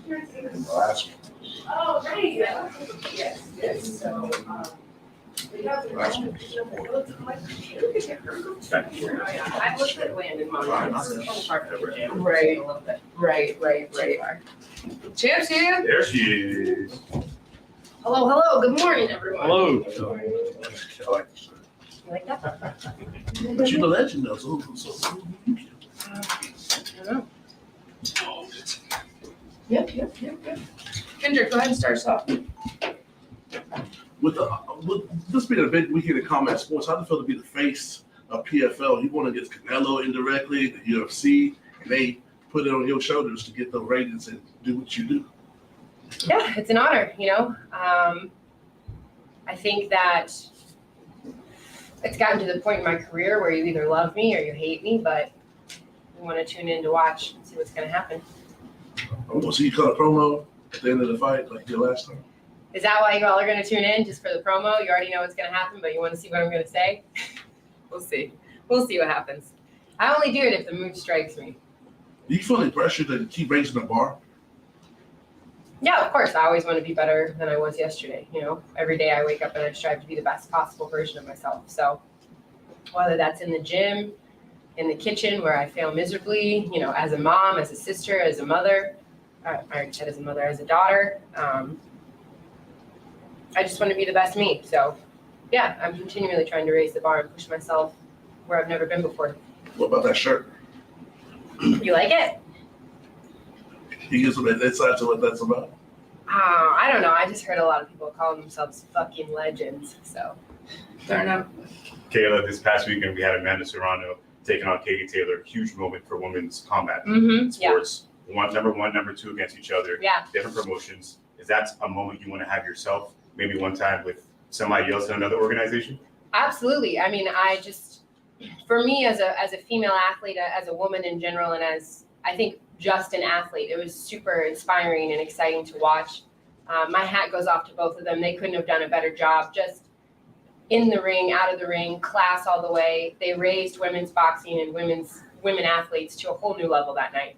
Last Oh, right. Yes. So, last one. I looked at Landon Mokhnatkina. Right. Champs here. There she is. Hello. Good morning, everyone. Hello. You like that? But you're the legend though, so. I don't know. Yep. Kendrick, go ahead and start us off. With this being a big weekend in combat sports, how do you feel to be the face of PFL? You won against Canelo indirectly, the UFC, and they put it on your shoulders to get the ratings and do what you do. Yeah, it's an honor, I think that it's gotten to the point in my career where you either love me or you hate me, but you want to tune in to watch and see what's going to happen. So you cut a promo at the end of the fight, like your last time? Is that why you all are going to tune in, just for the promo? You already know what's going to happen, but you want to see what I'm going to say? We'll see what happens. I only do it if the mood strikes me. Do you feel the pressure to keep raising the bar? Yeah, of course. I always want to be better than I was yesterday. Every day I wake up and I strive to be the best possible version of myself. So whether that's in the gym, in the kitchen where I fail miserably, as a mom, as a sister, as a mother, I already said as a mother, as a daughter, I just want to be the best me. So yeah, I'm continually trying to raise the bar and push myself where I've never been before. What about that shirt? You like it? You get some insight to what that's about? I don't know. I just heard a lot of people calling themselves fucking legends. So fair enough. Kayla, this past weekend we had Amanda Serrano taking on Katie Taylor. Huge moment for women's combat sports. Yeah. Number one, number two against each other. Yeah. Different promotions. Is that a moment you want to have yourself? Maybe one time with somebody else in another organization? Absolutely. I mean, for me as a female athlete, as a woman in general, and as I think just an athlete, it was super inspiring and exciting to watch. My hat goes off to both of them. They couldn't have done a better job. Just in the ring, out of the ring, class all the way. They raised women's boxing and women athletes to a whole new level that night.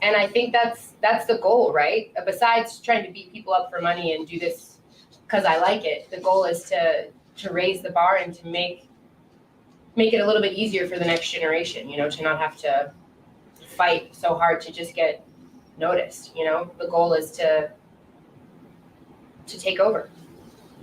And I think that's the goal, right? Besides trying to beat people up for money and do this because I like it, the goal is to raise the bar and to make it a little bit easier for the next generation, to not have to fight so hard to just get noticed. The goal is to take over.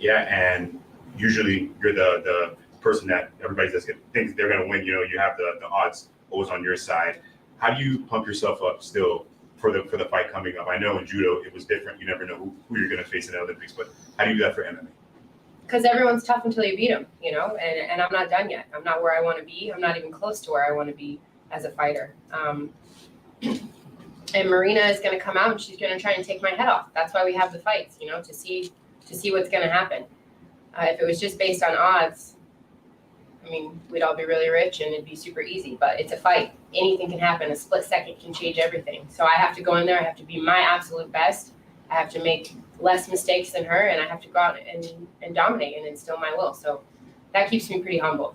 Yeah, and usually you're the person that everybody just thinks they're going to win. You have the odds always on your side. How do you pump yourself up still for the fight coming up? I know in judo it was different. You never know who you're going to face in the Olympics, but how do you do that for MMA? Because everyone's tough until you beat them, and I'm not done yet. I'm not where I want to be. I'm not even close to where I want to be as a fighter. And Marina is going to come out and she's going to try and take my head off. That's why we have the fights, to see what's going to happen. If it was just based on odds, I mean, we'd all be really rich and it'd be super easy, but it's a fight. Anything can happen. A split second can change everything. So I have to go in there. I have to be my absolute best. I have to make less mistakes than her, and I have to go out and dominate and instill my will. So that keeps me pretty humble,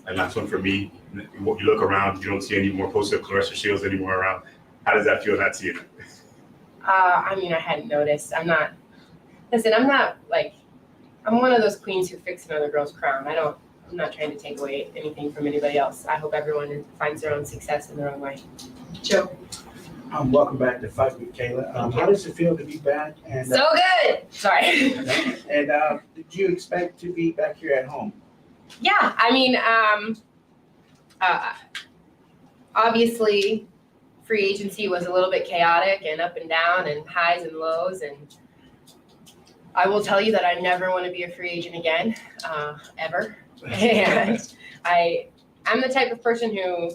And last one for me, you look around, you don't see any more posted Clarissa Shields anymore around. How does that feel not seeing it? I mean, I hadn't noticed. I'm one of those queens who fix another girl's crown. I'm not trying to take away anything from anybody else. I hope everyone finds their own success in their own way. Joe. Welcome back to Fight with Kayla. How does it feel to be back? And so good. Sorry. And did you expect to be back here at home? Yeah, I mean, obviously, free agency was a little bit chaotic and up and down and highs and lows. And I will tell you that I never want to be a free agent again, ever. And I'm the type of person who,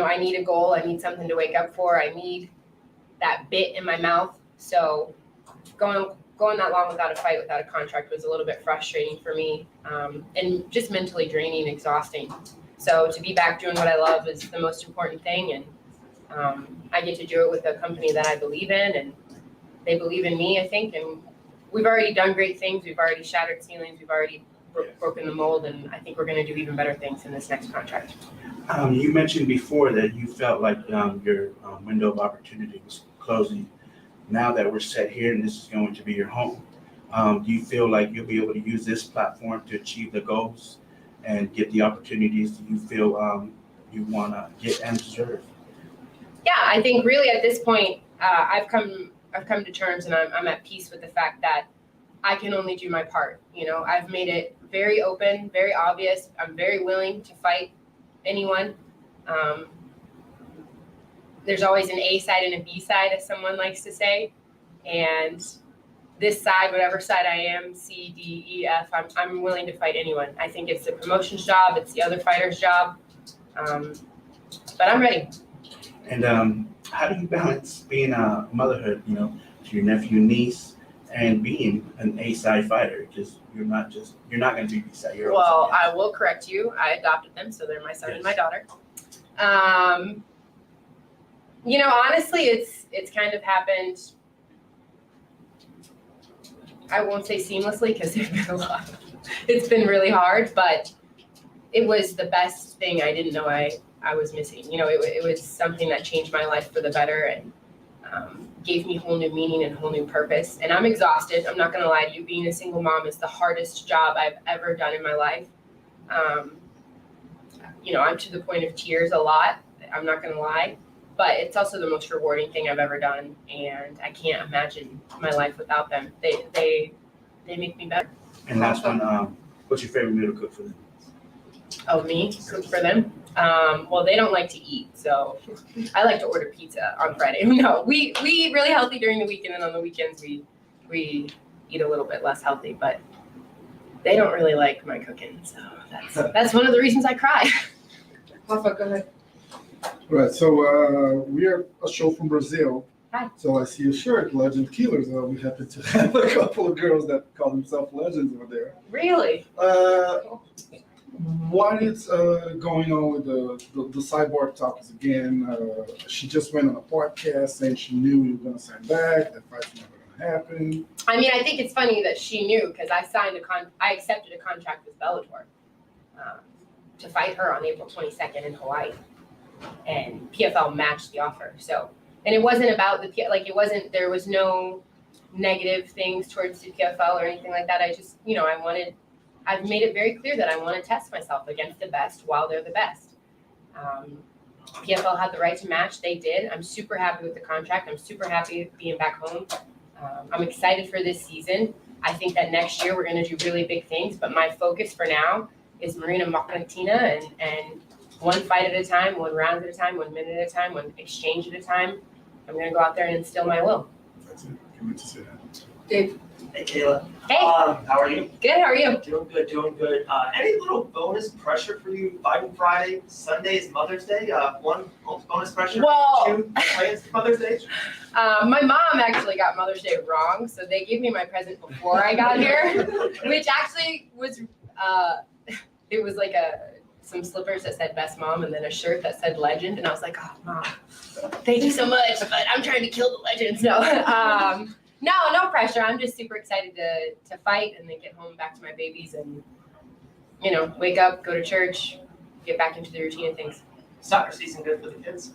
I need a goal. I need something to wake up for. I need that bit in my mouth. So going that long without a fight, without a contract was a little bit frustrating for me, and just mentally draining, exhausting. So to be back doing what I love is the most important thing. And I get to do it with a company that I believe in, and they believe in me, I think. And we've already done great things. We've already shattered ceilings. We've already broken the mold, and I think we're going to do even better things in this next contract. You mentioned before that you felt like your window of opportunity was closing. Now that we're set here and this is going to be your home, do you feel like you'll be able to use this platform to achieve the goals and get the opportunities that you feel you want to get and deserve? Yeah, I think really at this point, I've come to terms and I'm at peace with the fact that I can only do my part. You know, I've made it very open, very obvious. I'm very willing to fight anyone. There's always an A side and a B side, as someone likes to say. And this side, whatever side I am, C, D, E, F, I'm willing to fight anyone. I think it's the promotion's job. It's the other fighter's job. But I'm ready. And how do you balance being a motherhood, you know, to your nephew, niece, and being an A-side fighter? Because you're not going to be B-side. You're Well, also I will correct you. I adopted them, so they're my son and my daughter. You know, honestly, it's kind of happened. I won't say seamlessly because there's been a lot. It's been really hard, but it was the best thing I didn't know I was missing. You know, it was something that changed my life for the better and gave me whole new meaning and whole new purpose. And I'm exhausted. I'm not going to lie to you. Being a single mom is the hardest job I've ever done in my life. You know, I'm to the point of tears a lot. I'm not going to lie. But it's also the most rewarding thing I've ever done. And I can't imagine my life without them. They make me better. And last one, what's your favorite meal to cook for them? Oh, me? Cook for them? Well, they don't like to eat, so I like to order pizza on Friday. No, we eat really healthy during the week, and then on the weekends we eat a little bit less healthy. But they don't really like my cooking, so that's one of the reasons I cry. Rafa, go ahead. All right, so we are a show from Brazil. Hi. So I see a shirt, Legend Killers. We happen to have a couple of girls that call themselves legends over there. Really? What is going on with the cyborg talks again? She just went on a podcast saying she knew you were going to sign back, that fight's never going to happen. I mean, I think it's funny that she knew because I accepted a contract with Bellator to fight her on April 22nd in Hawaii, and PFL matched the offer. So, and it wasn't about there was no negative things towards the PFL or anything like that. I just, you know, I've made it very clear that I want to test myself against the best while they're the best. PFL had the right to match. They did. I'm super happy with the contract. I'm super happy being back home. I'm excited for this season. I think that next year we're going to do really big things, but my focus for now is Marina Mokhnatkina and one fight at a time, one round at a time, 1 minute at a time, one exchange at a time. I'm going to go out there and instill my will. That's it. I meant to say that. Dave. Hey, Kayla. Hey. How are you? Good. How are you? Doing good. Any little bonus pressure for you fighting Friday? Sunday is Mother's Day. One bonus pressure? Well, Two against Mother's Day? my mom actually got Mother's Day wrong, so they gave me my present before I got here, which actually was, it was like some slippers that said best mom and then a shirt that said legend, and I was like, oh, Mom, thank you so much, but I'm trying to kill the legends. No, no pressure. I'm just super excited to fight and then get home back to my babies and, you know, wake up, go to church, get back into the routine of things. Soccer season good for the kids.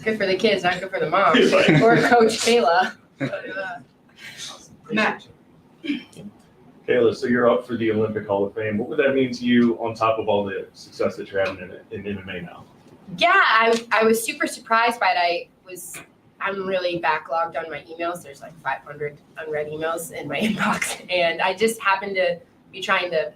Good for the kids, not good for the mom or Coach Kayla. Matt. Kayla, so you're up for the Olympic Hall of Fame. What would that mean to you on top of all the success that you're having in MMA now? Yeah, I was super surprised by it. I'm really backlogged on my emails. There's like 500 unread emails in my inbox. And I just happened to be trying to,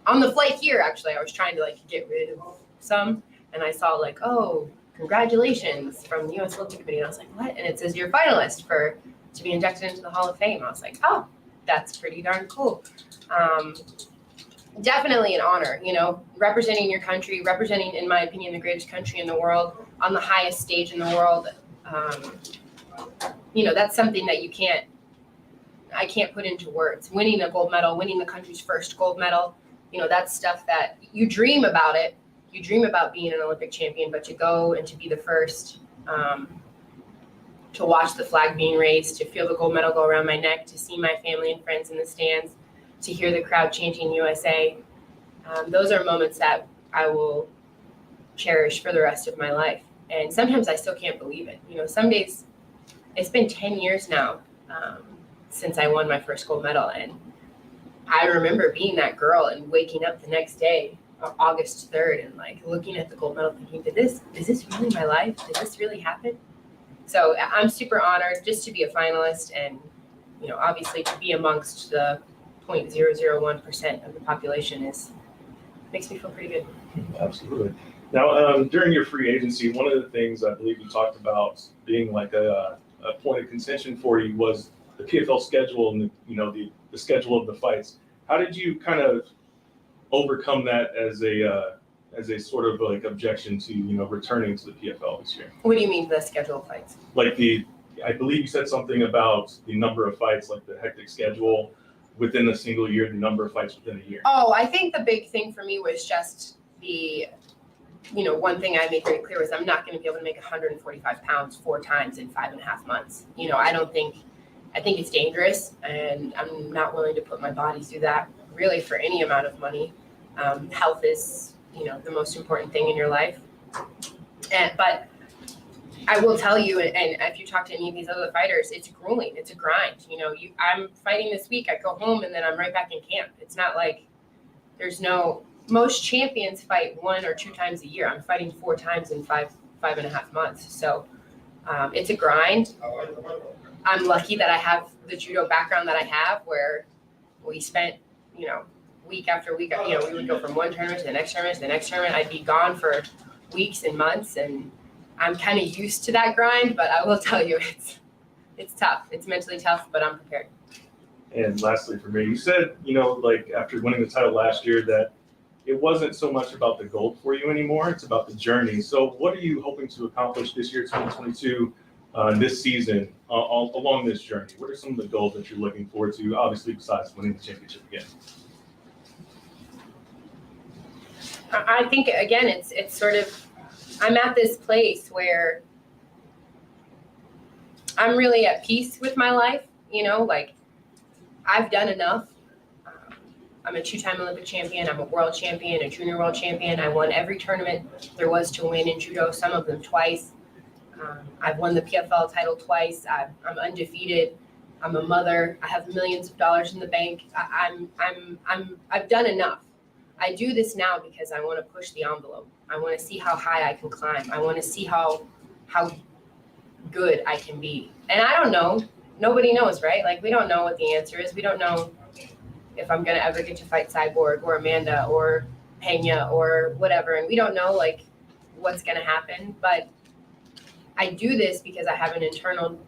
on the flight here, actually, I was trying to get rid of some. And I saw oh, congratulations from the U.S. Olympic Committee. And I was like, what? And it says you're a finalist to be inducted into the Hall of Fame. I was like, oh, that's pretty darn cool. Definitely an honor, you know, representing your country, representing, in my opinion, the greatest country in the world on the highest stage in the world. You know, that's something that I can't put into words. Winning a gold medal, winning the country's first gold medal, you know, that's stuff that you dream about it. You dream about being an Olympic champion, but to go and to be the first, to watch the flag being raised, to feel the gold medal go around my neck, to see my family and friends in the stands, to hear the crowd chanting USA. Those are moments that I will cherish for the rest of my life. And sometimes I still can't believe it. You know, some days it's been 10 years now since I won my first gold medal. And I remember being that girl and waking up the next day, August 3rd, and like looking at the gold medal thinking, is this really my life? Did this really happen? So I'm super honored just to be a finalist, and, you know, obviously to be amongst the 0.001% of the population makes me feel pretty good. Absolutely. Now, during your free agency, one of the things I believe you talked about being like a point of contention for you was the PFL schedule and the schedule of the fights. How did you kind of overcome that as a sort of like objection to returning to the PFL this year? What do you mean the schedule of fights? Like I believe you said something about the number of fights, like the hectic schedule within a single year, the number of fights within a year. Oh, I think the big thing for me was just one thing I made very clear was I'm not going to be able to make 145 pounds 4 times in 5.5 months. I think it's dangerous, and I'm not willing to put my body through that really for any amount of money. Health is, the most important thing in your life. But I will tell you, and if you talk to any of these other fighters, it's grueling. It's a grind. I'm fighting this week. I go home and then I'm right back in camp. It's not like most champions fight 1 or 2 times a year. I'm fighting 4 times in 5.5 months. So it's a grind. I'm lucky that I have the judo background that I have, where we spent, week after week, we would go from one tournament to the next tournament to the next tournament. I'd be gone for weeks and months, and I'm kind of used to that grind, but I will tell you, it's tough. It's mentally tough, but I'm prepared. And lastly for me, you said, like after winning the title last year, that it wasn't so much about the gold for you anymore. It's about the journey. So what are you hoping to accomplish this year, 2022, this season, along this journey? What are some of the goals that you're looking forward to, obviously, besides winning the championship again? I think, again, it's sort of, I'm at this place where I'm really at peace with my life, like I've done enough. I'm a 2-time Olympic champion. I'm a world champion, a junior world champion. I won every tournament there was to win in judo, some of them twice. I've won the PFL title twice. I'm undefeated. I'm a mother. I have millions of dollars in the bank. I've done enough. I do this now because I want to push the envelope. I want to see how high I can climb. I want to see how good I can be. And I don't know. Nobody knows, right? Like, we don't know what the answer is. We don't know if I'm going to ever get to fight Cyborg or Amanda or Pena or whatever. And we don't know, like, what's going to happen. But I do this because I have an internal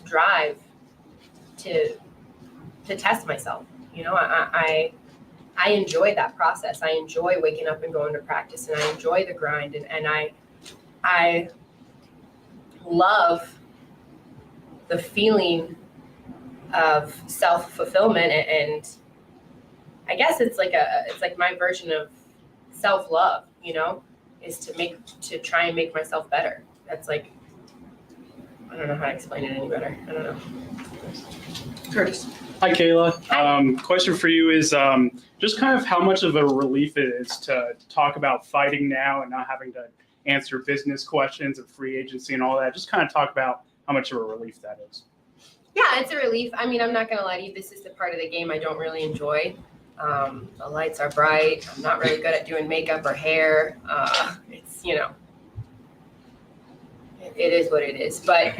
drive to test myself. I enjoy that process. I enjoy waking up and going to practice, and I enjoy the grind, and I love the feeling of self-fulfillment, and I guess it's like my version of self-love, is to try and make myself better. That's like, I don't know how to explain it any better. I don't know. Curtis. Hi, Kayla. Question for you is just kind of how much of a relief it is to talk about fighting now and not having to answer business questions of free agency and all that. Just kind of talk about how much of a relief that is. Yeah, it's a relief. I mean, I'm not going to lie to you. This is the part of the game I don't really enjoy. The lights are bright. I'm not really good at doing makeup or hair. It's, it is what it is. But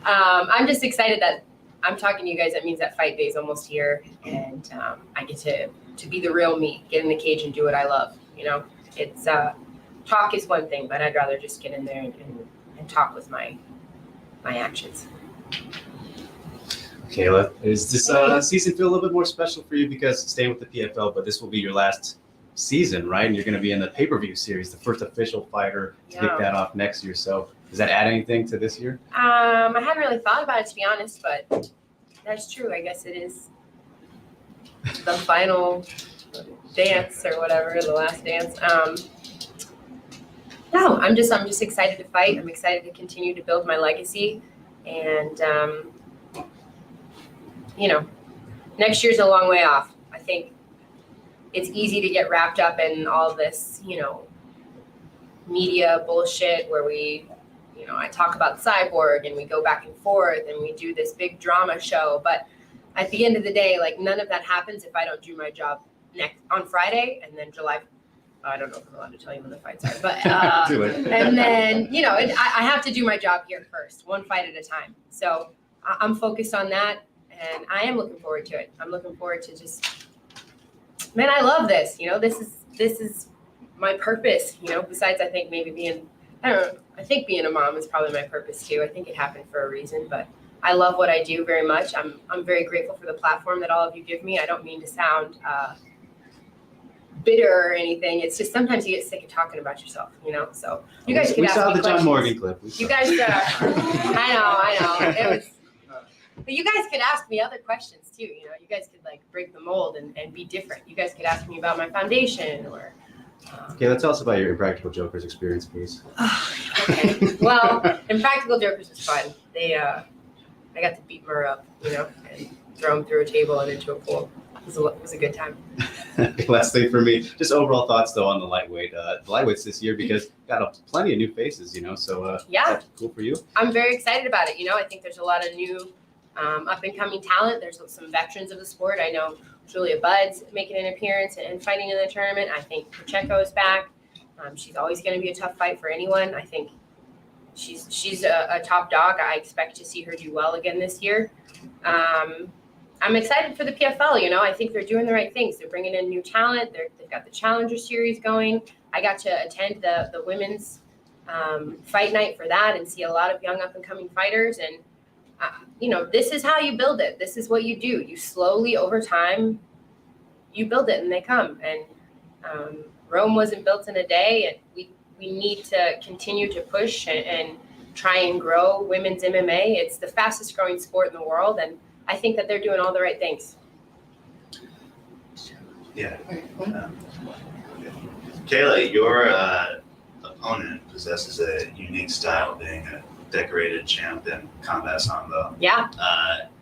I'm just excited that I'm talking to you guys. That means that fight day is almost here, and I get to be the real me, get in the cage and do what I love. It's talk is one thing, but I'd rather just get in there and talk with my actions. Kayla, does this season feel a little bit more special for you because staying with the PFL, but this will be your last season, right? And you're going to be in the pay-per-view series, the first official fighter to kick that off next year. So does that add anything to this year? I hadn't really thought about it, to be honest, but that's true. I guess it is the final dance or whatever, the last dance. No, I'm just excited to fight. I'm excited to continue to build my legacy, and next year's a long way off. I think it's easy to get wrapped up in all this, media bullshit where we, you know, I talk about Cyborg and we go back and forth and we do this big drama show. But at the end of the day, like none of that happens if I don't do my job on Friday, and then July. I don't know if I'm allowed to tell you when the fights are, but Do it. and then you know, I have to do my job here first, one fight at a time. So I'm focused on that, and I am looking forward to it. I'm looking forward to just, man, I love this. You know, this is my purpose. You know, besides I think maybe being, I don't know, I think being a mom is probably my purpose too. I think it happened for a reason, but I love what I do very much. I'm very grateful for the platform that all of you give me. I don't mean to sound bitter or anything. It's just sometimes you get sick of talking about yourself, you know. So you guys could we ask saw me the John questions. Morgan clip. You guys, I know. It was, but you guys could ask me other questions too. You know, you guys could like break the mold and be different. You guys could ask me about my foundation or. Okay, let's tell us about your Impractical Jokers experience, please. Okay. Well, Impractical Jokers was fun. I got to beat Murr up, you know, and throw him through a table and into a pool. It was a good time. Last thing for me, just overall thoughts though on the lightweight. The lightweights this year because got plenty of new faces, you know. So Yeah. cool for you. I'm very excited about it. You know, I think there's a lot of new up and coming talent. There's some veterans of the sport. I know Julia Budd's making an appearance and fighting in the tournament. I think Pacheco is back. She's always going to be a tough fight for anyone. I think she's a top dog. I expect to see her do well again this year. I'm excited for the PFL. You know, I think they're doing the right things. They're bringing in new talent. They've got the Challenger Series going. I got to attend the women's fight night for that and see a lot of young up and coming fighters. And you know, this is how you build it. This is what you do. You slowly over time, you build it and they come. And Rome wasn't built in a day. And we need to continue to push and try and grow women's MMA. It's the fastest growing sport in the world. And I think that they're doing all the right things. Yeah. Kayla, your opponent possesses a unique style, being a decorated champ in combat sambo. Yeah.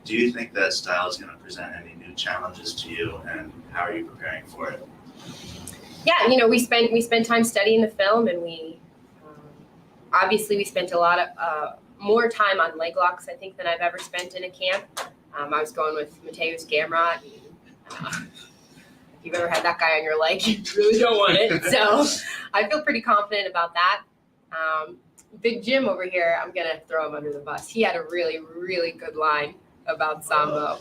Do you think that style is going to present any new challenges to you, and how are you preparing for it? Yeah, you know, we spent time studying the film, and we obviously we spent a lot of more time on leg locks, I think, than I've ever spent in a camp. I was going with Mateusz Gamrot. If you've ever had that guy on your leg, you really don't want it. So I feel pretty confident about that. Big Jim over here, I'm going to throw him under the bus. He had a really, really good line about Sambo.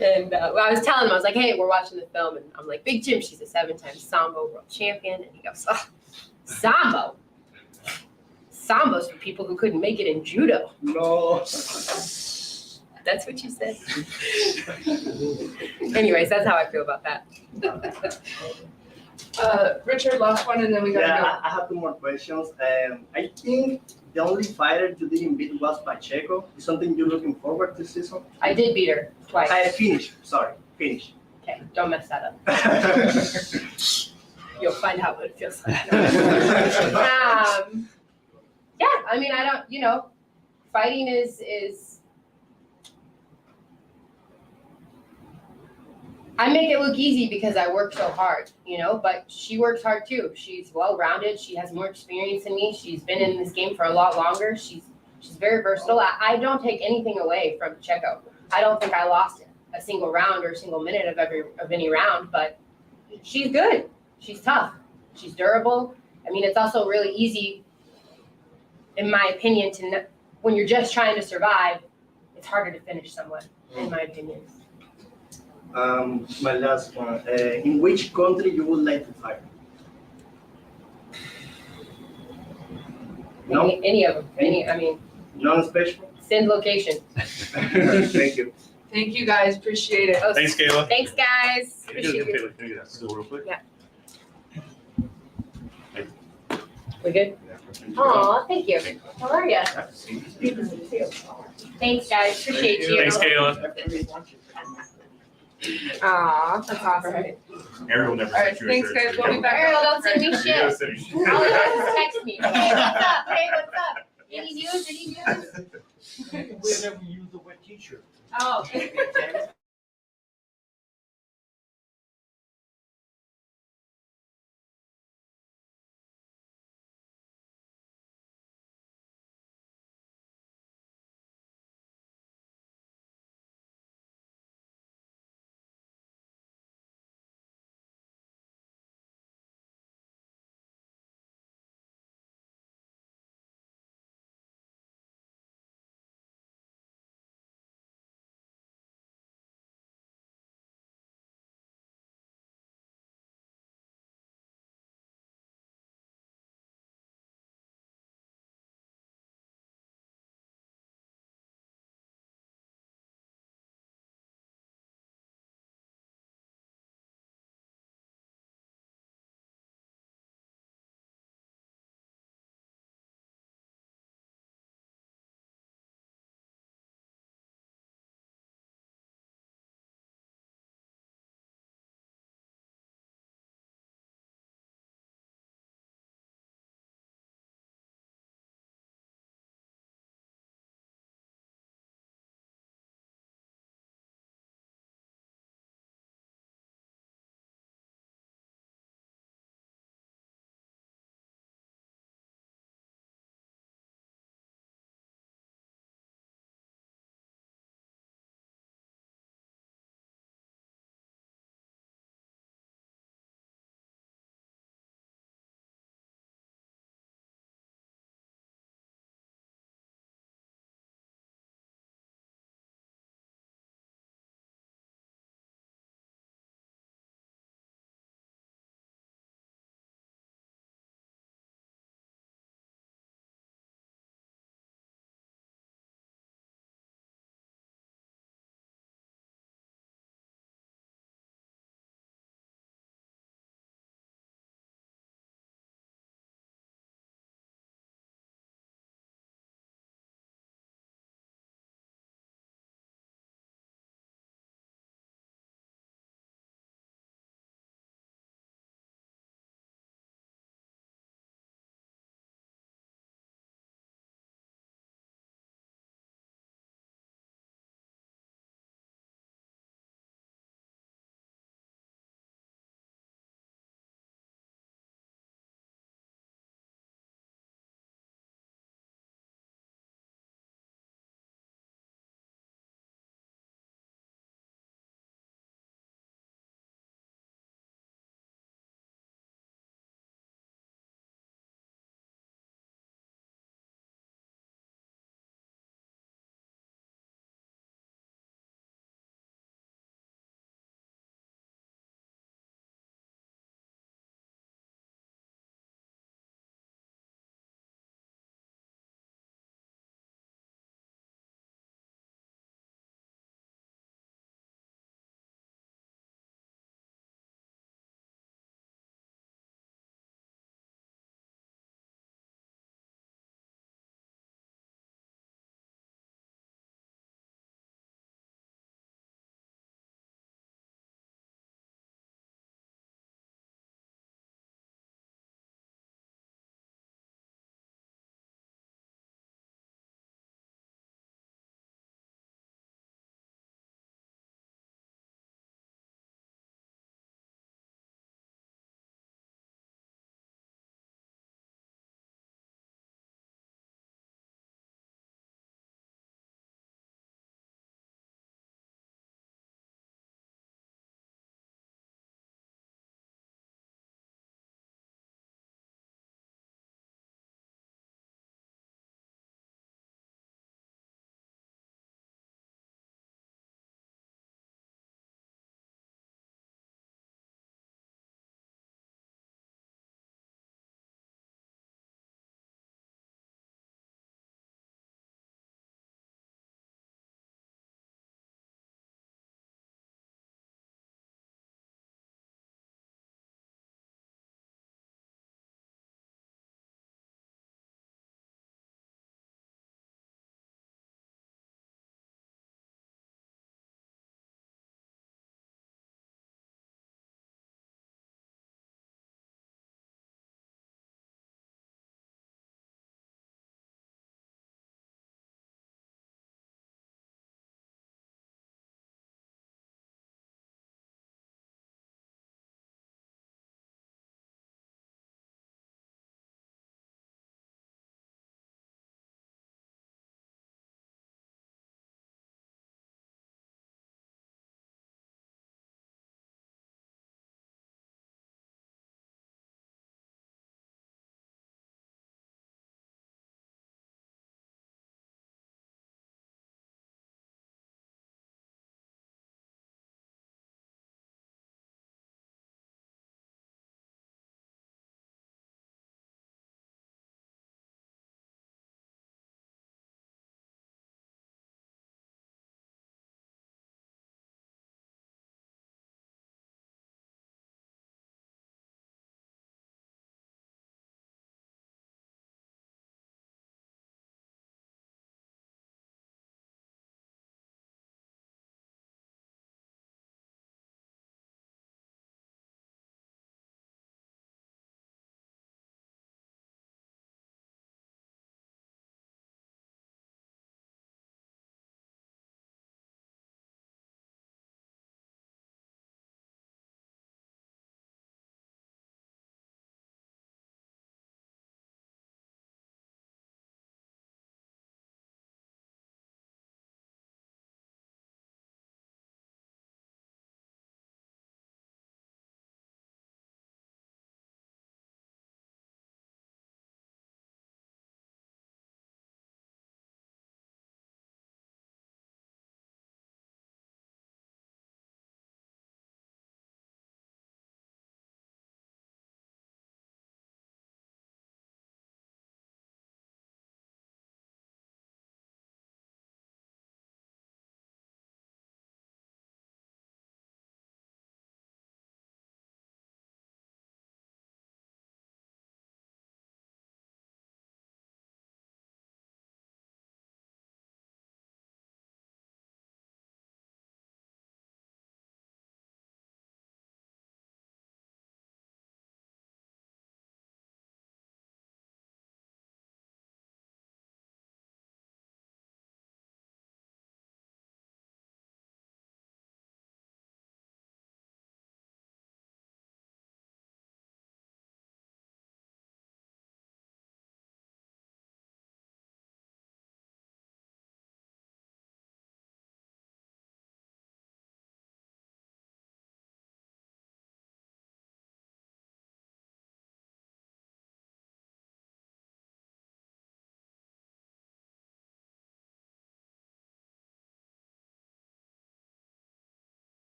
And I was telling him, I was like, hey, we're watching the film. And I'm like, Big Jim, she's a 7-time Sambo world champion. And he goes, oh, Sambo? Sambo's for people who couldn't make it in judo. No. That's what you said. Anyways, that's how I feel about that. Richard, last one, and then we gotta Yeah, I have two more questions. I think the only fighter you didn't beat was Pacheco. Is something you're looking forward to this season? I did beat her twice. Finish. Sorry, finish. Okay, don't mess that up. You'll find out what it feels like. Yeah, I mean, I don't, you know, fighting is I make it look easy because I work so hard, you know, but she works hard too. She's well-rounded. She has more experience than me. She's been in this game for a lot longer. She's very versatile. I don't take anything away from Pacheco. I don't think I lost a single round or a single minute of any round, but she's good. She's tough. She's durable. I mean, it's also really easy, in my opinion, when you're just trying to survive, it's harder to finish someone, in my opinion. My last one. In which country you would like to fight? No? Any of them. I mean, Non-special? send location. Thank you. Thank you, guys. Appreciate it. Oh, Thanks, Kayla. Thanks, guys. Can you Appreciate do you. Can you do that still real quick? Yeah. We good? Aw, thank you. How are you? Thanks, guys. Appreciate you. Thanks, Kayla. Aw, that's awesome. Ariel never All right, sent you a thanks, shirt, guys. so We'll you be back. Ariel, don't send me gotta shit. send me shit. All he does is text me. Hey, what's up? Hey, what's up? Any news? Any news? We never use the word teacher. Oh.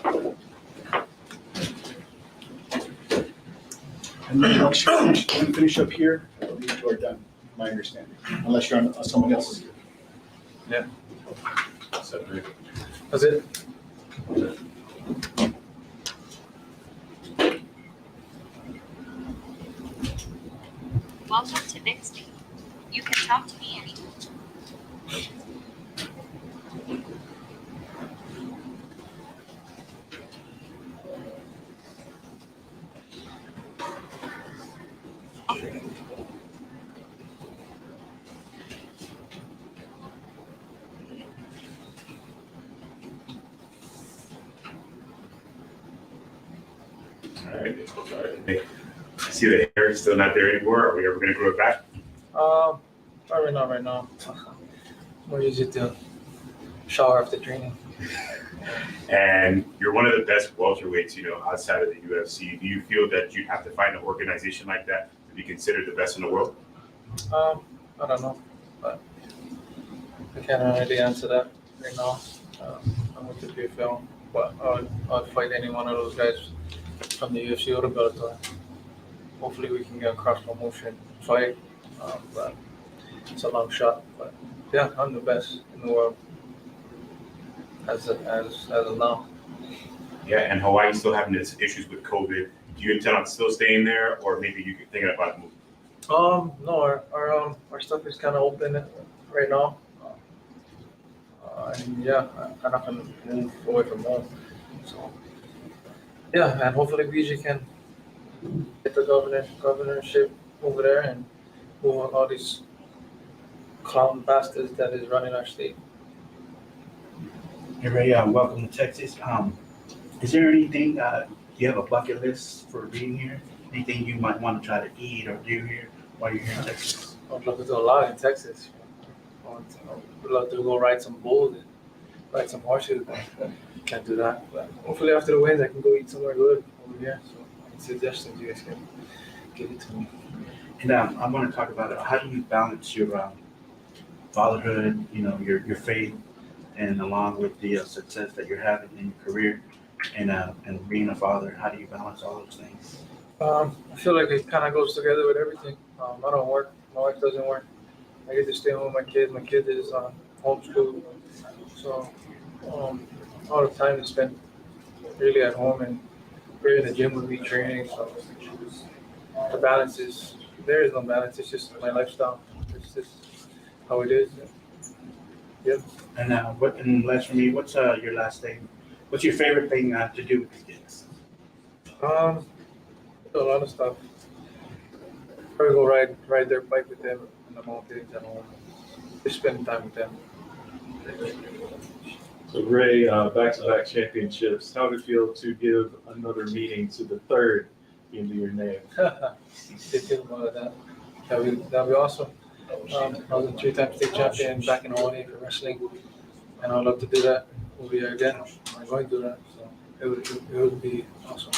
And then once you finish up here, you are done, my understanding, unless you're on someone else's. That's it. Welcome to Bixby. You can talk to me anytime. All right. I see the hair is still not there anymore. Are we ever going to grow it back? Probably not right now. More easy to shower after training. And you're one of the best welterweights, outside of the UFC. Do you feel that you'd have to find an organization like that to be considered the best in the world? I don't know, but I can't really answer that right now. I'm with the PFL, but I'll fight any one of those guys from the UFC or the Bellator. Hopefully we can get a cross promotion fight, but it's a long shot. But yeah, I'm the best in the world as of now. Yeah, and Hawaii still having its issues with COVID. Do you intend on still staying there, or maybe you could think about moving? No, our stuff is kind of open right now. And yeah, I'm not gonna move away from home. So yeah, and hopefully BJ can get the governorship over there and move on all these clown bastards that is running our state. Hey Ray, welcome to Texas. Is there anything, you have a bucket list for being here? Anything you might want to try to eat or do here while you're here in Texas? I'd love to do a lot in Texas. I'd love to go ride some bulls and ride some horses, but can't do that. But hopefully after the wins, I can go eat somewhere good over here. So any suggestions you guys can give it to me. And I want to talk about how do you balance your fatherhood, your faith, and along with the success that you're having in your career and being a father, how do you balance all those things? I feel like it kind of goes together with everything. I don't work. My wife doesn't work. I get to stay home with my kids. My kid is homeschooled. So all the time is spent really at home, and we're in the gym with me training. So the balance there is no balance. It's just my lifestyle. It's just how it is. Yep. And last for me, what's your last thing? What's your favorite thing to do with your kids? A lot of stuff. Probably go ride their bike with them in the mountains and all. Just spend time with them. So Ray, back-to-back championships. How did it feel to give another meaning to the third into your name? Thinking about that. That'd be awesome. I was a 3-time state champion back in Hawaii for wrestling, and I'd love to do that over here again. I'm going to do that, so it would be awesome.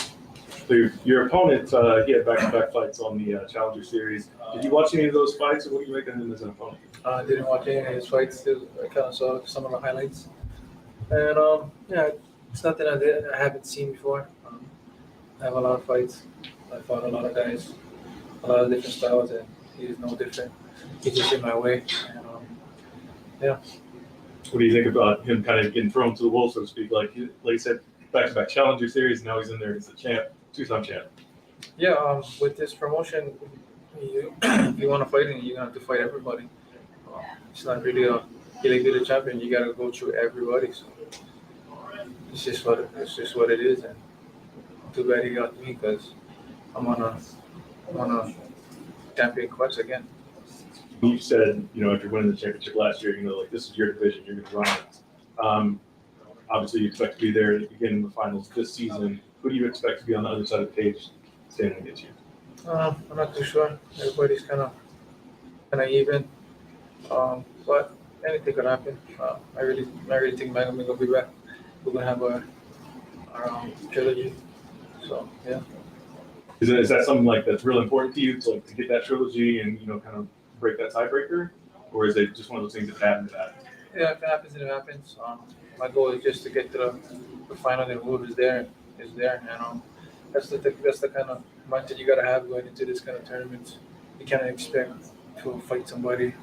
So your opponent, he had back-to-back fights on the Challenger Series. Did you watch any of those fights, or what do you make of him as an opponent? I didn't watch any of his fights. I kind of saw some of the highlights, and yeah, it's nothing I haven't seen before. I have a lot of fights. I fought a lot of guys, a lot of different styles, and he's no different. He's just in my way, and yeah. What do you think about him kind of getting thrown to the wolves, so to speak? Like you said, back-to-back Challenger Series, now he's in there as a champ, 2-time champ. Yeah, with this promotion, if you want to fight, you're gonna have to fight everybody. It's not really you like the champion. You gotta go through everybody. So it's just what it is, and too bad he got me because I'm on a champion quest again. You said, after winning the championship last year, this is your division, you're going to run it. Obviously, you expect to be there at the beginning of the finals this season. Who do you expect to be on the other side of the page standing against you? I'm not too sure. Everybody's kind of even, but anything could happen. I really think Megami will be back. We're gonna have our trilogy. So yeah. Is that something that's really important to you to get that trilogy and kind of break that tiebreaker, or is it just one of those things that happen to that? Yeah, if it happens, it happens. My goal is just to get to the final, and whoever is there is there. And that's the kind of mindset you gotta have going into this kind of tournaments. You can't expect to fight somebody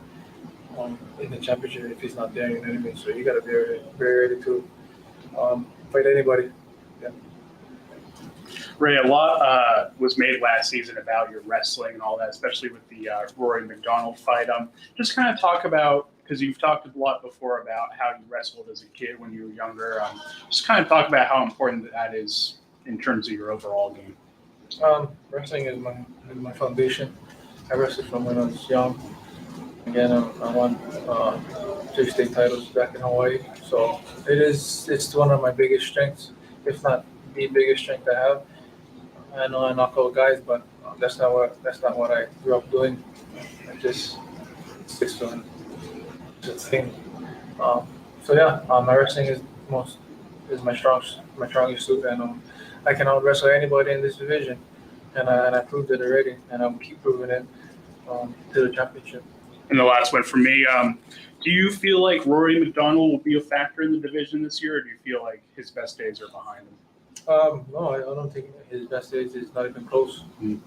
in the championship if he's not there. You know what I mean? So you gotta be very, very ready to fight anybody. Ray, a lot was made last season about your wrestling and all that, especially with the Rory MacDonald fight. Just kind of talk about, because you've talked a lot before about how you wrestled as a kid when you were younger. Just kind of talk about how important that is in terms of your overall game. Wrestling is my foundation. I wrestled from when I was young. Again, I won 3 state titles back in Hawaii. So it's one of my biggest strengths, if not the biggest strength I have. I know I knock out guys, but that's not what I grew up doing. I just it's fun. It's a thing. So yeah, my wrestling is my strongest suit, and I can out wrestle anybody in this division, and I proved it already, and I'll keep proving it to the championship. And the last one for me, do you feel like Rory MacDonald will be a factor in the division this year, or do you feel like his best days are behind him? No, I don't think his best days is not even close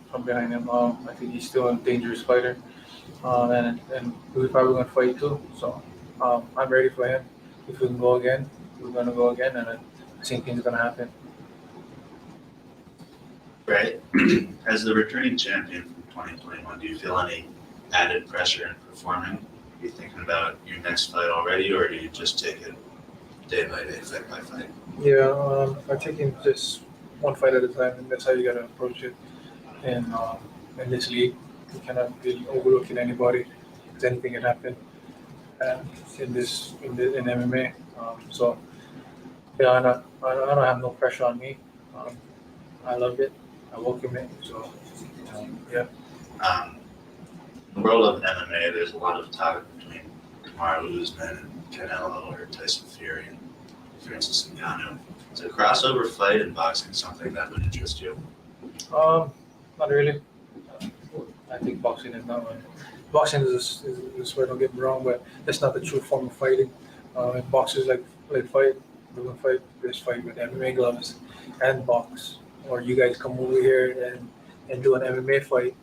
from behind him. I think he's still a dangerous fighter, and we're probably going to fight too. So I'm ready for him. If we can go again, we're going to go again, and the same thing's going to happen. Right. As the returning champion from 2021, do you feel any added pressure in performing? Are you thinking about your next fight already, or do you just take it day by day, fight by fight? Yeah, I'm taking just one fight at a time, and that's how you got to approach it. And in this league, you cannot be overlooking anybody, because anything can happen. And in MMA, so yeah, I don't have no pressure on me. I love it. I welcome it. So yeah. In the world of MMA, there's a lot of talk between Kamaru Usman and Canelo or Tyson Fury and Francis Ngannou. Is a crossover fight in boxing something that would interest you? Not really. I think boxing is not one. Boxing is a sport, don't get me wrong, but that's not the true form of fighting. Boxers like fight, we're gonna fight, just fight with MMA gloves and box. Or you guys come over here and do an MMA fight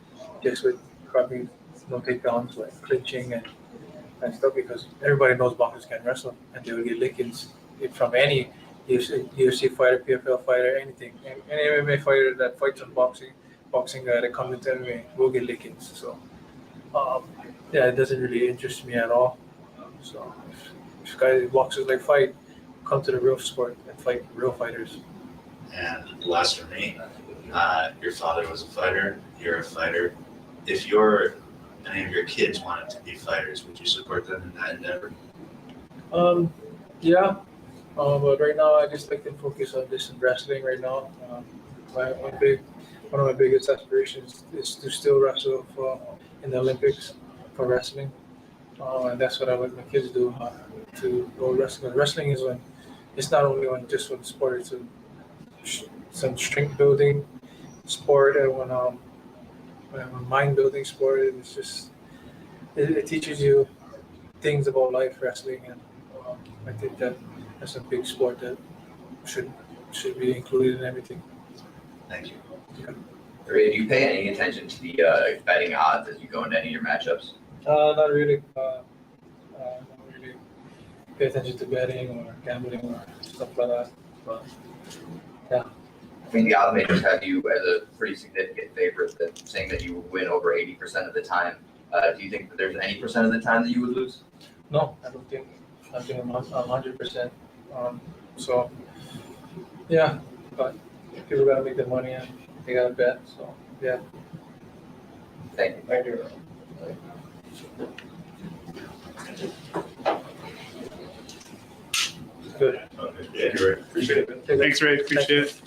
just with probably no takedowns, like clinching and stuff, because everybody knows boxers can wrestle and they will get lickings from any UFC fighter, PFL fighter, anything. Any MMA fighter that fights on boxing guy that comes into MMA will get lickings. So yeah, it doesn't really interest me at all. So if guys boxers like fight, come to the real sport and fight real fighters. And last for me, your father was a fighter, you're a fighter. If any of your kids wanted to be fighters, would you support them in that endeavor? Yeah. But right now, I just like to focus on this wrestling right now. One of my biggest aspirations is to still wrestle in the Olympics for wrestling. And that's what I let my kids do, to go wrestling. Wrestling is it's not only just one sport, it's some strength building sport and when mind building sport. It's just, it teaches you things about life, wrestling, and I think that's a big sport that should be included in everything. Thank you. Yeah. Ray, do you pay any attention to the betting odds as you go into any of your matchups? Not really. Don't really pay attention to betting or gambling or stuff like that. But yeah. I mean, the odds makers have you as a pretty significant favorite, saying that you would win over 80% of the time. Do you think that there's any percent of the time that you would lose? No, I don't think. I think I'm 100%. So yeah, but people gotta make their money and they gotta bet. So yeah. Thank you. Thank you. Good. Okay. Yeah, you're right. Appreciate it. Thanks, Ray. Appreciate it.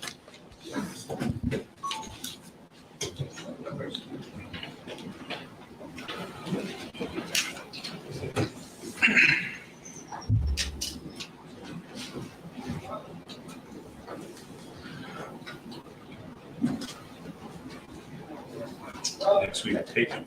Next week, take him.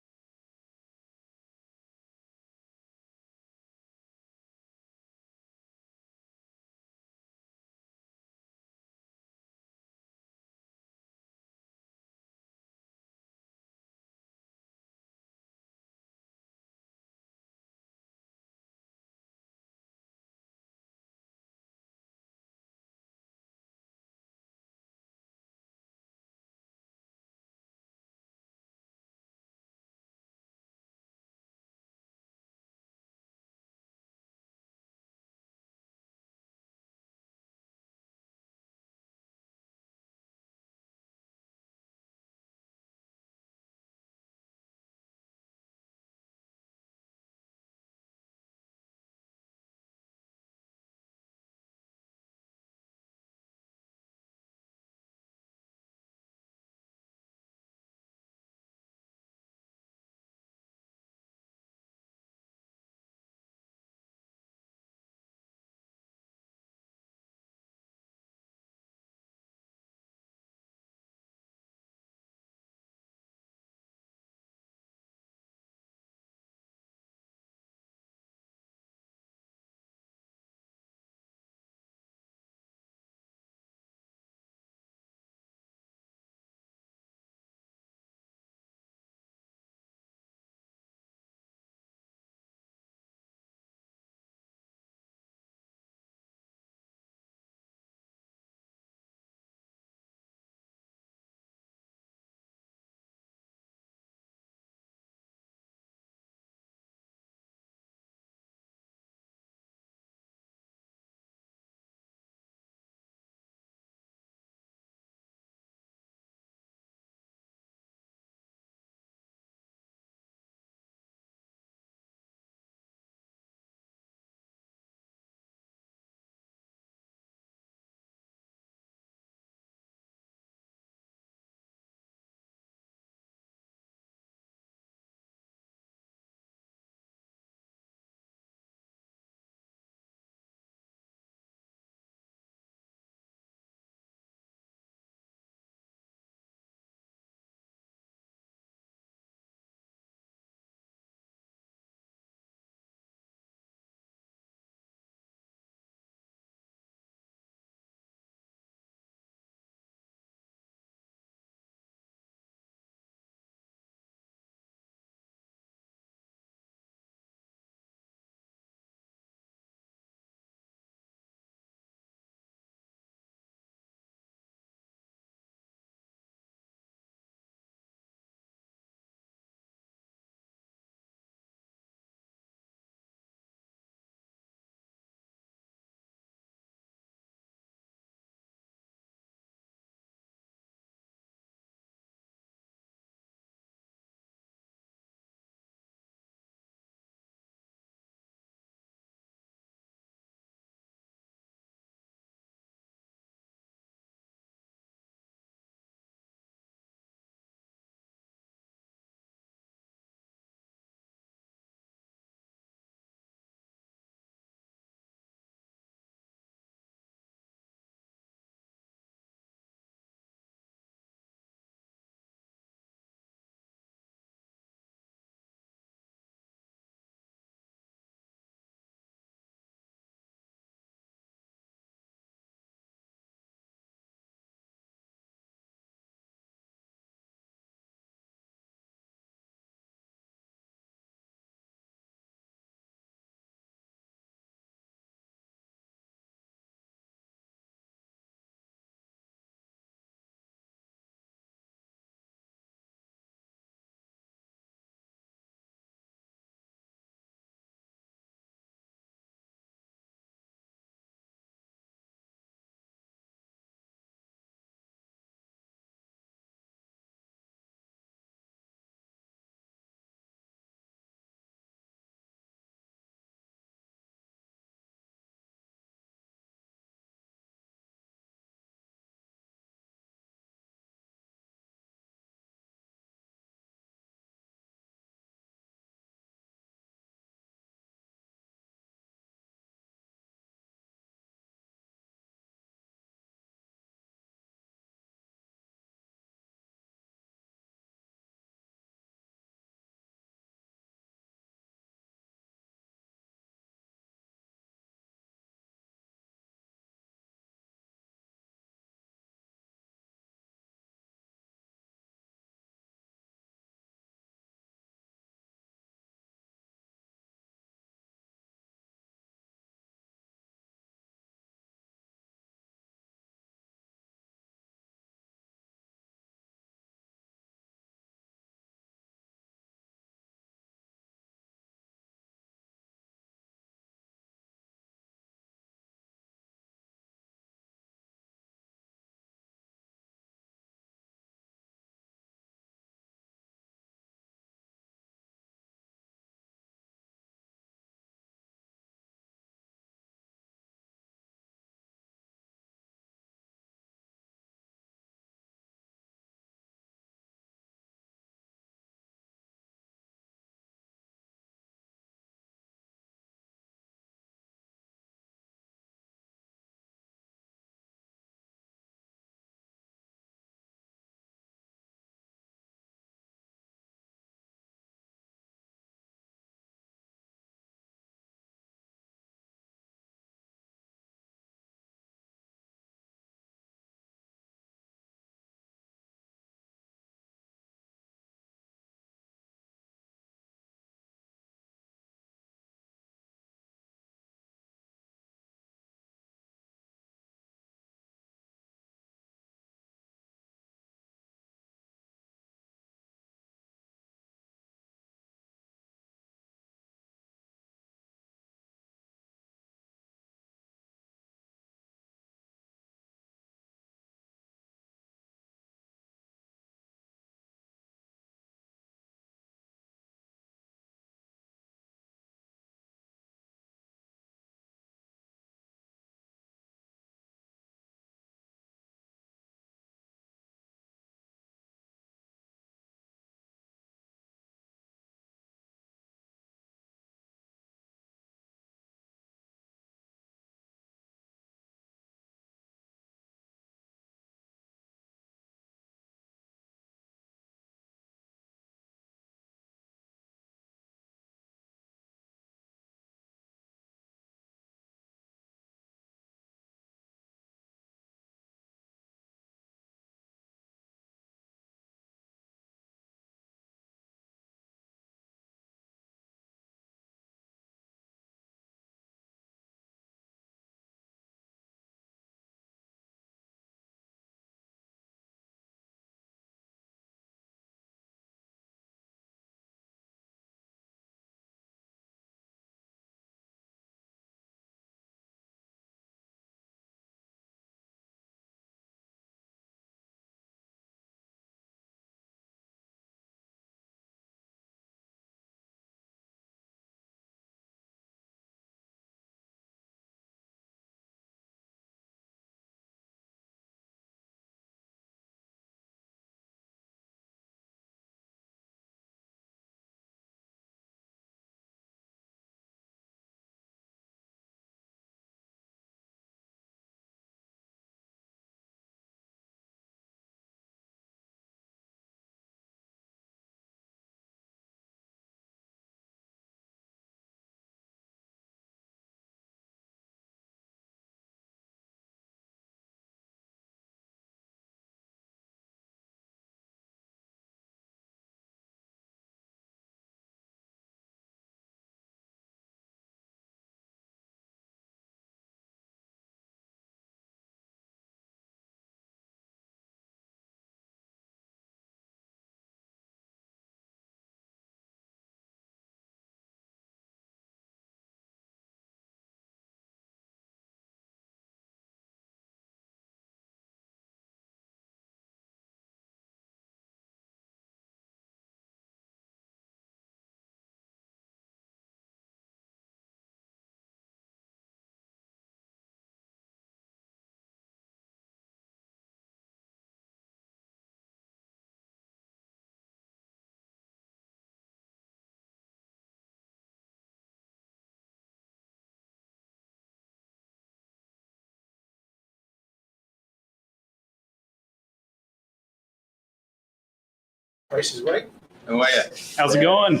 Price is right. How are you? How's it going?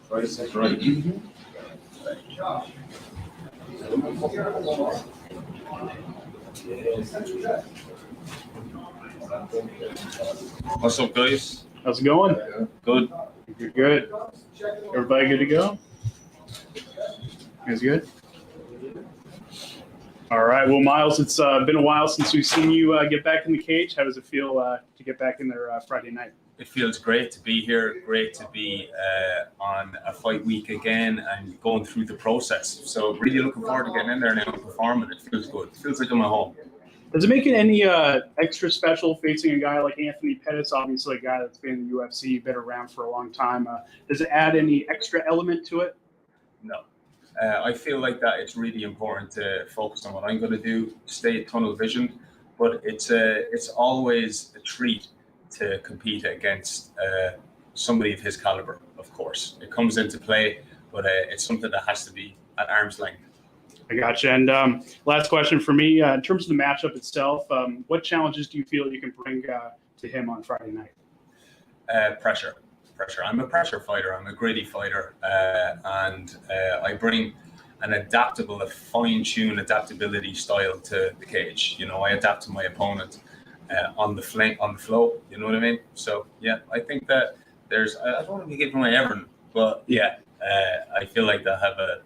Price is right. What's up, guys? How's it going? Good. You're good. Everybody good to go? You guys good? All right. Well, Myles, it's been a while since we've seen you get back in the cage. How does it feel to get back in there Friday night? It feels great to be here. Great to be on a fight week again and going through the process. So really looking forward to getting in there now and performing. It feels good. It feels like I'm at home. Does it make it any extra special facing a guy like Anthony Pettis, obviously a guy that's been in the UFC, been around for a long time? Does it add any extra element to it? No. I feel like that it's really important to focus on what I'm going to do, stay tunnel visioned, but it's always a treat to compete against somebody of his caliber, of course. It comes into play, but it's something that has to be at arm's length. I gotcha. And last question for me, in terms of the matchup itself, what challenges do you feel you can bring to him on Friday night? Pressure. I'm a pressure fighter. I'm a gritty fighter. And I bring an adaptable, a fine-tuned adaptability style to the cage. You know, I adapt to my opponent on the flow. You know what I mean? So, yeah, I think that I don't want to be giving away everything, but yeah, I feel like they'll have a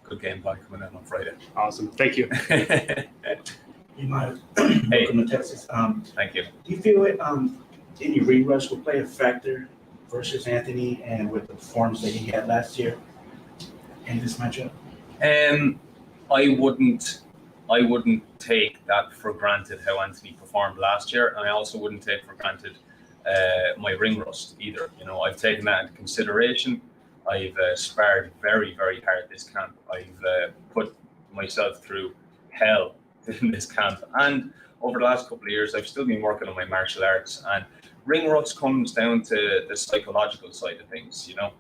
good game plan coming in on Friday. Awesome. Thank you. You might Hey. welcome to Texas. Thank you. Do you feel it? Any rerush will play a factor versus Anthony and with the performance that he had last year in this matchup? I wouldn't take that for granted how Anthony performed last year, and I also wouldn't take for granted my ring rust either. You know, I've taken that into consideration. I've sparred very, very hard this camp. I've put myself through hell in this camp, and over the last couple of years, I've still been working on my martial arts. And ring rust comes down to the psychological side of things. You know,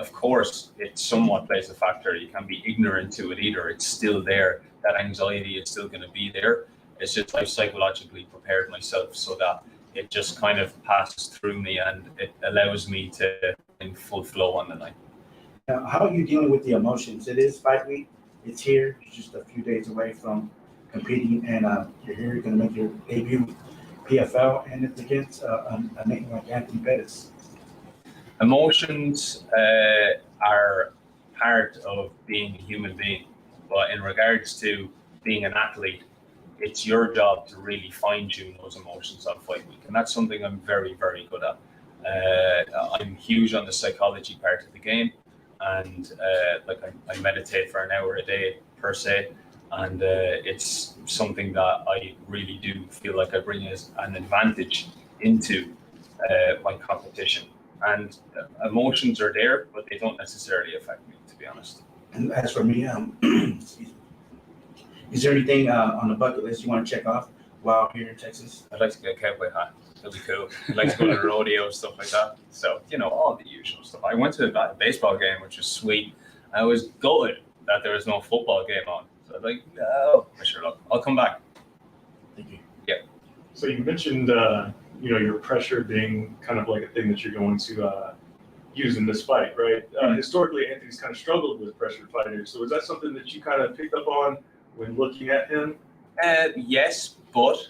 of course, it somewhat plays a factor. You can't be ignorant to it either. It's still there. That anxiety is still going to be there. It's just I've psychologically prepared myself so that it just kind of passes through me and it allows me to in full flow on the night. Now, how are you dealing with the emotions? It is fight week. It's here. It's just a few days away from competing, and you're here. You're going to make your debut PFL, and it's against a name like Anthony Pettis. Emotions are part of being a human being, but in regards to being an athlete, it's your job to really fine-tune those emotions on fight week, and that's something I'm very, very good at. I'm huge on the psychology part of the game, and I meditate for an hour a day per se, and it's something that I really do feel like I bring as an advantage into my competition. And emotions are there, but they don't necessarily affect me, to be honest. And as for me, excuse me, is there anything on the bucket list you want to check off while here in Texas? I'd like to get a cowboy hat. That'd be cool. I'd like to go to a rodeo, stuff like that. So, you know, all the usual stuff. I went to a baseball game, which was sweet. I was gutted that there was no football game on. So I was like, no, I sure love. I'll come back. Thank you. Yeah. So you mentioned, your pressure being kind of like a thing that you're going to use in this fight, right? Historically, Anthony's kind of struggled with pressured fighters. So is that something that you kind of picked up on when looking at him? Yes, but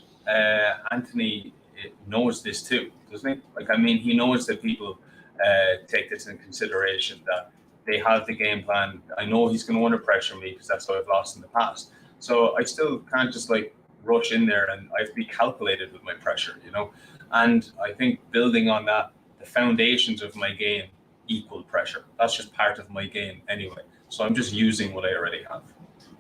Anthony knows this too, doesn't he? Like, I mean, he knows that people take this into consideration, that they have the game plan. I know he's going to want to pressure me because that's how I've lost in the past. So I still can't just rush in there, and I have to be calculated with my pressure, you know? And I think building on that, the foundations of my game equal pressure. That's just part of my game anyway. So I'm just using what I already have.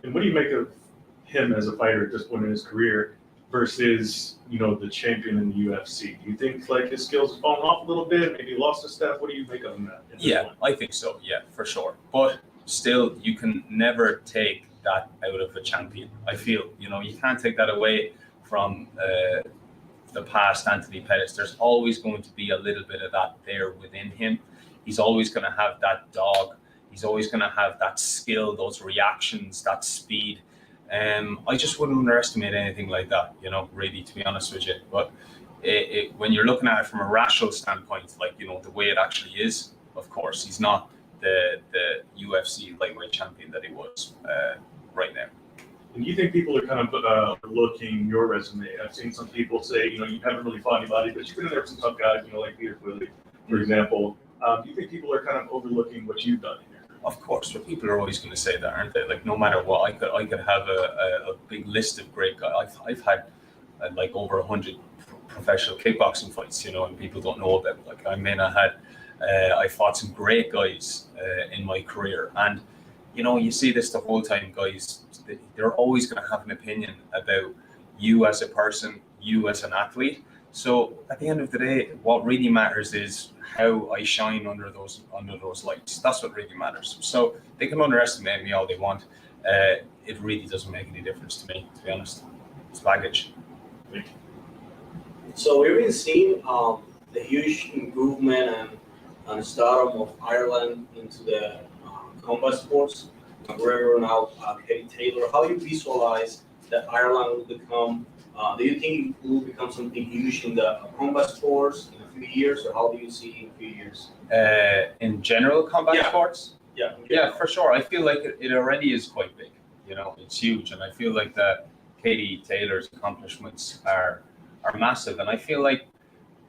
And what do you make of him as a fighter at this point in his career versus, the champion in the UFC? Do you think his skills have fallen off a little bit, maybe lost a step? What do you make of him at this point? I think so. Yeah, for sure. But still, you can never take that out of a champion. I feel, you can't take that away from the past Anthony Pettis. There's always going to be a little bit of that there within him. He's always going to have that dog. He's always going to have that skill, those reactions, that speed. I just wouldn't underestimate anything like that, really, to be honest with you. But when you're looking at it from a rational standpoint, like, you know, the way it actually is, of course, he's not the UFC lightweight champion that he was right now. And do you think people are kind of overlooking your resume? I've seen some people say, you know, you haven't really fought anybody, but you've been in there with some tough guys, you know, like Peter Quilly, for example. Do you think people are kind of overlooking what you've done here? Of course, but people are always going to say that, aren't they? Like, no matter what, I could have a big list of great guys. I've had like over 100 professional kickboxing fights, you know, and people don't know about it. Like, I may not had, I fought some great guys in my career, and you know, you see this the whole time, guys. They're always going to have an opinion about you as a person, you as an athlete. So at the end of the day, what really matters is how I shine under those lights. That's what really matters. So they can underestimate me all they want. It really doesn't make any difference to me, to be honest. It's baggage. So we've been seeing the huge improvement and stardom of Ireland into the combat sports. McGregor now, Katie Taylor. How do you visualize that Ireland will become? Do you think it will become something huge in the combat sports in a few years, or how do you see it in a few years? In general, combat sports? Yeah, for sure. I feel like it already is quite big. You know, it's huge, and I feel like that Katie Taylor's accomplishments are massive. And I feel like,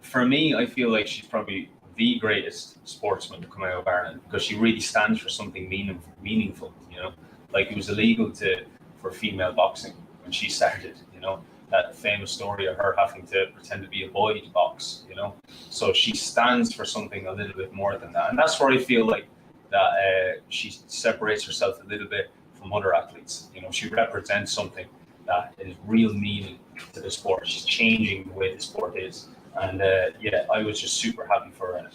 for me, I feel like she's probably the greatest sportsman to come out of Ireland, because she really stands for something meaningful. You know, like, it was illegal for female boxing when she started. You know, that famous story of her having to pretend to be a boy to box. You know, so she stands for something a little bit more than that, and that's where I feel like that she separates herself a little bit from other athletes. You know, she represents something that is real meaning to the sport. She's changing the way the sport is. And I was just super happy for her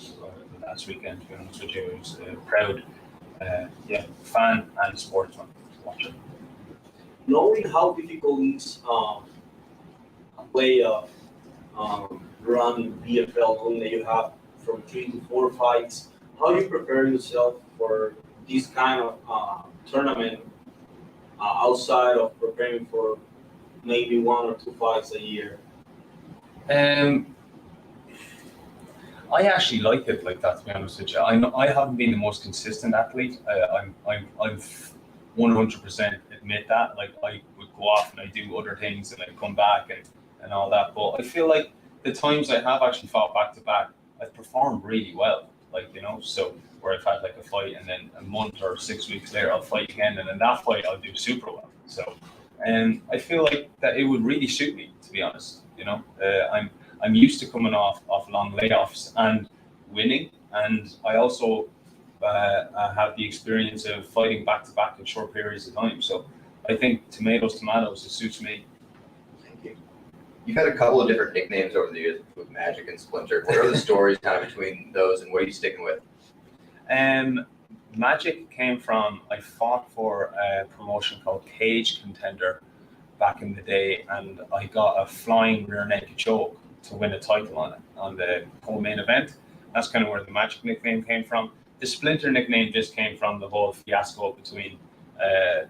last weekend, to be honest with you. I was proud, fan and sportsman to watch it. Knowing how difficult it is a play run in PFL, knowing that you have from 3 to 4 fights, how do you prepare yourself for this kind of tournament outside of preparing for maybe 1 or 2 fights a year? I actually like it like that, to be honest with you. I haven't been the most consistent athlete. I'm 100% admit that. Like, I would go off and I do other things and I come back and all that. But I feel like the times I have actually fought back to back, I've performed really well. Like, you know, so where I've had like a fight and then a month or 6 weeks later I'll fight again, and in that fight I'll do super well. So, I feel like that it would really suit me, to be honest. You know, I'm used to coming off long layoffs and winning, and I also have the experience of fighting back to back in short periods of time. So I think tomatoes, it suits me. Thank you. You've had a couple of different nicknames over the years with Magic and Splinter. What are the stories kind of between those, and what are you sticking with? Magic came from, I fought for a promotion called Cage Contender back in the day, and I got a flying rear naked choke to win a title on the co-main event. That's kind of where the Magic nickname came from. The Splinter nickname just came from the whole fiasco between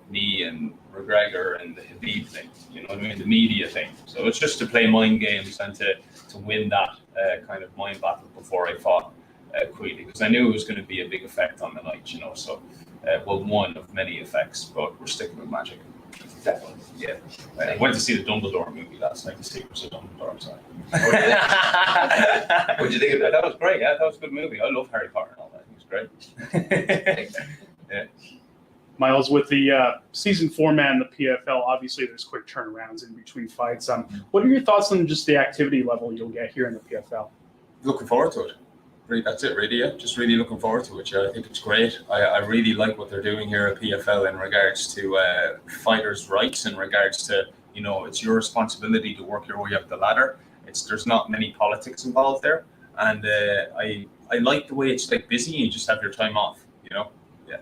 me and McGregor and the Habib thing, you know what I mean, the media thing. So it's just to play mind games and to win that kind of mind battle before I fought Queeley, because I knew it was going to be a big effect on the night, you know. So, one of many effects, but we're sticking with Magic. Definitely. Yeah. I went to see the Dumbledore movie last night, The Secrets of Dumbledore. I'm sorry. What did you think of that? That was great. Yeah, that was a good movie. I love Harry Potter and all that. It was great. Yeah. Myles, with the season format in the PFL, obviously there's quick turnarounds in between fights. What are your thoughts on just the activity level you'll get here in the PFL? Looking forward to it. Really, that's it, really. Yeah, just really looking forward to it. Yeah, I think it's great. I really like what they're doing here at PFL in regards to fighters' rights, in regards to, you know, it's your responsibility to work your way up the ladder. There's not many politics involved there, and I like the way it's like busy. You just have your time off, you know. Yeah.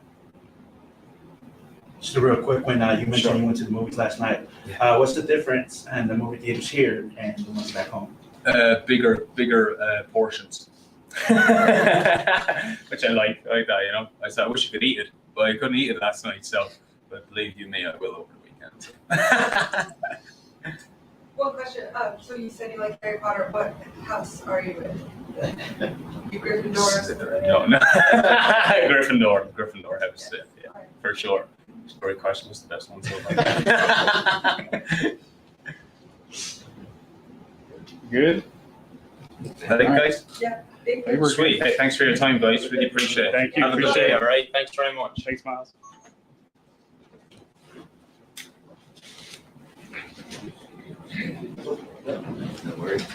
Just a real quick one. You mentioned you went to the movies last night. What's the difference in the movie theaters here and the ones back home? Bigger portions. Which I like that, you know. I said I wish I could eat it, but I couldn't eat it last night. So, but believe you me, I will over the weekend. One question, so you said you like Harry Potter, what house are you in? You Gryffindor? No. Gryffindor house, yeah, for sure. Story question was the best one so far. Good. I think, guys. Yeah. Thank Hey, you. we're Sweet. Hey, thanks for your time, guys. Really appreciate it. Thank you. Have a good Appreciate day. it. All right. Thanks very much. Thanks, Miles. No worries.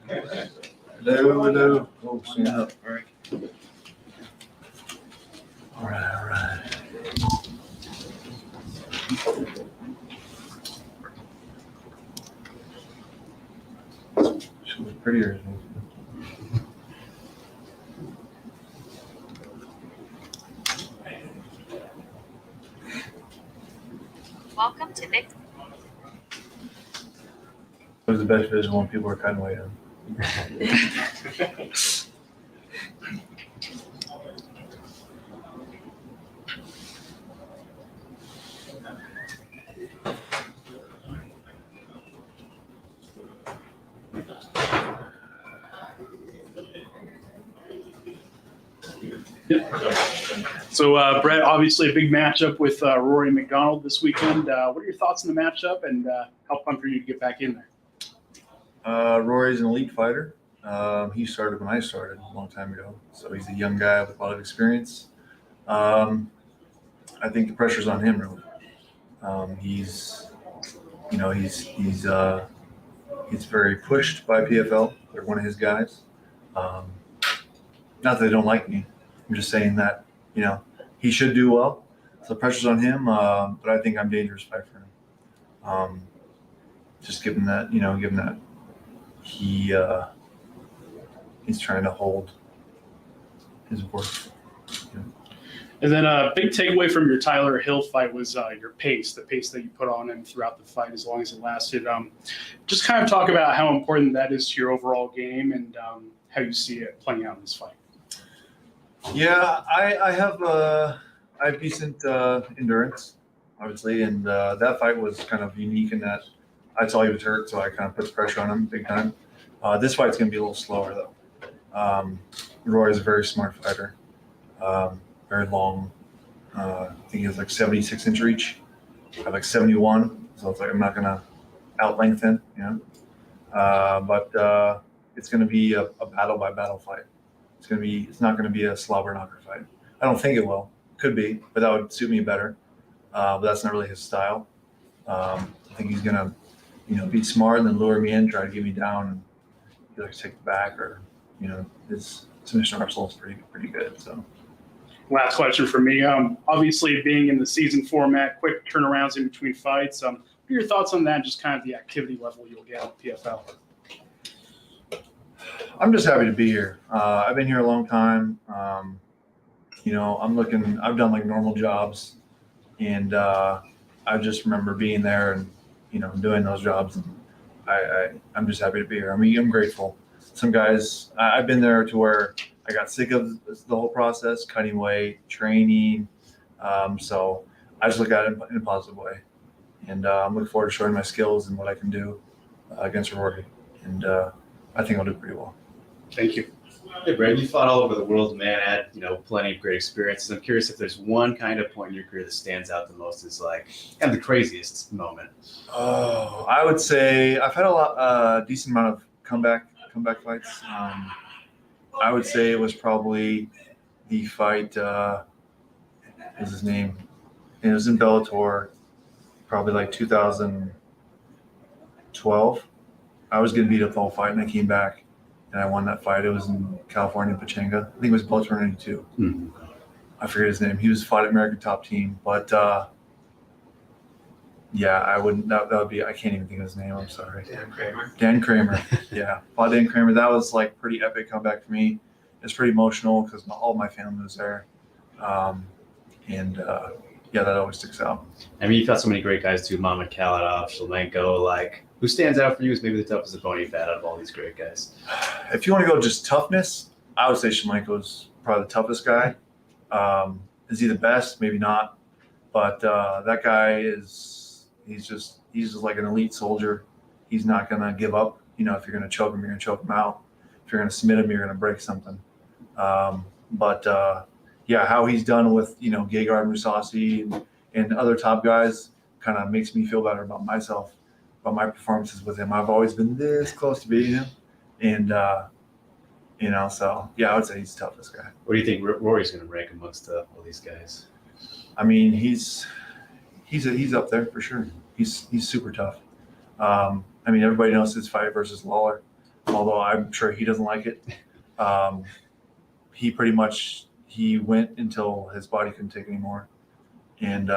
Hello. Oh, stand up. All right. All right. She was prettier. Welcome to Vic. It was the best vision when people were kind of waiting. So, Brett, obviously a big matchup with Rory MacDonald this weekend. What are your thoughts on the matchup, and how fun for you to get back in there? Rory's an elite fighter. He started when I started a long time ago, so he's a young guy with a lot of experience. I think the pressure's on him, really. He's very pushed by PFL. They're one of his guys. Not that they don't like me. I'm just saying that, he should do well. So the pressure's on him, but I think I'm dangerous fight for him. Just given that he's trying to hold his word. And then a big takeaway from your Tyler Hill fight was your pace, the pace that you put on him throughout the fight as long as it lasted. Just kind of talk about how important that is to your overall game and how you see it playing out in this fight. Yeah, I have decent endurance, obviously, and that fight was kind of unique in that I saw he was hurt, so I kind of put the pressure on him big time. This fight's going to be a little slower, though. Roy is a very smart fighter, very long. I think he has like 76-inch reach. I have like 71, so it's like I'm not going to out-lengthen, but it's going to be a battle-by-battle fight. It's not going to be a slobber knocker fight. I don't think it will. Could be, but that would suit me better. But that's not really his style. I think he's going to, be smart and then lure me in, try to get me down, and he likes to take the back, or his submission arsenal is pretty good. So. Last question for me. Obviously, being in the season format, quick turnarounds in between fights. What are your thoughts on that? And just kind of the activity level you'll get at PFL. I'm just happy to be here. I've been here a long time. I've done like normal jobs, and I just remember being there and, doing those jobs. And I'm just happy to be here. I'm grateful. Some guys, I've been there to where I got sick of the whole process, cutting weight, training. So I just look at it in a positive way. And I'm looking forward to showing my skills and what I can do against Rory. And I think I'll do pretty well. Thank you. Hey, Brad, you fought all over the world, man. Had plenty of great experiences. I'm curious if there's one kind of point in your career that stands out the most as like kind of the craziest moment. Oh, I would say I've had a decent amount of comeback fights. I would say it was probably the fight. What was his name? It was in Bellator, probably like 2012. I was getting beat up the whole fight, and I came back. And I won that fight. It was in California, Pachanga. I think it was Bellator 92. Mm-hmm. I forget his name. He was fought at American Top Team. But, I wouldn't. That would be – I can't even think of his name. I'm sorry. Dan Kramer. Yeah. Fought Dan Kramer. That was, like, pretty epic comeback for me. It's pretty emotional because all my family was there. That always sticks out. I mean, you've had so many great guys too. Mokhnatkina, Shlemenko. Like, who stands out for you as maybe the toughest opponent you've had out of all these great guys? If you want to go just toughness, I would say Shlemenko's probably the toughest guy. Is he the best? Maybe not. But that guy he's just like an elite soldier. He's not going to give up. If you're going to choke him, you're going to choke him out. If you're going to submit him, you're going to break something. How he's done with, Gegard Mousasi and other top guys kind of makes me feel better about myself, about my performances with him. I've always been this close to beating him. And, I would say he's the toughest guy. What do you think Rory's going to rank amongst all these guys? I mean, he's up there for sure. He's super tough. Everybody knows his fight versus Lawler. although I'm sure he doesn't like it. He went until his body couldn't take anymore, and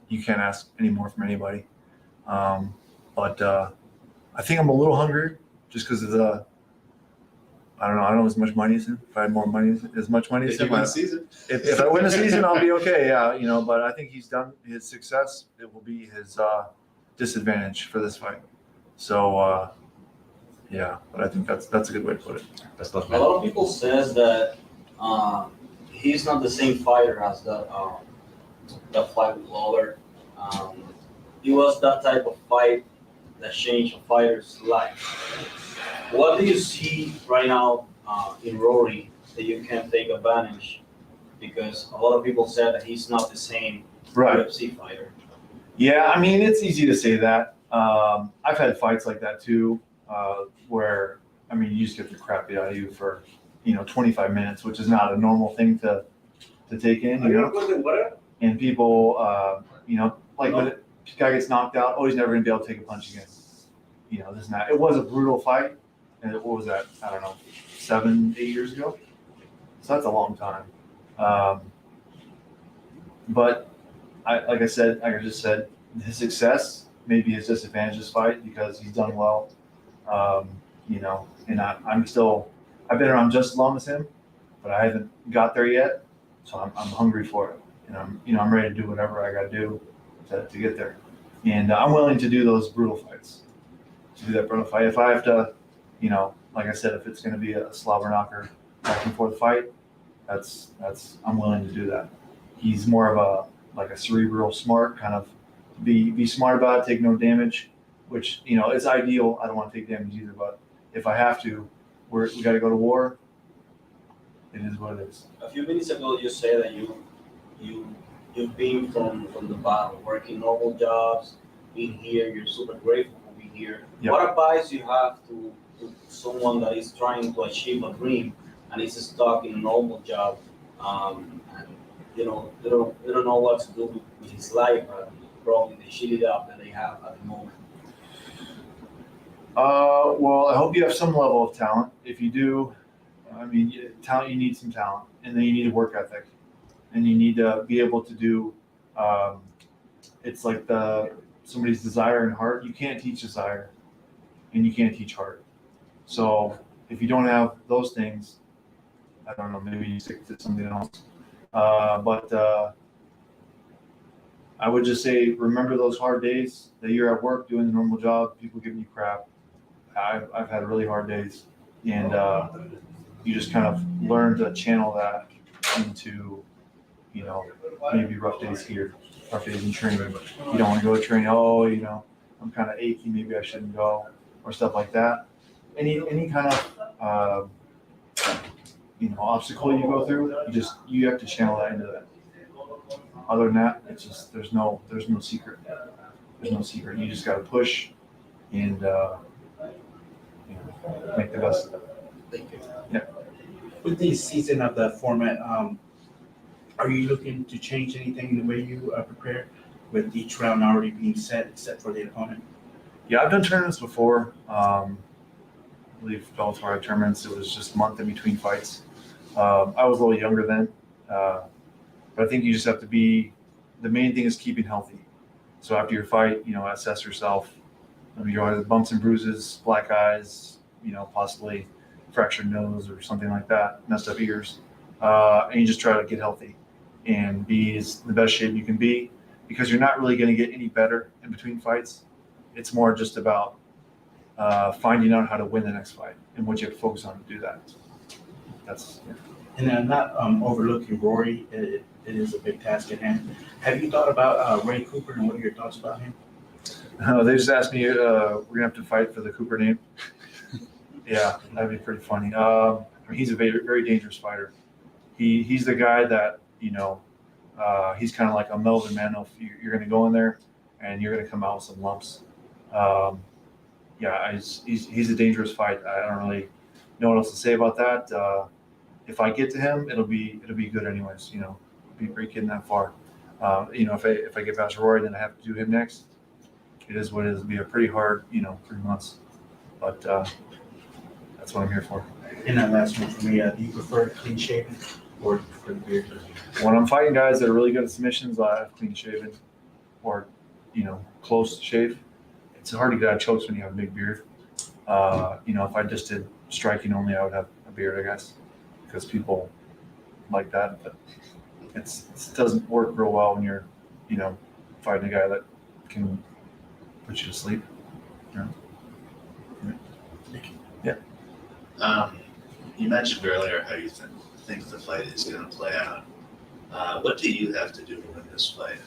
you can't ask any more from anybody. But I think I'm a little hungry just because of the. I don't know as much money as him. If I had more money, as much money as If you him, win the season. if I win the season, I'll be okay. Yeah, but I think he's done his success. It will be his disadvantage for this fight. So yeah, but I think that's a good way to put it. Best luck, A man. lot of people says that he's not the same fighter as the fight with Lawler. It was that type of fight that changed a fighter's life. What do you see right now in Rory that you can take advantage? Because a lot of people said that he's not the same UFC fighter. Yeah, I mean, it's easy to say that. I've had fights like that too, where, I mean, you just get the crap beat out of you for, 25 minutes, which is not a normal thing to take in, And people, like when a guy gets knocked out, oh, he's never going to be able to take a punch again. This and that. It was a brutal fight. And what was that? I don't know, 7, 8 years ago? So that's a long time. But like I just said, his success may be his disadvantage this fight because he's done well. And I've been around just as long as him, but I haven't got there yet. So I'm hungry for it. And I'm ready to do whatever I got to do to get there. And I'm willing to do those brutal fights. To do that brutal fight. If I have to, like I said, if it's going to be a slobber knocker back and forth fight, I'm willing to do that. He's more of a cerebral, smart kind of be smart about it, take no damage, which it's ideal. I don't want to take damage either, but if I have to, we got to go to war. It is what it is. A few minutes ago, you said that you've been from the bottom, working normal jobs, being here. You're super grateful for being here. Yep. What advice you have to someone that is trying to achieve a dream and is stuck in a normal job, and they don't know what to do with his life, probably they shit it up that they have at the moment? Well, I hope you have some level of talent. If you do, I mean, talent, you need some talent, and then you need a work ethic, and you need to be able to do. It's like somebody's desire and heart. You can't teach desire, and you can't teach heart. So if you don't have those things, I don't know, maybe you stick to something else. But I would just say, remember those hard days that you're at work doing the normal job, people giving you crap. I've had really hard days, and you just kind of learn to channel that into, maybe rough days here, rough days in training. You don't want to go to training. Oh, I'm kind of achy. Maybe I shouldn't go, or stuff like that. Any kind of obstacle you go through, you have to channel that into that. Other than that, it's just there's no secret. There's no secret. You just got to push and make the best of it. Thank you. Yeah. With the season of the format, are you looking to change anything in the way you prepare with each round already being set except for the opponent? Yeah, I've done tournaments before. I believe Bellator tournaments. It was just a month in between fights. I was a little younger then, but I think you just have to be. The main thing is keeping healthy. So after your fight, assess yourself. You have bumps and bruises, black eyes, possibly fractured nose or something like that, messed up ears, and you just try to get healthy and be the best shape you can be, because you're not really going to get any better in between fights. It's more just about finding out how to win the next fight and what you have to focus on to do that. And I'm not overlooking Rory. It is a big task at hand. Have you thought about Ray Cooper, and what are your thoughts about him? They just asked me, we're going to have to fight for the Cooper name. Yeah, that'd be pretty funny. He's a very, very dangerous fighter. He's the guy that, he's kind of like a Melvin Manhoef. You're going to go in there and you're going to come out with some lumps. Yeah, he's a dangerous fight. I don't really know what else to say about that. If I get to him, it'll be good anyways. Be pretty kidding that far. If I get past Rory, then I have to do him next. It is what it is. It'll be a pretty hard, 3 months. But that's what I'm here for. And that last one for me, do you prefer clean shaven or do you prefer the beard? When I'm fighting guys that are really good at submissions, I have clean shaven or, close shave. It's hard to get out of chokes when you have a big beard. If I just did striking only, I would have a beard, I guess, because people like that. But it doesn't work real well when you're, fighting a guy that can put you to sleep. Yeah. You mentioned earlier how you think the fight is going to play out. What do you have to do to win this fight?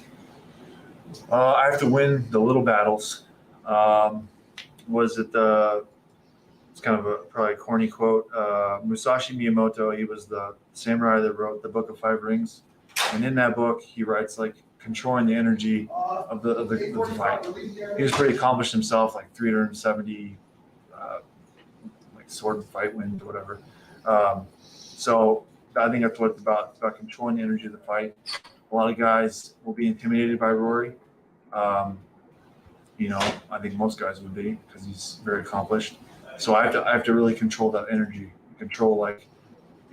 I have to win the little battles. It's kind of a probably corny quote. Musashi Miyamoto, he was the samurai that wrote the Book of Five Rings. And in that book, he writes like controlling the energy of the fight. He was pretty accomplished himself, like 370 like sword and fight wins or whatever. So I think that's what it's about controlling the energy of the fight. A lot of guys will be intimidated by Rory. I think most guys would be because he's very accomplished. So I have to really control that energy, control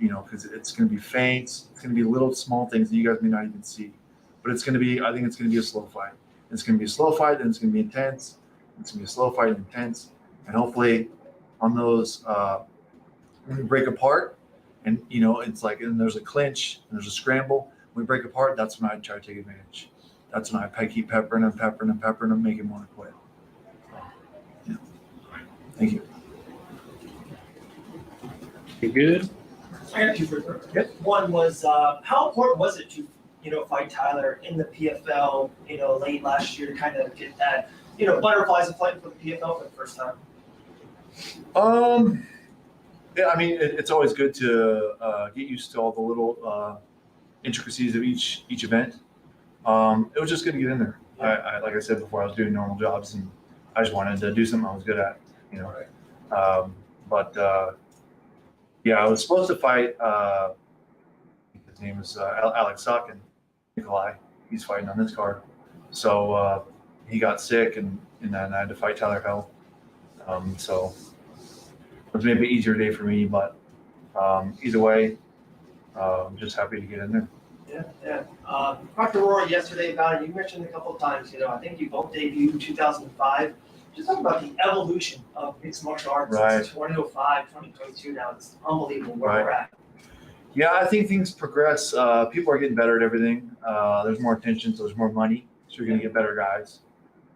because it's going to be feints, it's going to be little small things that you guys may not even see. But I think it's going to be a slow fight. It's going to be a slow fight, and it's going to be intense. It's going to be a slow fight and intense. And hopefully on those, when we break apart and, it's like, and there's a clinch and there's a scramble, when we break apart, that's when I try to take advantage. That's when I keep peppering and make him want to quit. Yeah. Thank you. You good? I got two for One was, how important was it to, fight Tyler in the PFL, late last year to kind of get that, butterflies of fighting for the PFL for the first time? Yeah, I mean, it's always good to get used to all the little intricacies of each event. It was just good to get in there. I like I said before, I was doing normal jobs and I just wanted to do something I was good at, Yeah, I was supposed to fight. His name is Alex Sokin, Nikolai. He's fighting on this card. So he got sick, and then I had to fight Tyler Hell. So it was maybe an easier day for me, but either way, I'm just happy to get in there. Yeah. Talked to Rory yesterday about it. You mentioned a couple of times, I think you both debuted 2005. Just talk about the evolution of mixed martial arts since 2005, 2022 now. It's unbelievable where we're at. Yeah, I think things progress. People are getting better at everything. There's more attention, so there's more money, so you're going to get better guys.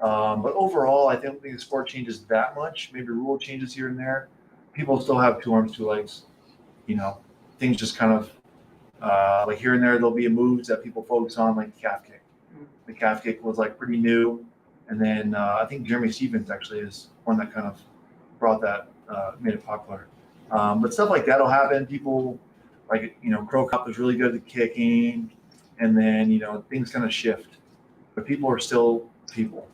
But overall, I don't think the sport changes that much. Maybe rule changes here and there. People still have 2 arms, 2 legs. Things just kind of like here and there, there'll be moves that people focus on, like the calf kick. The calf kick was like pretty new. And then I think Jeremy Stevens actually is one that kind of brought that, made it popular. But stuff like that will happen. People like, Crow Cop is really good at kicking. And then, things kind of shift. But people are still people.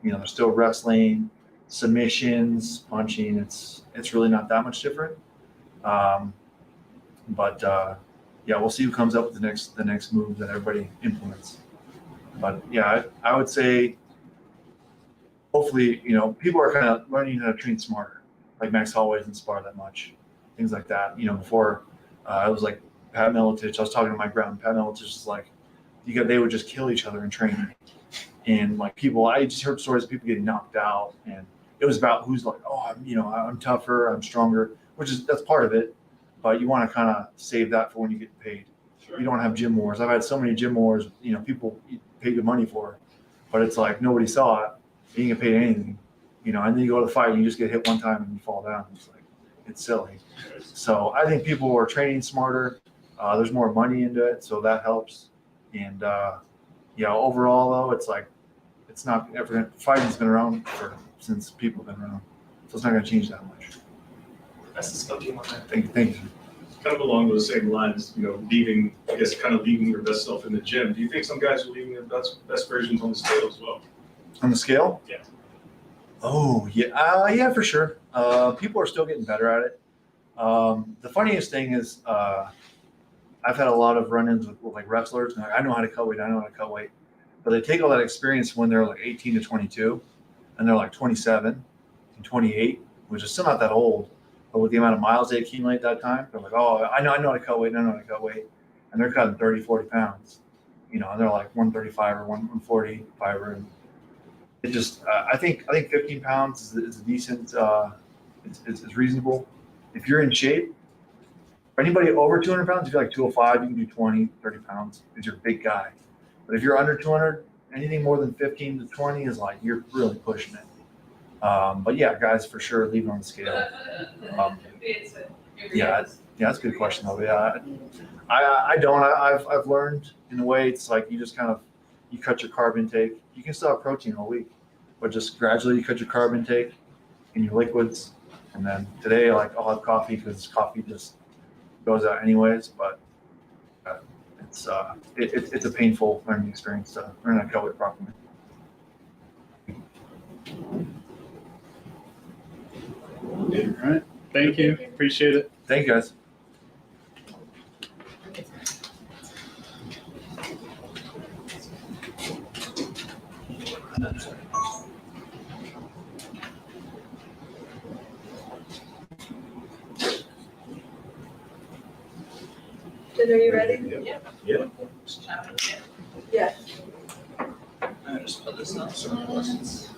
They're still wrestling, submissions, punching. It's really not that much different. Yeah, we'll see who comes up with the next move that everybody implements. But yeah, I would say hopefully, people are kind of learning how to train smarter. Like Max Holloway doesn't spar that much, things like that. Before I was like Pat Miletich, I was talking to my ground. Pat Miletich is like, they would just kill each other in training. And like I just heard stories of people getting knocked out, and it was about who's like, oh, I'm tougher, I'm stronger, that's part of it. But you want to kind of save that for when you get paid. Sure. You don't want to have gym wars. I've had so many gym wars, people pay good money for, but it's like nobody saw it. You didn't get paid anything, and then you go to the fight and you just get hit one time and you fall down. It's silly. So I think people are training smarter. There's more money into it, so that helps. And overall though, it's not ever. Fighting's been around since people have been around, so it's not going to change that much. That's the stuff you want to. Thank you. Kind of along those same lines, leaving your best self in the gym. Do you think some guys are leaving their best versions on the scale as well? On the scale? Yeah. Oh, yeah. Yeah, for sure. People are still getting better at it. The funniest thing is I've had a lot of run-ins with like wrestlers. And I know how to cut weight. But they take all that experience when they're like 18 to 22, and they're like 27 and 28, which is still not that old. But with the amount of miles they accumulate that time, they're like, oh, I know how to cut weight, and they're cutting 30, 40 pounds, and they're like 135 or 145, and it just, I think 15 pounds is a decent, it's reasonable. If you're in shape, for anybody over 200 pounds, if you're like 205, you can do 20, 30 pounds because you're a big guy. But if you're under 200, anything more than 15 to 20 is like, you're really pushing it. But yeah, guys, for sure, leave it on the scale. Yeah, that's a good question though. Yeah, I don't. I've learned in a way it's like you just kind of you cut your carb intake. You can still have protein all week, but just gradually you cut your carb intake and your liquids. And then today, like I'll have coffee because coffee just goes out anyways. But it's a painful learning experience to learn how to cut weight properly. All right. Thank you. Appreciate it. Thank you, guys. Jen, are you ready? Yeah. Yeah. I just put this on some questions.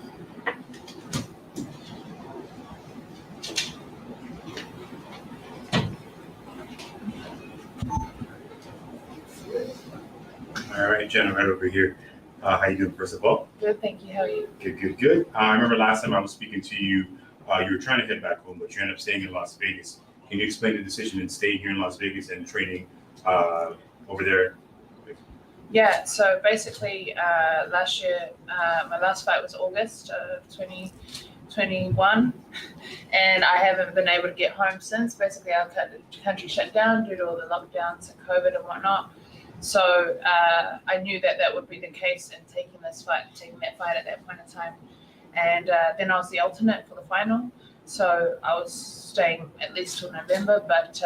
All right, Genah, right over here. How you doing, first of all? Good, thank you. How are you? Good. I remember last time I was speaking to you, you were trying to head back home, but you ended up staying in Las Vegas. Can you explain the decision in staying here in Las Vegas and training over there? Yeah, so basically last year, my last fight was August of 2021, and I haven't been able to get home since. Basically, our country shut down due to all the lockdowns and COVID and whatnot. So I knew that would be the case in taking that fight at that point in time. And then I was the alternate for the final. So I was staying at least till November, but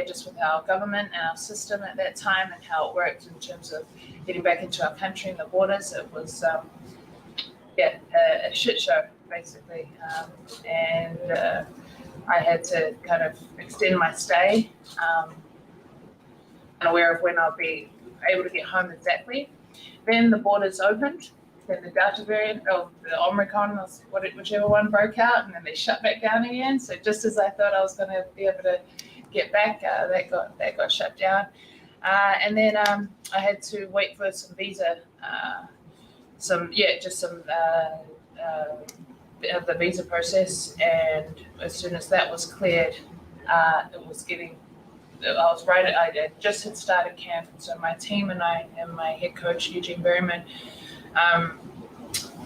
just with our government and our system at that time and how it worked in terms of getting back into our country and the borders, it was a shit show basically. I had to kind of extend my stay, unaware of when I'll be able to get home exactly. Then the borders opened. Then the Delta variant, the Omicron, whichever one broke out, and then they shut back down again. So just as I thought I was going to be able to get back, that got shut down. And then I had to wait for some visa, of the visa process. And as soon as that was cleared, I just had started camp. So my team and I and my head coach, Eugene Berryman,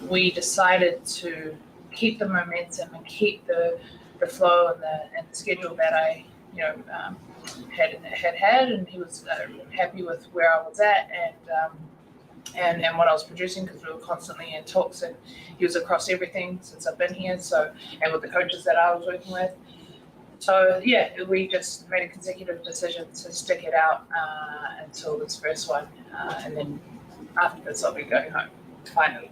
we decided to keep the momentum and keep the flow and the schedule that I had, and he was happy with where I was at and what I was producing, because we were constantly in talks, and he was across everything since I've been here. So, and with the coaches that I was working with. So we just made a consecutive decision to stick it out until this first one, and then after this I'll be going home, finally.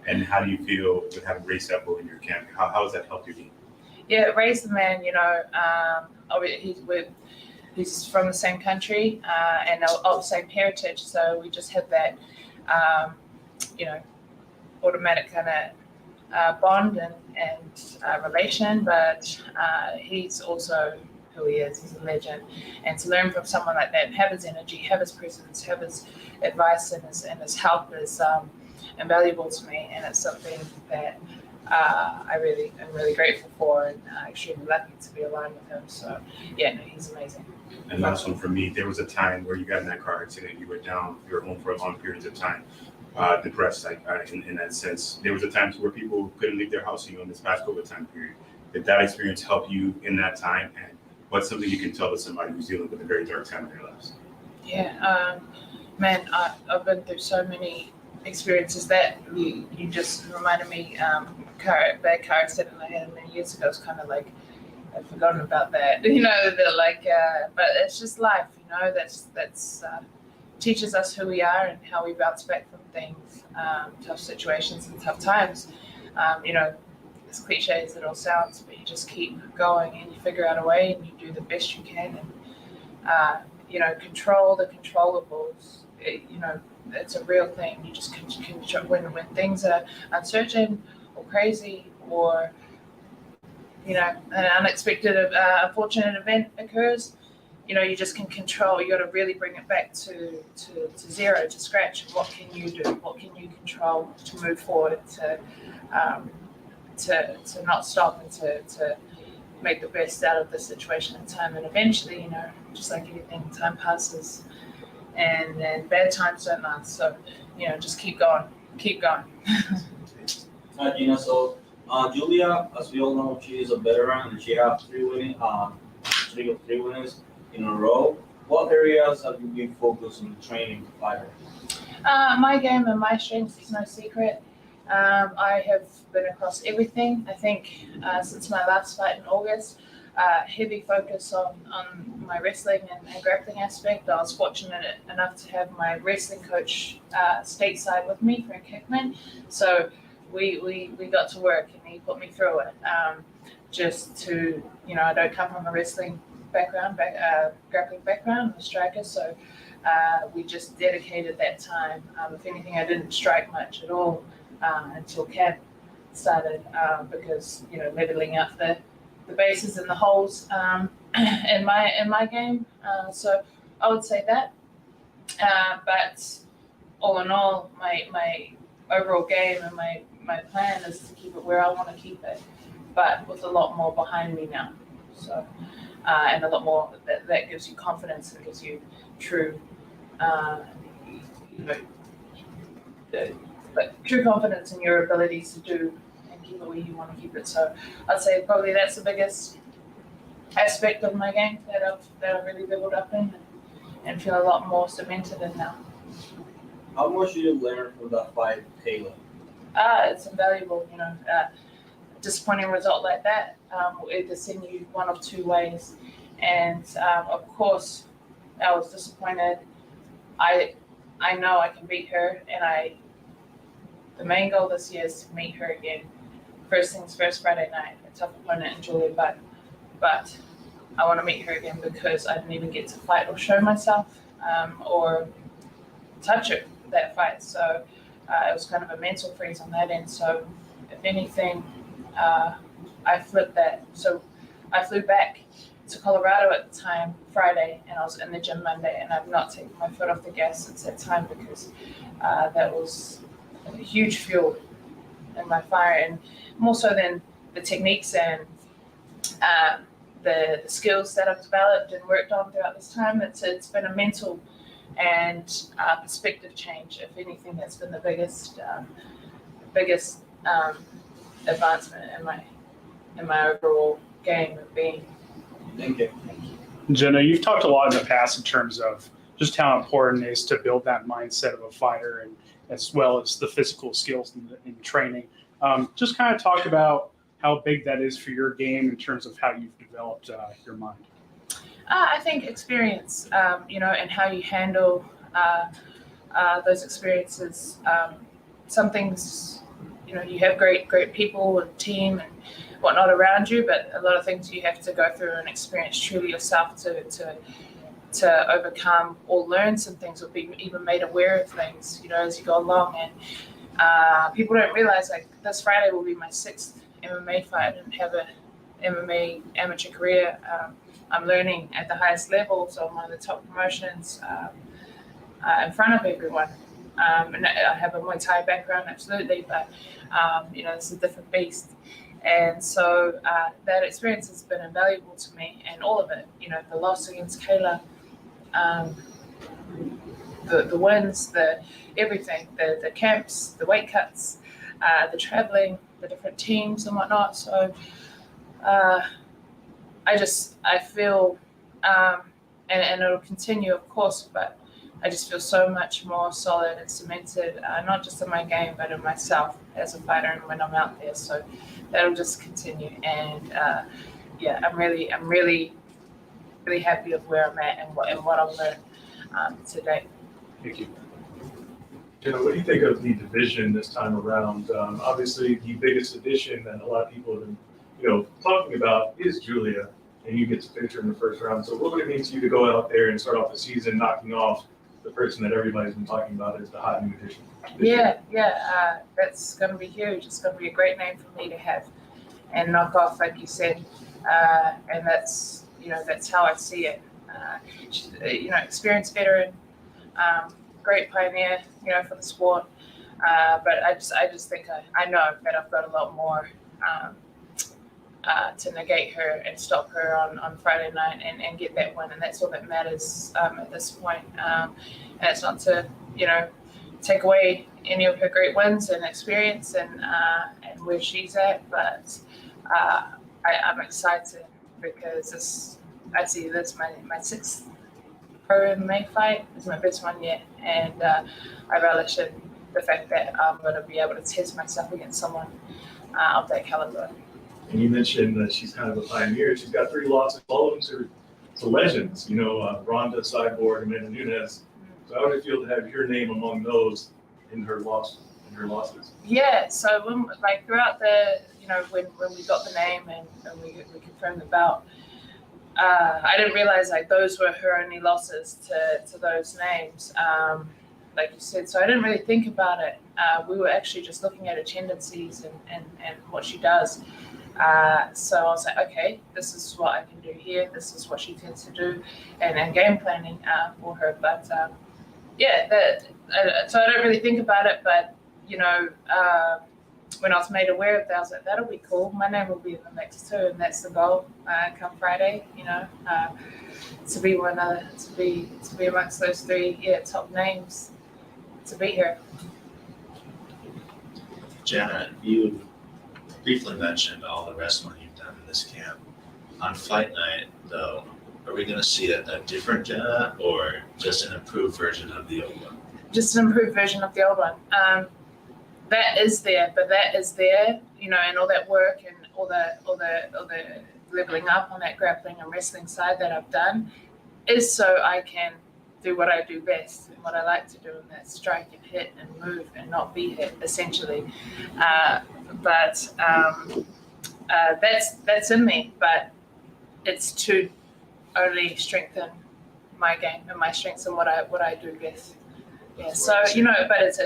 And how do you feel with having Ray Seppo in your camp? How has that helped your game? Yeah, Ray's the man, he's from the same country and of the same heritage, so we just had that, automatic kind of bond and relation, but he's also who he is. He's a legend, and to learn from someone like that, have his energy, have his presence, have his advice and his help is invaluable to me, and it's something that I'm really grateful for, and extremely lucky to be aligned with him. So he's amazing. And last one for me, there was a time where you got in that car accident, you were down, you were home for long periods of time, depressed in that sense. There was a time where people couldn't leave their house, in this past COVID time period. Did that experience help you in that time? And what's something you can tell to somebody who's dealing with a very dark time in their lives? Yeah, man, I've been through so many experiences that you just reminded me. Bad car accident I had many years ago. It's kind of like I've forgotten about that. But it's just life. That's teaches us who we are and how we bounce back from things, tough situations and tough times. as cliche as it all sounds, but you just keep going and you figure out a way and you do the best you can and, control the controllables. It's a real thing. You just can when things are uncertain or crazy or, an unexpected, unfortunate event occurs, you just can control. You got to really bring it back to zero, to scratch. What can you do? What can you control to move forward, to not stop and to make the best out of the situation in time. And eventually, just like anything, time passes, and bad times don't last. So, just keep going. Genah, so Julia, as we all know, she is a veteran and she has three winners in a row. What areas have you been focused on training to fight her? My game and my strength is no secret. I have been across everything. I think since my last fight in August, heavy focus on my wrestling and grappling aspect. I was fortunate enough to have my wrestling coach stateside with me, Frank Hickman. So we got to work and he put me through it. Just to, I don't come from a wrestling background, grappling background, I'm a striker, so we just dedicated that time. If anything, I didn't strike much at all until camp started because, leveling out the bases and the holes in my game. So I would say that. But all in all, my overall game and my plan is to keep it where I want to keep it, but with a lot more behind me now. So, and a lot more that gives you confidence and gives you true, true confidence in your abilities to do and keep it where you want to keep it. So I'd say probably that's the biggest aspect of my game that I've really leveled up in and feel a lot more cemented in now. How much did you learn from that fight, Kayla? It's invaluable, disappointing result like that will either send you one of two ways. And of course, I was disappointed. I know I can beat her, and the main goal this year is to meet her again. First things first, Friday night, a tough opponent in Julia Budd. But I want to meet her again because I didn't even get to fight or show myself or touch her that fight. So it was kind of a mental freeze on that end. So if anything, I flipped that. So I flew back to Colorado at the time, Friday, and I was in the gym Monday, and I've not taken my foot off the gas since that time because that was a huge fuel in my fire, and more so than the techniques and the skills that I've developed and worked on throughout this time. It's been a mental and perspective change. If anything, that's been the biggest advancement in my overall game of being. Thank you. Genah, you've talked a lot in the past in terms of just how important it is to build that mindset of a fighter, and as well as the physical skills in training. Just kind of talk about how big that is for your game in terms of how you've developed your mind. I think experience, and how you handle those experiences. Some things, you have great people and team and whatnot around you, but a lot of things you have to go through and experience truly yourself to overcome or learn some things or be even made aware of things, as you go along. And people don't realize, like, this Friday will be my 6th MMA fight and have a MMA amateur career. I'm learning at the highest level, so I'm one of the top promotions in front of everyone. And I have a Muay Thai background, absolutely, but it's a different beast. And so that experience has been invaluable to me, and all of it, the loss against Kayla, the wins, the everything, the camps, the weight cuts, the traveling, the different teams and whatnot. So I feel, and it'll continue, of course, but I just feel so much more solid and cemented, not just in my game, but in myself as a fighter and when I'm out there. So that'll just continue. And I'm really happy with where I'm at and what I've learned today. Thank you. Genah, what do you think of the division this time around? Obviously, the biggest addition that a lot of people have been, talking about is Julia, and you get to picture in the first round. So what would it mean to you to go out there and start off the season knocking off the person that everybody's been talking about as the hot new addition? That's going to be huge. It's going to be a great name for me to have and knock off, like you said. And that's how I see it. She's, experienced veteran, great pioneer, for the sport. But I just think I know that I've got a lot more to negate her and stop her on Friday night and get that win. And that's all that matters at this point. And it's not to, take away any of her great wins and experience and where she's at, but I'm excited because I see this my sixth pro MMA fight. It's my best one yet, and I relish in the fact that I'm going to be able to test myself against someone of that caliber. And you mentioned that she's kind of a pioneer. She's got 3 losses, all of them to legends. Ronda, Cyborg, Amanda Nunes. So how would it feel to have your name among those in her losses? Yeah. So throughout the when we got the name and we confirmed the bout, I didn't realize those were her only losses to those names. Like you said, so I didn't really think about it. We were actually just looking at her tendencies and what she does. So I was like, okay, this is what I can do here. This is what she tends to do, and game planning for her. But so I don't really think about it. But when I was made aware of that, I was like, that'll be cool. My name will be in the mix too, and that's the goal. Come Friday, to be amongst those 3 top names, to be here. Genah, you briefly mentioned all the wrestling you've done in this camp. On fight night, though, are we going to see a different Genah or just an improved version of the old one? Just an improved version of the old one. That is there, and all that work and all the leveling up on that grappling and wrestling side that I've done is so I can do what I do best and what I like to do, and that's strike and hit and move and not be hit, essentially. That's in me, but it's to only strengthen my game and my strengths and what I do best. Yeah. So but it's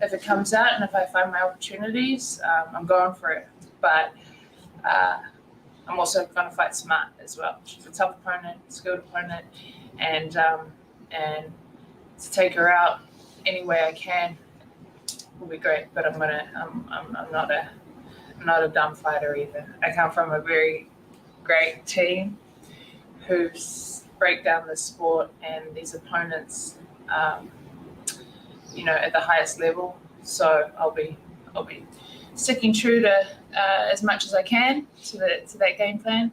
if it comes out and if I find my opportunities, I'm going for it. But I'm also going to fight smart as well. She's a tough opponent, skilled opponent, and to take her out any way I can will be great. But I'm not a dumb fighter either. I come from a very great team who break down the sport and these opponents, at the highest level. So I'll be sticking true to as much as I can to that game plan.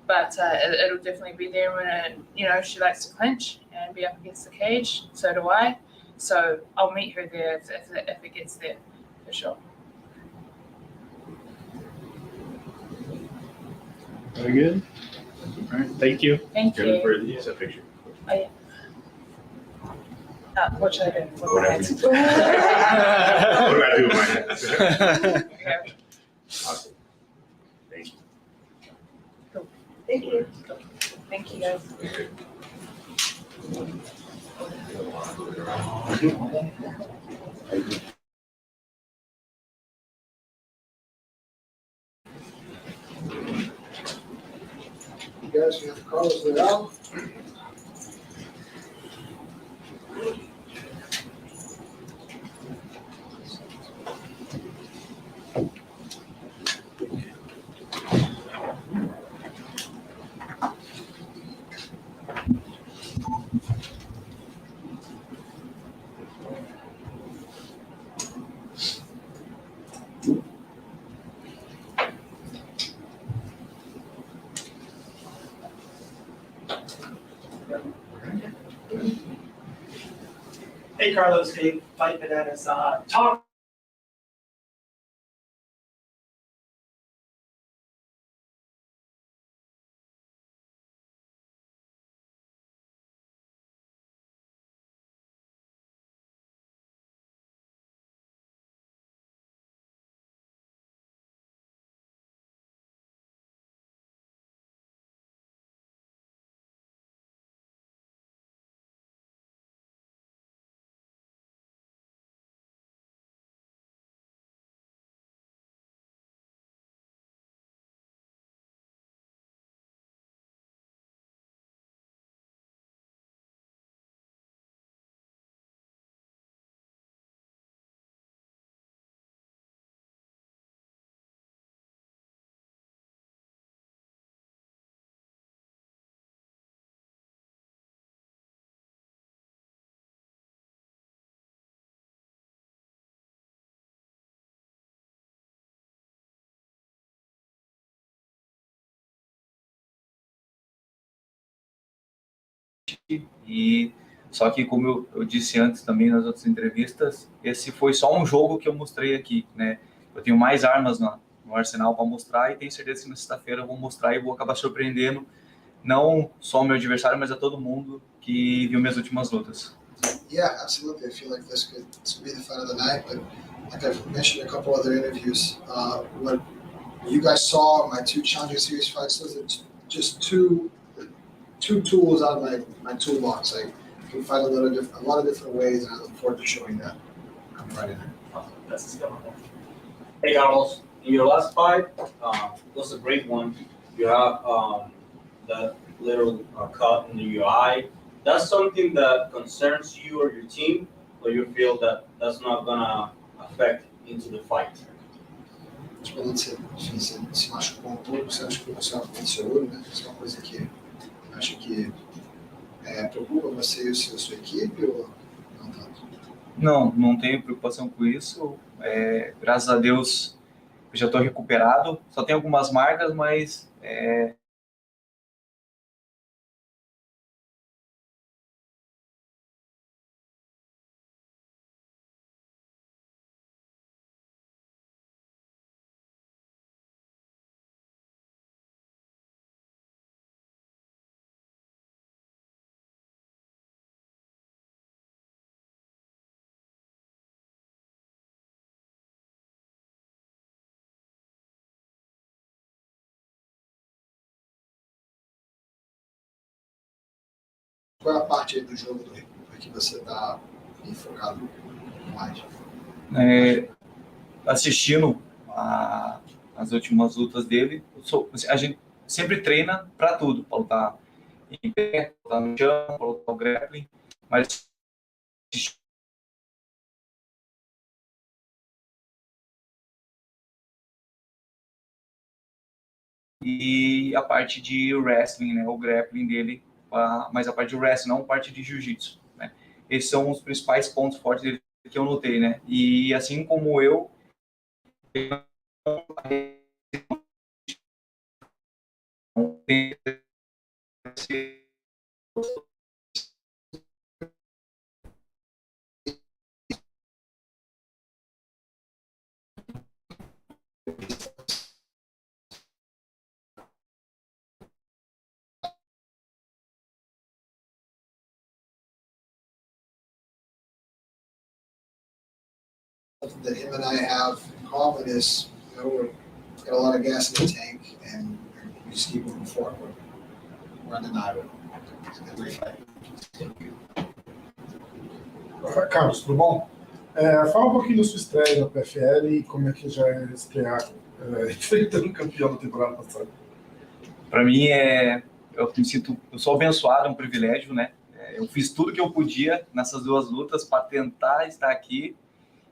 But it'll definitely be there when she likes to clinch and be up against the cage. So do I. So I'll meet her there if it gets there, for sure. Very good. All right. Thank you. Thank you. For the picture. Oh, yeah. What should I do? Whatever you do. What do I do with my hands? Awesome. Thank you. Cool. Thank you. Thank you, guys. You guys, you have to call us Leal. Hey, Carlos, hey, Fight Bananas. Talk e só que como eu disse antes também nas outras entrevistas, esse foi só um jogo que eu mostrei aqui, né? Eu tenho mais armas no arsenal para mostrar e tenho certeza que na sexta-feira eu vou mostrar e vou acabar surpreendendo não só o meu adversário, mas a todo mundo que viu minhas últimas lutas. Yeah, absolutely. I feel like this could be the fight of the night, but like I've mentioned in a couple other interviews, what you guys saw in my 2 Challenger Series fights, those are just two tools out of my toolbox. I can fight a lot of different ways, and I look forward to showing that on Friday night. Hey Carlos, in your last fight, was a great one. You have that little cut in your eye. That's something that concerns you or your team, or you feel that that's not gonna affect into the fight? Tipo, quando você se machucou um pouco, você acha que você aconteceu olho, né? Isso é uma coisa que acho que preocupa você e sua equipe ou não tanto? Não tenho preocupação com isso. Graças a Deus eu já estou recuperado. Só tenho algumas marcas, mas Qual é a parte aí do jogo que você está focado mais? assistindo as últimas lutas dele, a gente sempre treina para tudo, para lutar em pé, para lutar no chão, para lutar no grappling, mas e a parte de wrestling, né, o grappling dele, mas a parte de wrestling, não a parte de jiu-jitsu, né? Esses são os principais pontos fortes dele que eu notei, né? E assim como eu Something that him and I have in common is, we've got a lot of gas in the tank, and we just keep moving forward. We're undeniable. It's a great fight. Carlos, tudo bom? Fala um pouquinho da sua estreia na PFL e como é que já é estrear enfrentando o campeão da temporada passada. Para mim eu sou abençoado, é um privilégio, né? Eu fiz tudo que eu podia nessas 2 lutas para tentar estar aqui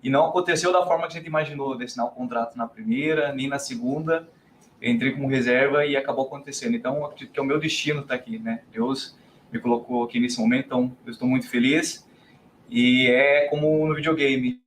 e não aconteceu da forma que a gente imaginou, de assinar o contrato na primeira, nem na segunda. Eu entrei como reserva e acabou acontecendo. Então, eu acredito que é o meu destino estar aqui, né? Deus me colocou aqui nesse momento, então eu estou muito feliz. E é como no videogame.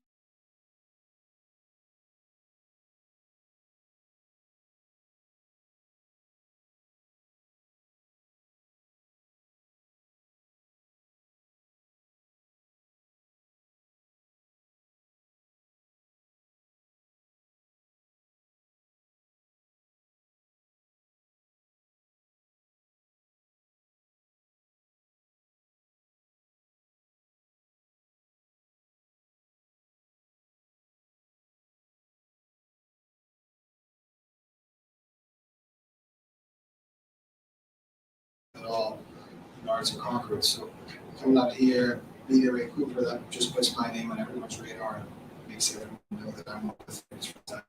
At all in order to conquer it. So coming out here, being a Vancouver, that just puts my name on everyone's radar and makes everyone know that I'm one of the things for time.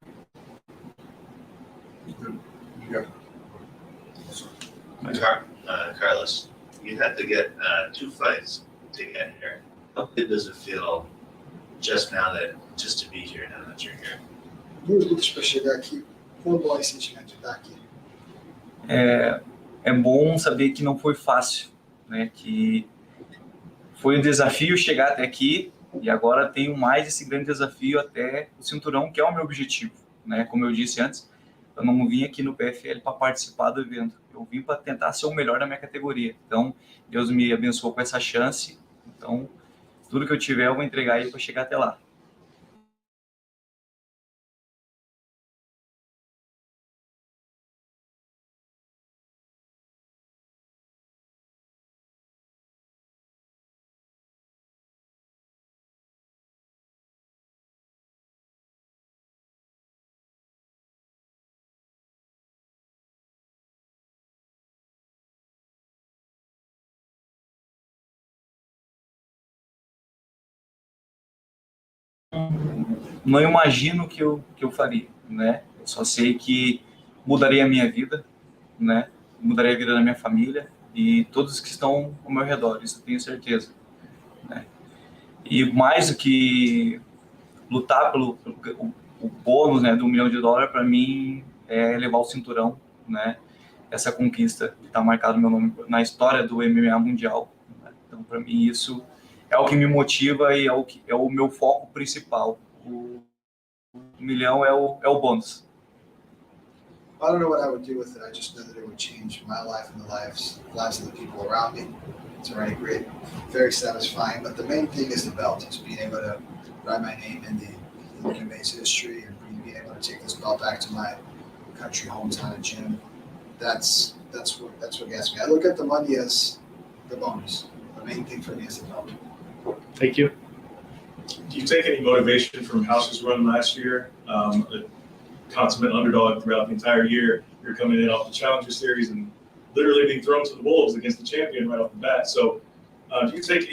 Carlos, you had to get 2 fights to get here. How good does it feel just to be here now that you're here? 2 lutas para chegar aqui. Quão bom é esse sentimento de estar aqui? É bom saber que não foi fácil, né? Que foi um desafio chegar até aqui e agora tenho mais esse grande desafio até o cinturão, que é o meu objetivo, né? Como eu disse antes, eu não vim aqui no PFL para participar do evento. Eu vim para tentar ser o melhor da minha categoria. Então, Deus me abençoou com essa chance. Então, tudo que eu tiver, eu vou entregar aí para chegar até lá. Não imagino que eu faria, né? Eu só sei que mudaria a minha vida, né? Mudaria a vida da minha família e todos que estão ao meu redor, isso eu tenho certeza, né? E mais do que lutar pelo o bônus, né, do $1 milhão, para mim é levar o cinturão, né? Essa conquista está marcado meu nome na história do MMA mundial, né? Então, para mim isso é o que me motiva e é o meu foco principal. O $1 milhão é o bônus. I don't know what I would do with it. I just know that it would change my life and the lives of the people around me. It's already great, very satisfying. But the main thing is the belt, is being able to write my name in the UMA's history and being able to take this belt back to my country, hometown, and gym. That's what gets me. I look at the money as the bonus. The main thing for me is the belt. Thank you. Do you take any motivation from House's run last year? A consummate underdog throughout the entire year. You're coming in off the Challenger Series and literally being thrown to the wolves against the champion right off the bat. So, do you take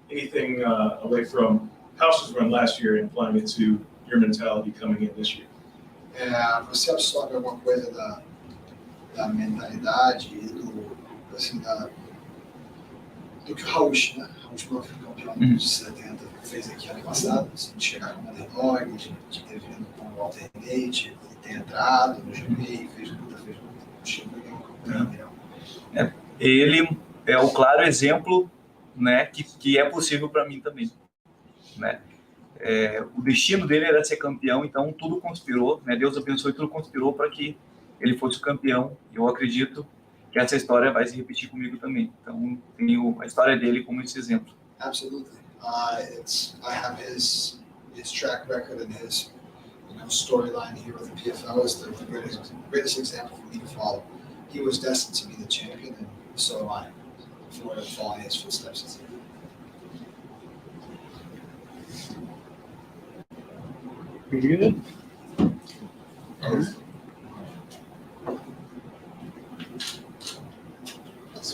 anything away from House's run last year and applying it to your mentality coming in this year? Você absorve alguma coisa da mentalidade e do que o Raul, né? Raul foi campeão de 70, fez aqui ano passado, assim, de chegar como underdog, de ter vindo com o Walter Gate, de ter entrado no GP, fez luta, chegou e ganhou o campeão. Ele é o claro exemplo, né, que é possível para mim também, né? O destino dele era ser campeão, então tudo conspirou, né? Deus abençoe, tudo conspirou para que ele fosse o campeão. Eu acredito que essa história vai se repetir comigo também. Então, tenho a história dele como esse exemplo. Absolutely. I have his track record and his storyline here with the PFL is the greatest example for me to follow. He was destined to be the champion, and so am I. For following his footsteps. Good.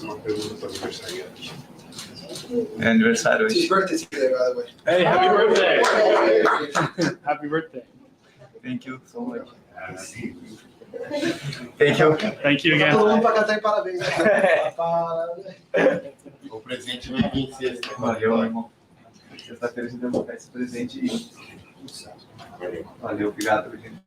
Uma pergunta para o aniversariante. É aniversário hoje. It's his birthday today, by the way. Hey, happy birthday! Happy birthday. Thank you so much. Thank you. Thank you again. Todo mundo para cantar parabéns. O presente vai vir sexta. Valeu, irmão. Sexta-feira a gente vai botar esse presente aí. Valeu, obrigado, gente.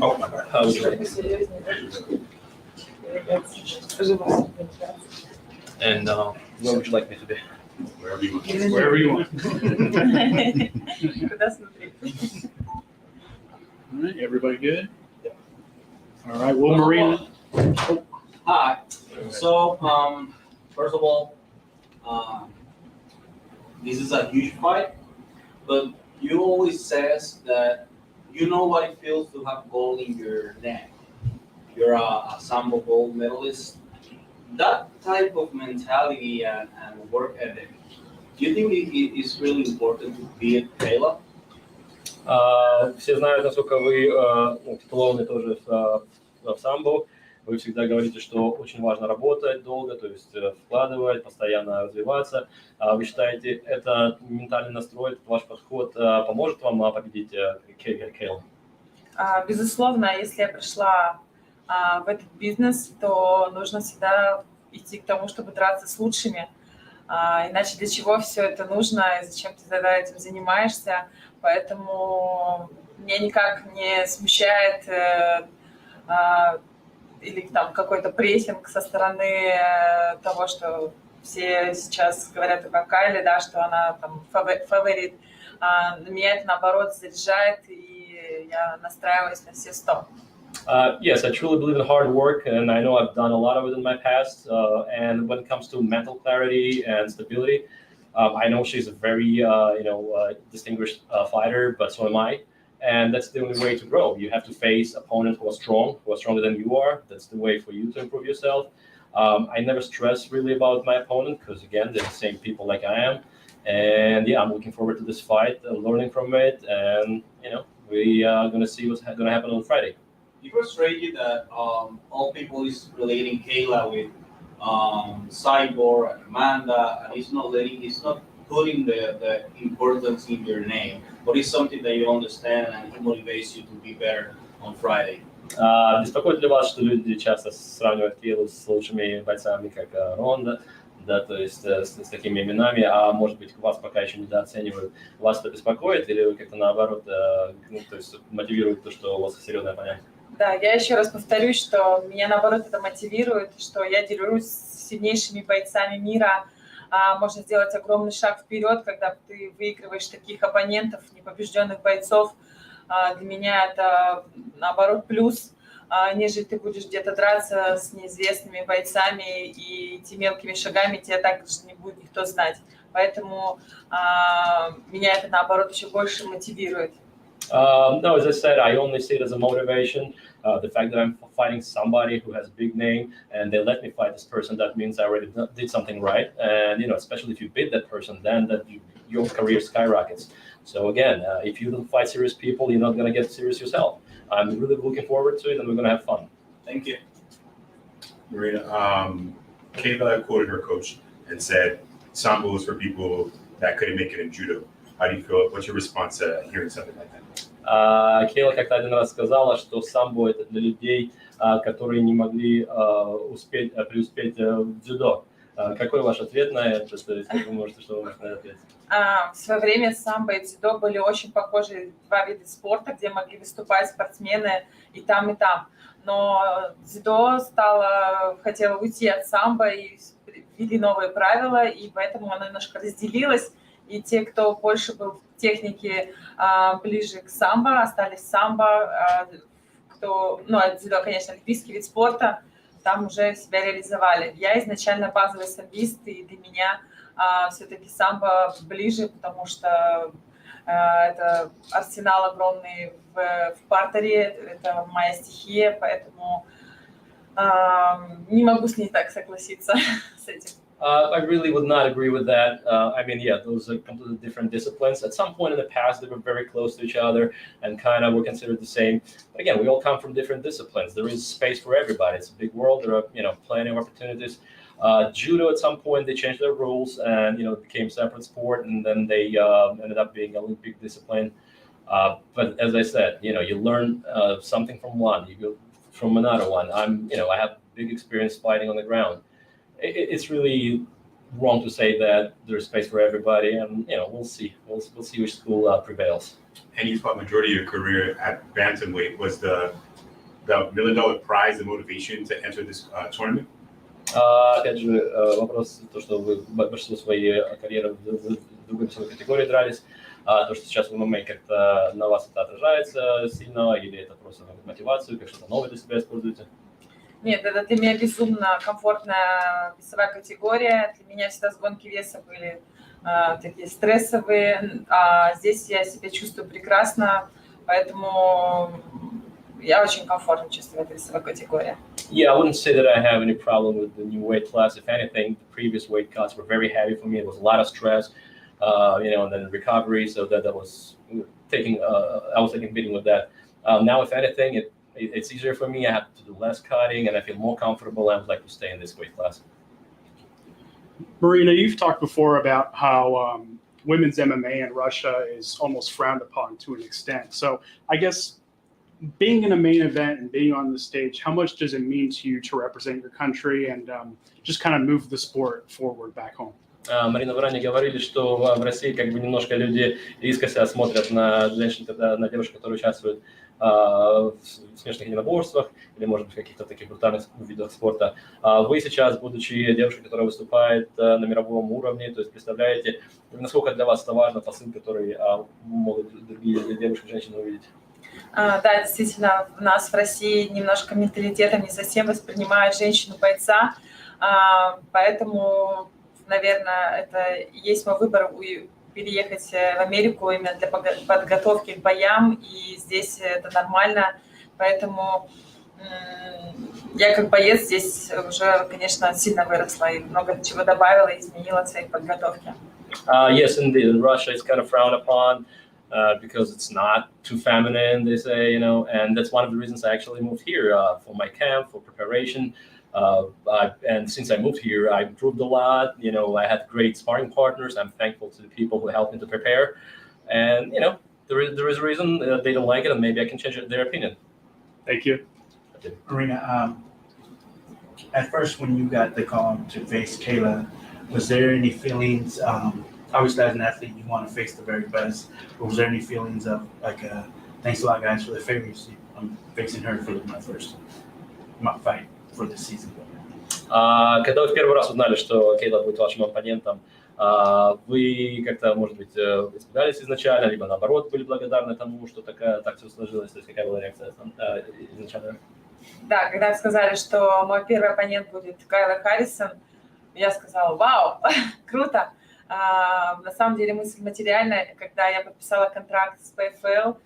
Oh, my bad. How would you like? And where would you like me to be? Wherever you want. Wherever you want. Куда смотреть? All right, everybody good? All right, well, Marina. Hi. So, first of all, this is a huge fight, but you always says that you know what it feels to have gold in your neck. You're a Sambo gold medalist. That type of mentality and work ethic, do you think it is really important to beat Kayla? Все знают, насколько вы титулованный тоже в самбо. Вы всегда говорите, что очень важно работать долго, то есть вкладывать, постоянно развиваться. Вы считаете, это ментальный настрой, этот ваш подход поможет вам победить Кейлу? Безусловно, если я пришла в этот бизнес, то нужно всегда идти к тому, чтобы драться с лучшими. Иначе для чего все это нужно, и зачем ты тогда этим занимаешься? Поэтому меня никак не смущает или там какой-то прессинг со стороны того, что все сейчас говорят о Кайле, да, что она там фаворит. Меня это наоборот заряжает, и я настраиваюсь на все 100. Yes, I truly believe in hard work, and I know I've done a lot of it in my past. And when it comes to mental clarity and stability, I know she's a very, distinguished fighter, but so am I. And that's the only way to grow. You have to face opponents who are strong, who are stronger than you are. That's the way for you to improve yourself. I never stress really about my opponent because, again, they're the same people like I am. And yeah, I'm looking forward to this fight, learning from it, and we are going to see what's going to happen on Friday. You frustrated that all people is relating Kayla with Cyborg and Amanda, and it's not putting the importance in your name, but it's something that you understand and it motivates you to be better on Friday. Беспокоит ли вас, что люди часто сравнивают Кейлу с лучшими бойцами, как Ронда, да, то есть с такими именами, а может быть вас пока еще недооценивают? Вас это беспокоит или вы как-то наоборот, то есть мотивирует то, что у вас серьезный оппонент? Да, я еще раз повторюсь, что меня наоборот это мотивирует, что я делюсь с сильнейшими бойцами мира. Можно сделать огромный шаг вперед, когда ты выигрываешь таких оппонентов, непобежденных бойцов. Для меня это наоборот плюс, нежели ты будешь где-то драться с неизвестными бойцами и идти мелкими шагами, тебя так не будет никто знать. Поэтому меня это наоборот еще больше мотивирует. No, as I said, I only see it as a motivation. The fact that I'm fighting somebody who has a big name and they let me fight this person, that means I already did something right. And, especially if you beat that person, then your career skyrockets. So again, if you don't fight serious people, you're not going to get serious yourself. I'm really looking forward to it and we're going to have fun. Thank you. Marina, Kayla quoted her coach and said, Sambo is for people that couldn't make it in judo. How do you feel? What's your response to hearing something like that? Кейла как-то один раз сказала, что самбо это для людей, которые не могли преуспеть в дзюдо. Какой ваш ответ на это? То есть, как вы можете, что вы можете на это ответить? В свое время самбо и дзюдо были очень похожи два вида спорта, где могли выступать спортсмены и там, и там. Но дзюдо хотело уйти от самбо и ввели новые правила, и поэтому оно немножко разделилось. И те, кто больше был в технике ближе к самбо, остались в самбо. Дзюдо, конечно, олимпийский вид спорта, там уже себя реализовали. Я изначально базовый самбист, и для меня все-таки самбо ближе, потому что это арсенал огромный в партере, это моя стихия, поэтому не могу с ней так согласиться с этим. I really would not agree with that. Those are completely different disciplines. At some point in the past, they were very close to each other and kind of were considered the same. But again, we all come from different disciplines. There is space for everybody. It's a big world. There are, plenty of opportunities. Judo, at some point, they changed their rules and, it became a separate sport. And then they ended up being an Olympic discipline. But as I said, you learn something from one, you go from another one. I have big experience fighting on the ground. It's really wrong to say that there's space for everybody, and we'll see. We'll see which school prevails. And you fought majority of your career at bantamweight. Was the $1 million prize the motivation to enter this tournament? Опять же, вопрос, то, что вы большинство своей карьеры в другой весовой категории дрались, то, что сейчас в ММА как-то на вас это отражается сильно, или это просто мотивацию, как что-то новое для себя используете? Нет, это для меня безумно комфортная весовая категория. Для меня всегда сгонки веса были такие стрессовые. А здесь я себя чувствую прекрасно, поэтому я очень комфортно чувствую в этой весовой категории. Yeah, I wouldn't say that I have any problem with the new weight class. If anything, the previous weight cuts were very heavy for me. It was a lot of stress, and then recovery. So that was I was taking beating with that. Now, if anything, it's easier for me. I have to do less cutting, and I feel more comfortable. I would like to stay in this weight class. Marina, you've talked before about how women's MMA in Russia is almost frowned upon to an extent. So I guess being in a main event and being on the stage, how much does it mean to you to represent your country and just kind of move the sport forward back home? Марина, вы ранее говорили, что в России как бы немножко люди искоса смотрят на женщин, на девушек, которые участвуют в смешанных единоборствах или, может быть, в каких-то таких брутальных видах спорта. Вы сейчас, будучи девушкой, которая выступает на мировом уровне, то есть представляете, насколько для вас это важно, посыл, который могут другие девушки, женщины увидеть? Да, действительно, у нас в России немножко менталитетом не совсем воспринимают женщину-бойца, поэтому, наверное, это и есть мой выбор переехать в Америку именно для подготовки к боям, и здесь это нормально, поэтому я как боец здесь уже, конечно, сильно выросла и много чего добавила и изменила в своей подготовке. Yes, indeed. In Russia, it's kind of frowned upon. Because it's not too feminine, they say, and that's one of the reasons I actually moved here for my camp, for preparation. And since I moved here, I improved a lot. I had great sparring partners. I'm thankful to the people who helped me to prepare. And, there is a reason they don't like it, and maybe I can change their opinion. Thank you. Marina, at first when you got the call to face Kayla, was there any feelings, obviously, as an athlete, you want to face the very best. But was there any feelings of thanks a lot, guys, for the favors? I'm facing her for my first fight for this season. Когда вы в первый раз узнали, что Кейла будет вашим оппонентом, вы как-то, может быть, испугались изначально, либо наоборот были благодарны тому, что так все сложилось? То есть какая была реакция изначально? Да, когда сказали, что мой первый оппонент будет Кайла Харрисон, я сказала: вау, круто! На самом деле мысль материальная. Когда я подписала контракт с PFL,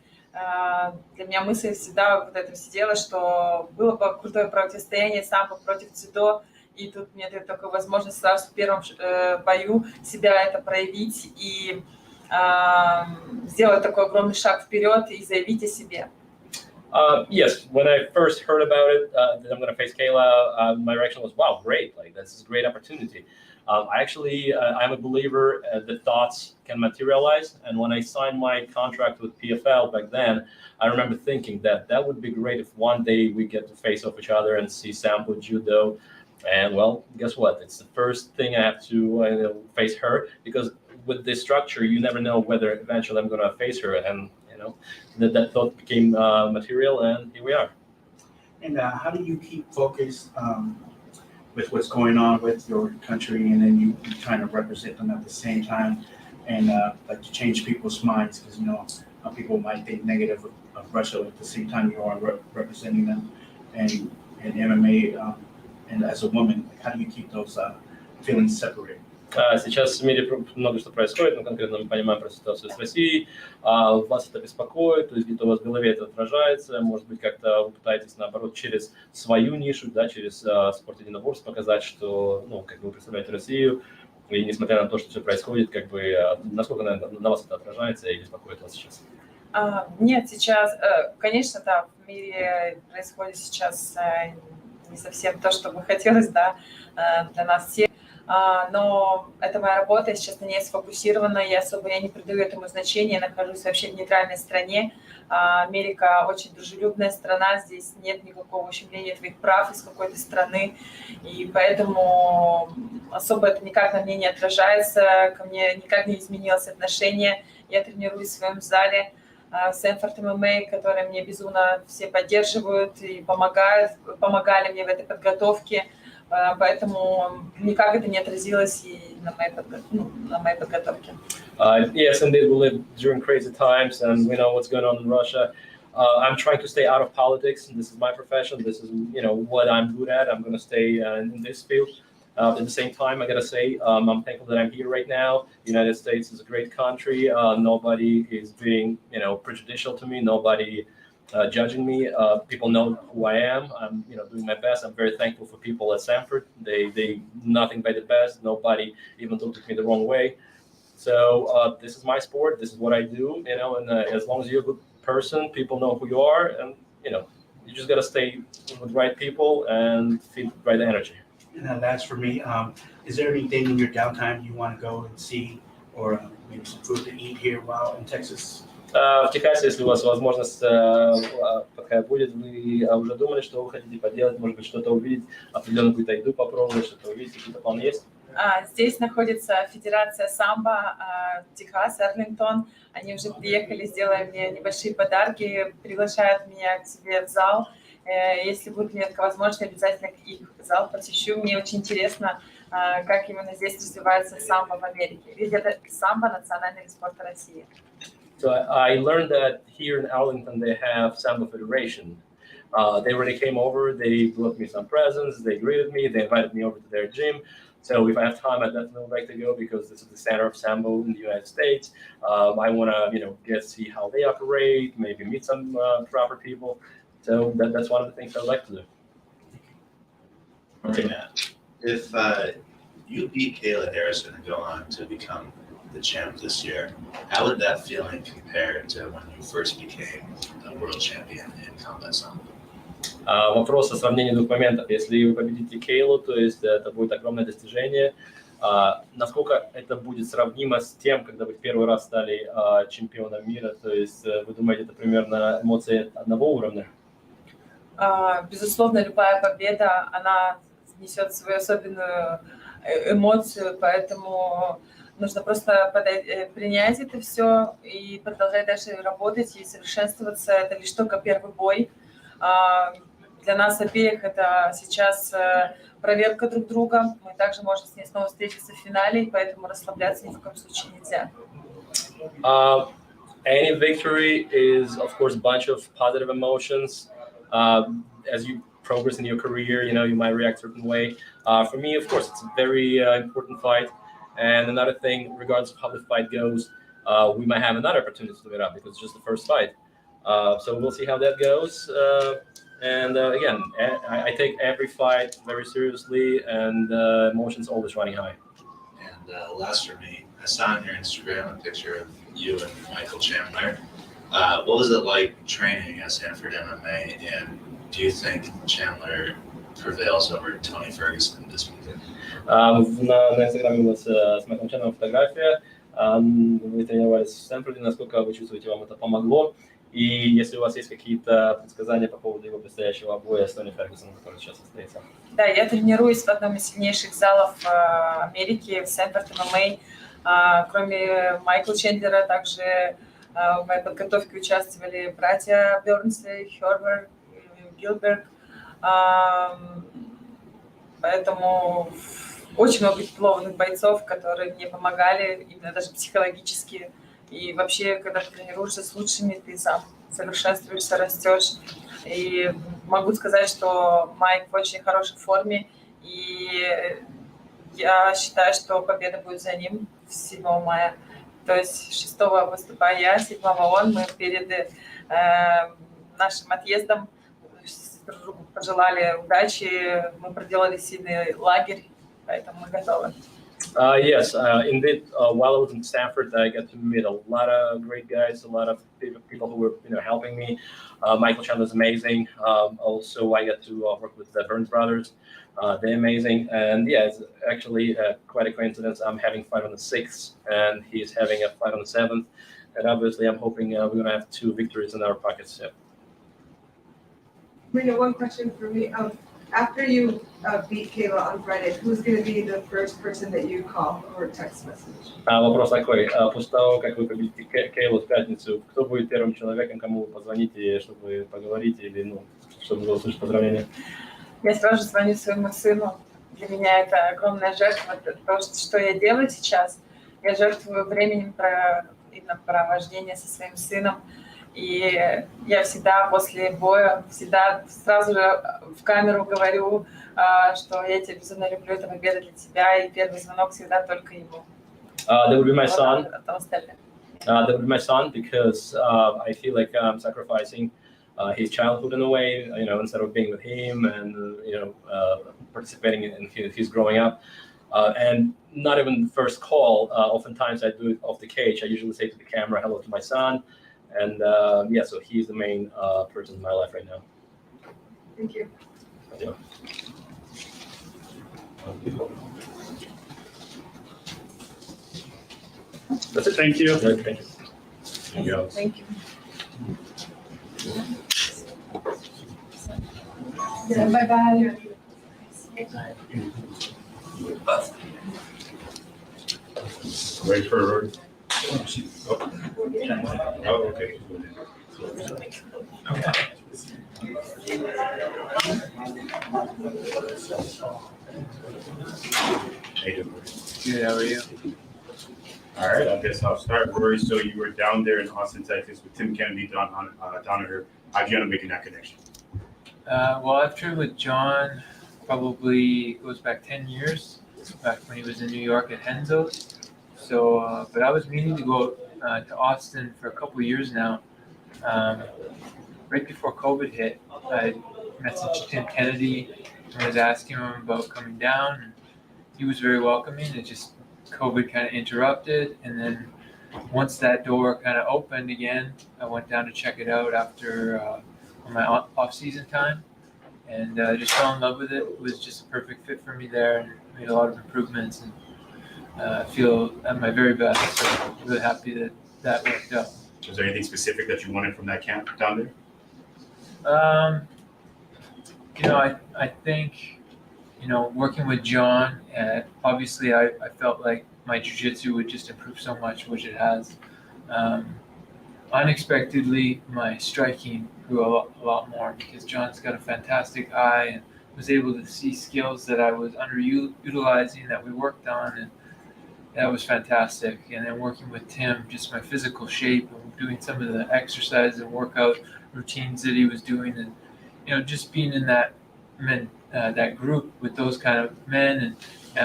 для меня мысль всегда вот это сидела, что было бы крутое противостояние самбо против дзюдо, и тут мне дает такую возможность сразу в первом бою себя это проявить и сделать такой огромный шаг вперед и заявить о себе. Yes, when I first heard about it, that I'm going to face Kayla, my reaction was, wow, great, this is a great opportunity. I'm a believer that thoughts can materialize. And when I signed my contract with PFL back then, I remember thinking that would be great if one day we get to face off each other and see sambo judo. And well, guess what? It's the first thing I have to face her, because with this structure, you never know whether eventually I'm going to face her. And, that thought became material, and here we are. And how do you keep focused with what's going on with your country, and then you trying to represent them at the same time, and to change people's minds, because people might think negative of Russia at the same time you are representing them, and MMA, and as a woman, how do you keep those feelings separated? Сейчас в мире много что происходит, но конкретно мы понимаем про ситуацию с Россией. Вас это беспокоит, то есть где-то у вас в голове это отражается, может быть, как-то вы пытаетесь, наоборот, через свою нишу, через спорт единоборств показать, что, как вы представляете Россию, и несмотря на то, что все происходит, насколько на вас это отражается и беспокоит вас сейчас? Нет, сейчас, конечно, да, в мире происходит сейчас не совсем то, что бы хотелось, да, для нас всех. но это моя работа, я сейчас на ней сфокусирована, я не придаю этому значения, я нахожусь вообще в нейтральной стране. Америка очень дружелюбная страна, здесь нет никакого ущемления твоих прав из какой-то страны, и поэтому особо это никак на мне не отражается, ко мне никак не изменилось отношение. Я тренируюсь в своем зале Sanford MMA, которые мне безумно все поддерживают и помогали мне в этой подготовке, поэтому никак это не отразилось и на моей подготовке. Yes, indeed, we live during crazy times, and we know what's going on in Russia. I'm trying to stay out of politics. This is my profession. This is, what I'm good at. I'm going to stay in this field. At the same time, I gotta say, I'm thankful that I'm here right now. The United States is a great country. Nobody is being, prejudicial to me. Nobody judging me. People know who I am. I'm, doing my best. I'm very thankful for people at Sanford. They nothing but the best. Nobody even looked at me the wrong way. So this is my sport. This is what I do. And as long as you're a good person, people know who you are, and you just gotta stay with the right people and feed the right energy. And last for me, is there anything in your downtime you want to go and see, or maybe some food to eat here while in Texas? В Техасе, если у вас возможность такая будет, вы уже думали, что вы хотите поделать, может быть, что-то увидеть, определенную какую-то еду попробовать, что-то увидеть, какие-то планы есть? Здесь находится Федерация самбо Техас, Арлингтон. Они уже приехали, сделали мне небольшие подарки, приглашают меня к себе в зал. Если будет мне такая возможность, обязательно их зал посещу. Мне очень интересно, как именно здесь развивается самбо в Америке. Ведь это самбо — национальный вид спорта России. So I learned that here in Arlington they have Sambo Federation. They already came over, they brought me some presents, they greeted me, they invited me over to their gym. So if I have time, I definitely would like to go because this is the center of Sambo in the United States. I want to, get to see how they operate, maybe meet some proper people. So that's one of the things I'd like to do. Marina, if you beat Kayla Harrison and go on to become the champ this year, how would that feeling compare to when you first became a world champion in combat sambo? Вопрос о сравнении двух моментов. Если вы победите Кейлу, то есть это будет огромное достижение. Насколько это будет сравнимо с тем, когда вы в первый раз стали чемпионом мира? То есть вы думаете, это примерно эмоции одного уровня? Безусловно, любая победа, она несет свою особенную эмоцию, поэтому нужно просто принять это все и продолжать дальше работать и совершенствоваться. Это лишь только первый бой. Для нас обеих это сейчас проверка друг друга. Мы также можем с ней снова встретиться в финале, и поэтому расслабляться ни в коем случае нельзя. Any victory is, of course, a bunch of positive emotions. As you progress in your career, you might react a certain way. For me, of course, it's a very important fight. And another thing, regardless of how the fight goes, we might have another opportunity to it up because it's just the first fight. So we'll see how that goes. And again, I take every fight very seriously, and emotions always running high. And last for me, I saw on your Instagram a picture of you and Michael Chandler. What was it like training at Sanford MMA, and do you think Chandler prevails over Tony Ferguson this weekend? На Инстаграме у вас с Майклом Чендлером фотография. Вы тренировались в Стэнфорде, насколько вы чувствуете, вам это помогло? И если у вас есть какие-то предсказания по поводу его предстоящего боя с Тони Фергюсоном, который сейчас состоится? Да, я тренируюсь в одном из сильнейших залов Америки, в Sanford MMA. Кроме Майкла Чендлера, также в моей подготовке участвовали братья Бернсли, Херберт, Гилберт. Поэтому очень много титулованных бойцов, которые мне помогали, именно даже психологически. И вообще, когда ты тренируешься с лучшими, ты сам совершенствуешься, растешь. И могу сказать, что Майк в очень хорошей форме. И я считаю, что победа будет за ним 7 мая. То есть 6 выступаю я, 7 он. Мы перед нашим отъездом друг другу пожелали удачи. Мы проделали сильный лагерь, поэтому мы готовы. Yes, indeed. While I was in Stanford, I got to meet a lot of great guys, a lot of people who were helping me. Michael Chandler's amazing. Also, I got to work with the Burns brothers. They're amazing, and yeah, it's actually quite a coincidence. I'm having a fight on the 6th, and he's having a fight on the 7th, and obviously, I'm hoping we're gonna have 2 victories in our pockets. Yeah. Marina, one question for me. After you beat Kayla on Friday, who's going to be the first person that you call or text message? Вопрос такой: после того, как вы победите Кейлу в пятницу, кто будет первым человеком, кому вы позвоните, чтобы поговорить или, чтобы услышать поздравления? Я сразу звоню своему сыну. Для меня это огромная жертва. Это то, что я делаю сейчас. Я жертвую временем именно провождения со своим сыном. И я всегда после боя, всегда сразу же в камеру говорю, что я тебя безумно люблю, это победа для тебя, и первый звонок всегда только ему. That would be my son. That would be my son because I feel like I'm sacrificing his childhood in a way, instead of being with him and participating in his growing up. And not even the first call. Oftentimes I do it off the cage. I usually say to the camera, "Hello to my son." And so he's the main person in my life right now. Thank you. Yeah. That's it. Thank you. Thank you. Thank you. Thank you. Yeah, bye-bye. Ready for Rory? Oh, okay. Good, how are you? All right, I guess I'll start. Rory, so you were down there in Austin, Texas with Tim Kennedy down here. How'd you end up making that connection? Well, I've trained with John probably goes back 10 years, back when he was in New York at Henzo's. So, but I was meaning to go to Austin for a couple of years now. Right before COVID hit, I messaged Tim Kennedy and was asking him about coming down. And he was very welcoming. It just COVID kind of interrupted, and then once that door kind of opened again, I went down to check it out after my off-season time, and just fell in love with it. It was just a perfect fit for me there, and made a lot of improvements, and feel at my very best. So I'm really happy that that worked out. Was there anything specific that you wanted from that camp down there? I think, working with John, obviously I felt like my jiu-jitsu would just improve so much, which it has. Unexpectedly, my striking grew a lot more because John's got a fantastic eye and was able to see skills that I was underutilizing that we worked on, and that was fantastic. And then working with Tim, just my physical shape and doing some of the exercise and workout routines that he was doing, and just being in that group with those kind of men, and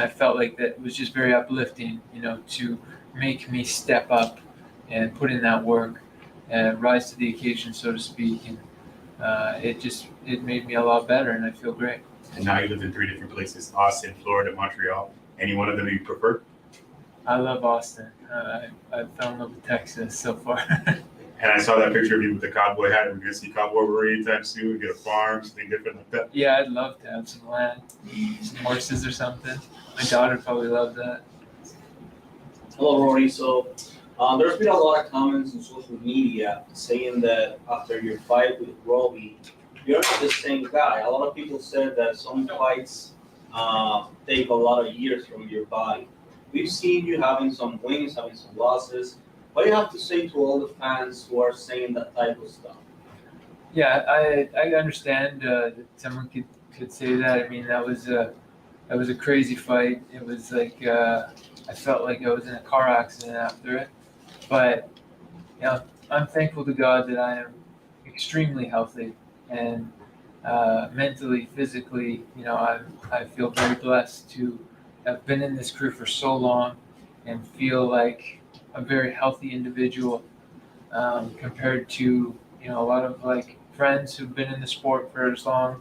I felt like that was just very uplifting, to make me step up and put in that work and rise to the occasion, so to speak. And it made me a lot better, and I feel great. And now you live in 3 different places: Austin, Florida, Montreal. Any one of them you prefer? I love Austin. I fell in love with Texas so far. And I saw that picture of you with the cowboy hat. We're gonna see Cowboy Rory anytime soon. Get a farm, something different like that. Yeah, I'd love to have some land, some horses or something. My daughter would probably love that. Hello, Rory. So there's been a lot of comments on social media saying that after your fight with Robbie, you're not the same guy. A lot of people said that some fights take a lot of years from your body. We've seen you having some wins, having some losses. What do you have to say to all the fans who are saying that type of stuff? Yeah, I understand that someone could say that. I mean, that was a crazy fight. It was like I felt like I was in a car accident after it. But I'm thankful to God that I am extremely healthy, and mentally, physically, I feel very blessed to have been in this career for so long and feel like a very healthy individual compared to a lot of friends who've been in the sport for as long.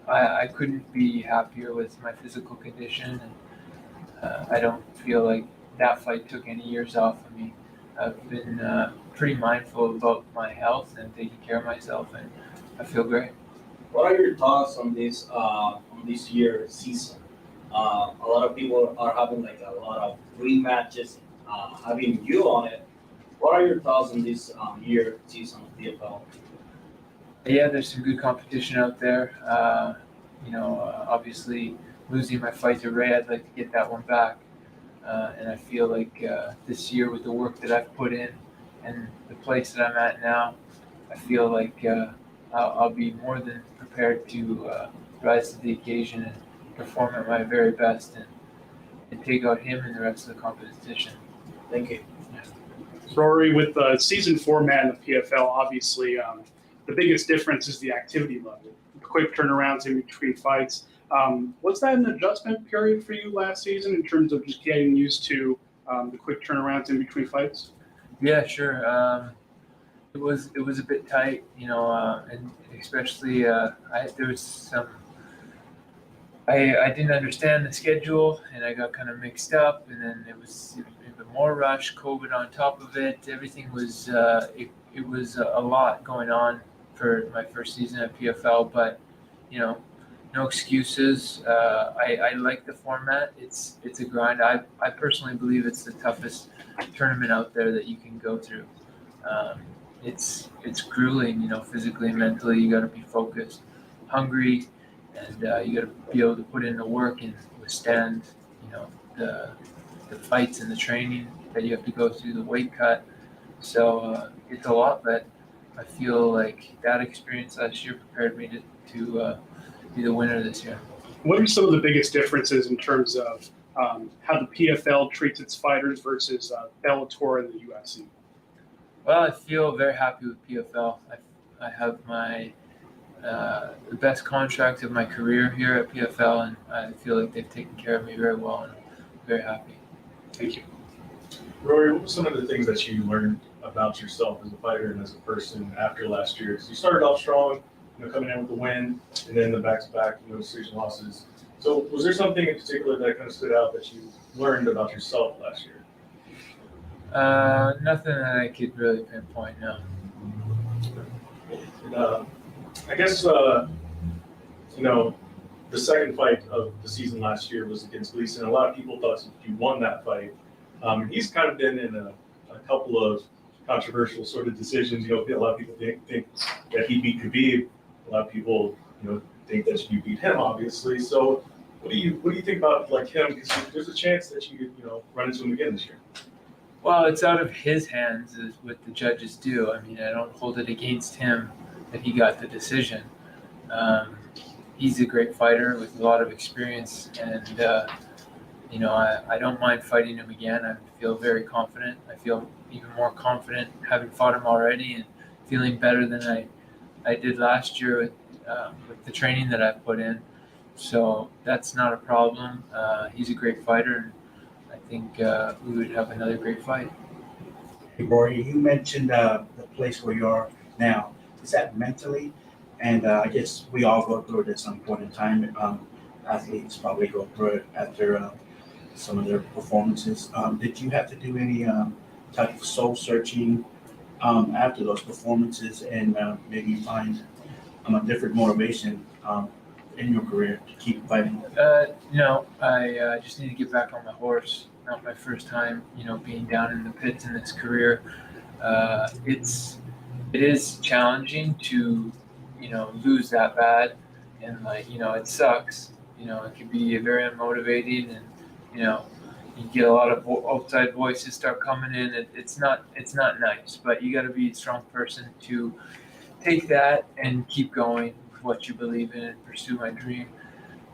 I couldn't be happier with my physical condition, I don't feel like that fight took any years off of me. I've been pretty mindful about my health and taking care of myself, and I feel great. What are your thoughts on this year season? A lot of people are having like a lot of dream matches, having you on it. What are your thoughts on this year season of PFL? Yeah, there's some good competition out there. Obviously losing my fight to Ray, I'd like to get that one back. And I feel like this year with the work that I've put in and the place that I'm at now, I feel like I'll be more than prepared to rise to the occasion and perform at my very best and take out him and the rest of the competition. Thank you. Rory, with the season format in the PFL, obviously the biggest difference is the activity level. Quick turnarounds in between fights. Was that an adjustment period for you last season in terms of just getting used to the quick turnarounds in between fights? Yeah, sure. It was a bit tight, and especially there was some. I didn't understand the schedule, and I got kind of mixed up, and then it was even more rush, COVID on top of it. Everything was it was a lot going on for my first season at PFL, but no excuses. I like the format. It's a grind. I personally believe it's the toughest tournament out there that you can go through. It's grueling, physically and mentally. You got to be focused, hungry, and you got to be able to put in the work and withstand, the fights and the training that you have to go through, the weight cut. So it's a lot, but I feel like that experience last year prepared me to be the winner this year. What are some of the biggest differences in terms of how the PFL treats its fighters versus Bellator and the UFC? Well, I feel very happy with PFL. I have my the best contract of my career here at PFL, and I feel like they've taken care of me very well, and I'm very happy. Thank you. Rory, what were some of the things that you learned about yourself as a fighter and as a person after last year? So you started off strong, coming in with the win, and then the back-to-back, decision losses. So was there something in particular that kind of stood out that you learned about yourself last year? Nothing that I could really pinpoint, no. And, I guess, the second fight of the season last year was against Gleason. A lot of people thought you won that fight. He's kind of been in a couple of controversial sort of decisions. A lot of people think that he beat Khabib. A lot of people, think that you beat him, obviously. So, what do you think about him? Because there's a chance that you could, run into him again this year. Well, it's out of his hands, is what the judges do. I mean, I don't hold it against him that he got the decision. He's a great fighter with a lot of experience, and I don't mind fighting him again. I feel very confident. I feel even more confident having fought him already and feeling better than I did last year with the training that I've put in. So that's not a problem. He's a great fighter, and I think we would have another great fight. Hey, Rory, you mentioned the place where you are now. Is that mentally? And I guess we all go through it at some point in time. Athletes probably go through it after some of their performances. Did you have to do any type of soul searching after those performances and maybe find a different motivation in your career to keep fighting? No, I just need to get back on my horse. Not my first time, being down in the pits in this career. It is challenging to, lose that bad, and it sucks. It can be very unmotivating, and you get a lot of outside voices start coming in. It's not nice, but you got to be a strong person to take that and keep going with what you believe in and pursue my dream.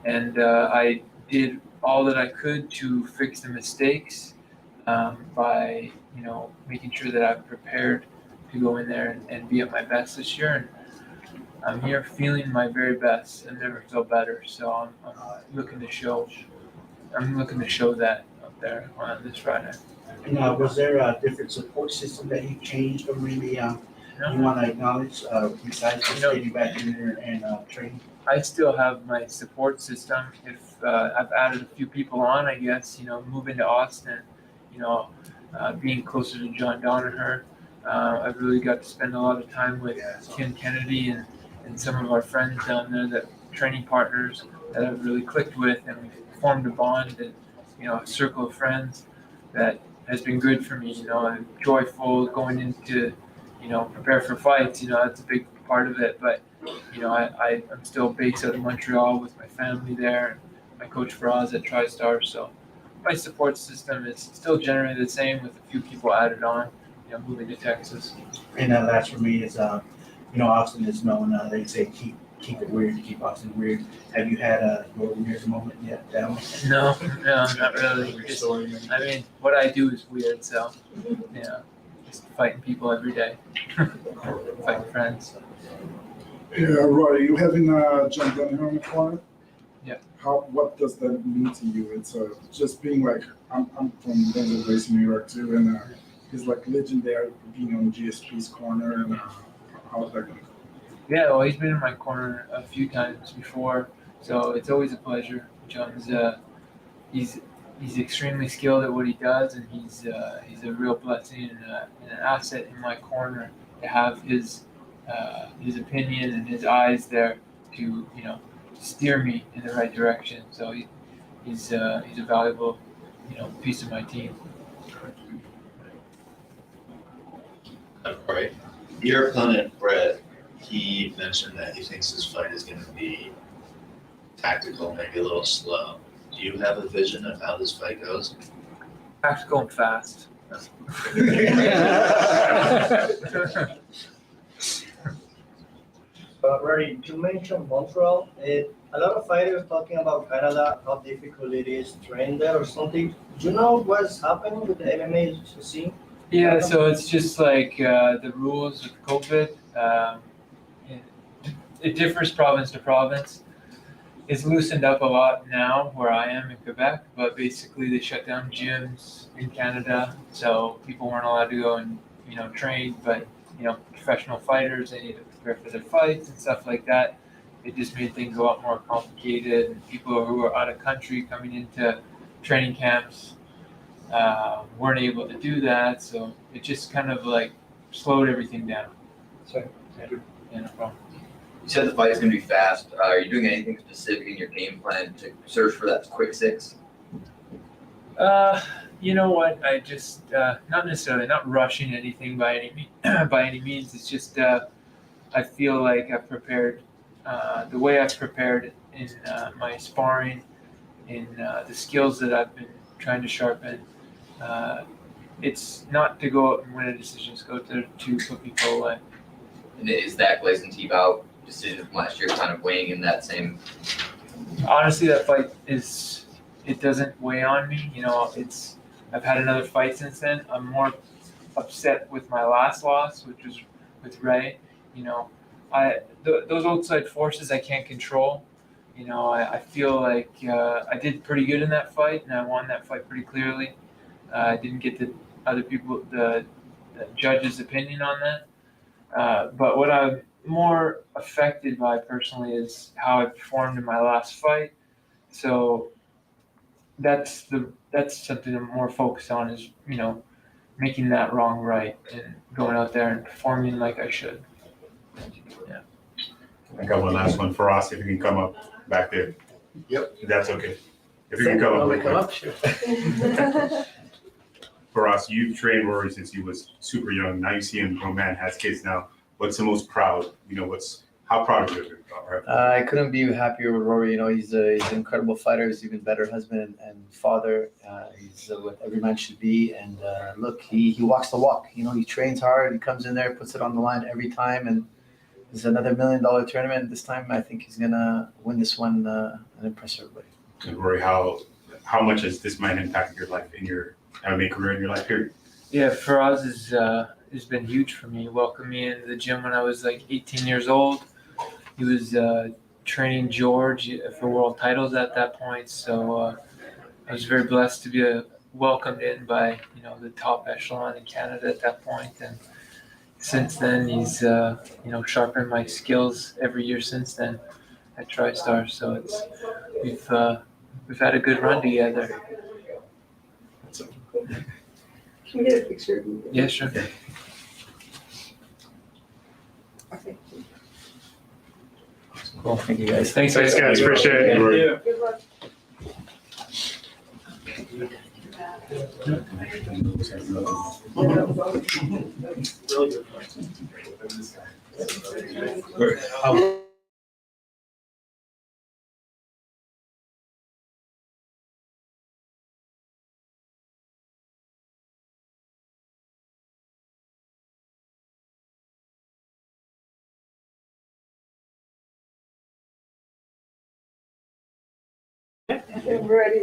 And I did all that I could to fix the mistakes by making sure that I'm prepared to go in there and be at my best this year. And I'm here feeling my very best. I've never felt better, so I'm looking to show. I'm looking to show that up there on this Friday. And was there a different support system that you changed, or maybe You want to acknowledge, besides just getting back in there and training? I still have my support system. If I've added a few people on, I guess, moving to Austin, being closer to John Donaher. I've really got to spend a lot of time with Tim Kennedy and some of our friends down there, that training partners that I've really clicked with, and we've formed a bond and, a circle of friends that has been good for me. I'm joyful going into, prepare for fights. That's a big part of it. But, I'm still based out of Montreal with my family there, and my coach Faraz at TriStar. So my support system is still generally the same, with a few people added on, moving to Texas. And last for me is, Austin is known, they say keep it weird, keep Austin weird. Have you had your weird moment yet, that one? No, not really. What I do is weird, so, just fighting people every day, fighting friends. Yeah, Roy, you having John Donaher in the corner? Yeah. What does that mean to you? It's just being like, I'm from Denver, based in New York too, and he's like legendary being on GSP's corner, and how's that going? Yeah, well, he's been in my corner a few times before, so it's always a pleasure. John's he's extremely skilled at what he does, and he's a real blessing and an asset in my corner to have his opinion and his eyes there to steer me in the right direction. So he's a valuable piece of my team. Right. Your opponent, Brett, he mentioned that he thinks this fight is going to be tactical, maybe a little slow. Do you have a vision of how this fight goes? Tactical and fast. Rory, you mentioned Montreal. A lot of fighters talking about Canada, how difficult it is to train there or something. Do you know what's happening with the MMA scene? Yeah, so it's just like the rules with COVID. It differs province to province. It's loosened up a lot now where I am in Quebec, but basically they shut down gyms in Canada, so people weren't allowed to go and train. But professional fighters, they need to prepare for their fights and stuff like that. It just made things a lot more complicated. And people who are out of country coming into training camps weren't able to do that, so it just kind of like slowed everything down. Sorry. Yeah, no problem. You said the fight is going to be fast. Are you doing anything specific in your game plan to search for that quick six? You know what? I just not rushing anything by any means. It's just I feel like I've prepared the way I've prepared in my sparring, in the skills that I've been trying to sharpen. It's not to go out and win a decision. It's go to put people away. And is that Gleison Tebow decision from last year kind of weighing in that same? Honestly, that fight it doesn't weigh on me. I've had another fight since then. I'm more upset with my last loss, which was with Ray. Those outside forces I can't control. I feel like I did pretty good in that fight, and I won that fight pretty clearly. I didn't get the other people, the judge's opinion on that. But what I'm more affected by personally is how I performed in my last fight. So that's something I'm more focused on, is making that wrong right and going out there and performing like I should. Yeah. I got one last one for us. If you can come up back there. Yep. If that's okay. If you can come up. Come up, sure. For us, you've trained Rory since he was super young. Now you see him grown man, has kids now. What's the most proud? How proud are you of him? I couldn't be happier with Rory. He's an incredible fighter. He's an even better husband and father. He's what every man should be. And look, he walks the walk. He trains hard. He comes in there, puts it on the line every time. And there's another $1 million tournament. This time, I think he's gonna win this one and impress everybody. And Rory, how much has this man impacted your life, in your MMA career, in your life period? Yeah, Faraz has been huge for me. Welcomed me into the gym when I was like 18 years old. He was training George for world titles at that point, so I was very blessed to be welcomed in by the top echelon in Canada at that point. And since then, he's sharpened my skills every year since then at TriStar. So we've had a good run together. Can we get a picture? Yeah, sure. Okay. Cool. Thank you guys. Thanks, Thanks, guys. Appreciate it. Yeah. Good luck. Really good. We're ready.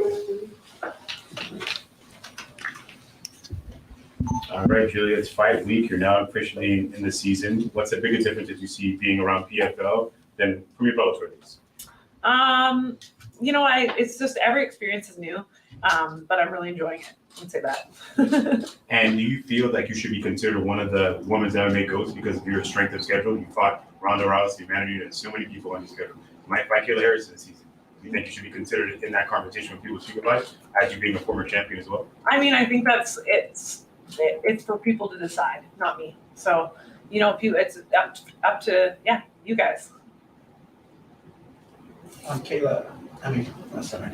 All right, Julia, it's fight week. You're now officially in the season. What's the biggest difference that you see being around PFL than from your Bellator days? It's just every experience is new, but I'm really enjoying it. I'd say that. And do you feel like you should be considered one of the women's MMA GOATs because of your strength of schedule? You fought Ronda Rousey, Mania, and so many people on your schedule. You might fight Kayla Harrison this season. Do you think you should be considered in that conversation when people speak about it, as you being a former champion as well? I mean, I think it's for people to decide, not me. So, it's up to you guys. Kayla, sorry.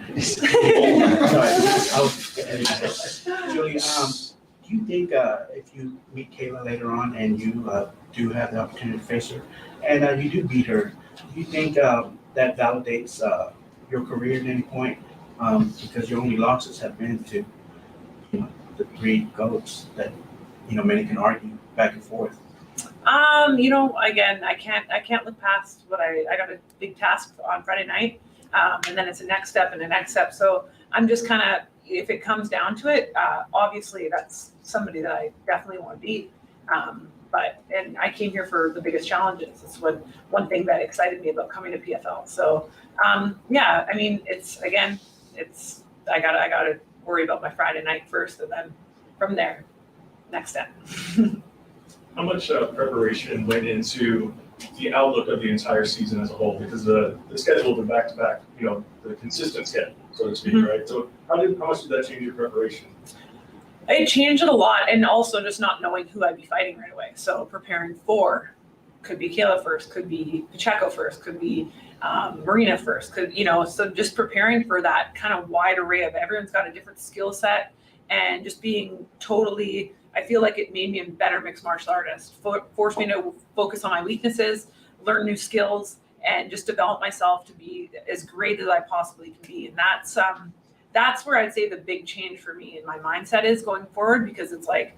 Julie, do you think if you meet Kayla later on and you do have the opportunity to face her, and you do beat her, do you think that validates your career at any point? Because your only losses have been to the three GOATs that many can argue back and forth. Again, I can't look past what I got a big task on Friday night, and then it's a next step and a next step. So I'm just kind of, if it comes down to it, obviously that's somebody that I definitely want to beat. And I came here for the biggest challenges. It's one thing that excited me about coming to PFL. So I gotta worry about my Friday night first, and then from there, next step. How much preparation went into the outlook of the entire season as a whole? Because the schedule, the back-to-back, the consistent schedule, so to speak, right? So how much did that change your preparation? It changed it a lot, and also just not knowing who I'd be fighting right away. So preparing for, could be Kayla first, could be Pacheco first, could be Marina first, so just preparing for that kind of wide array of everyone's got a different skill set, and just being totally, I feel like it made me a better mixed martial artist, forced me to focus on my weaknesses, learn new skills, and just develop myself to be as great as I possibly can be. And that's where I'd say the big change for me in my mindset is going forward, because it's like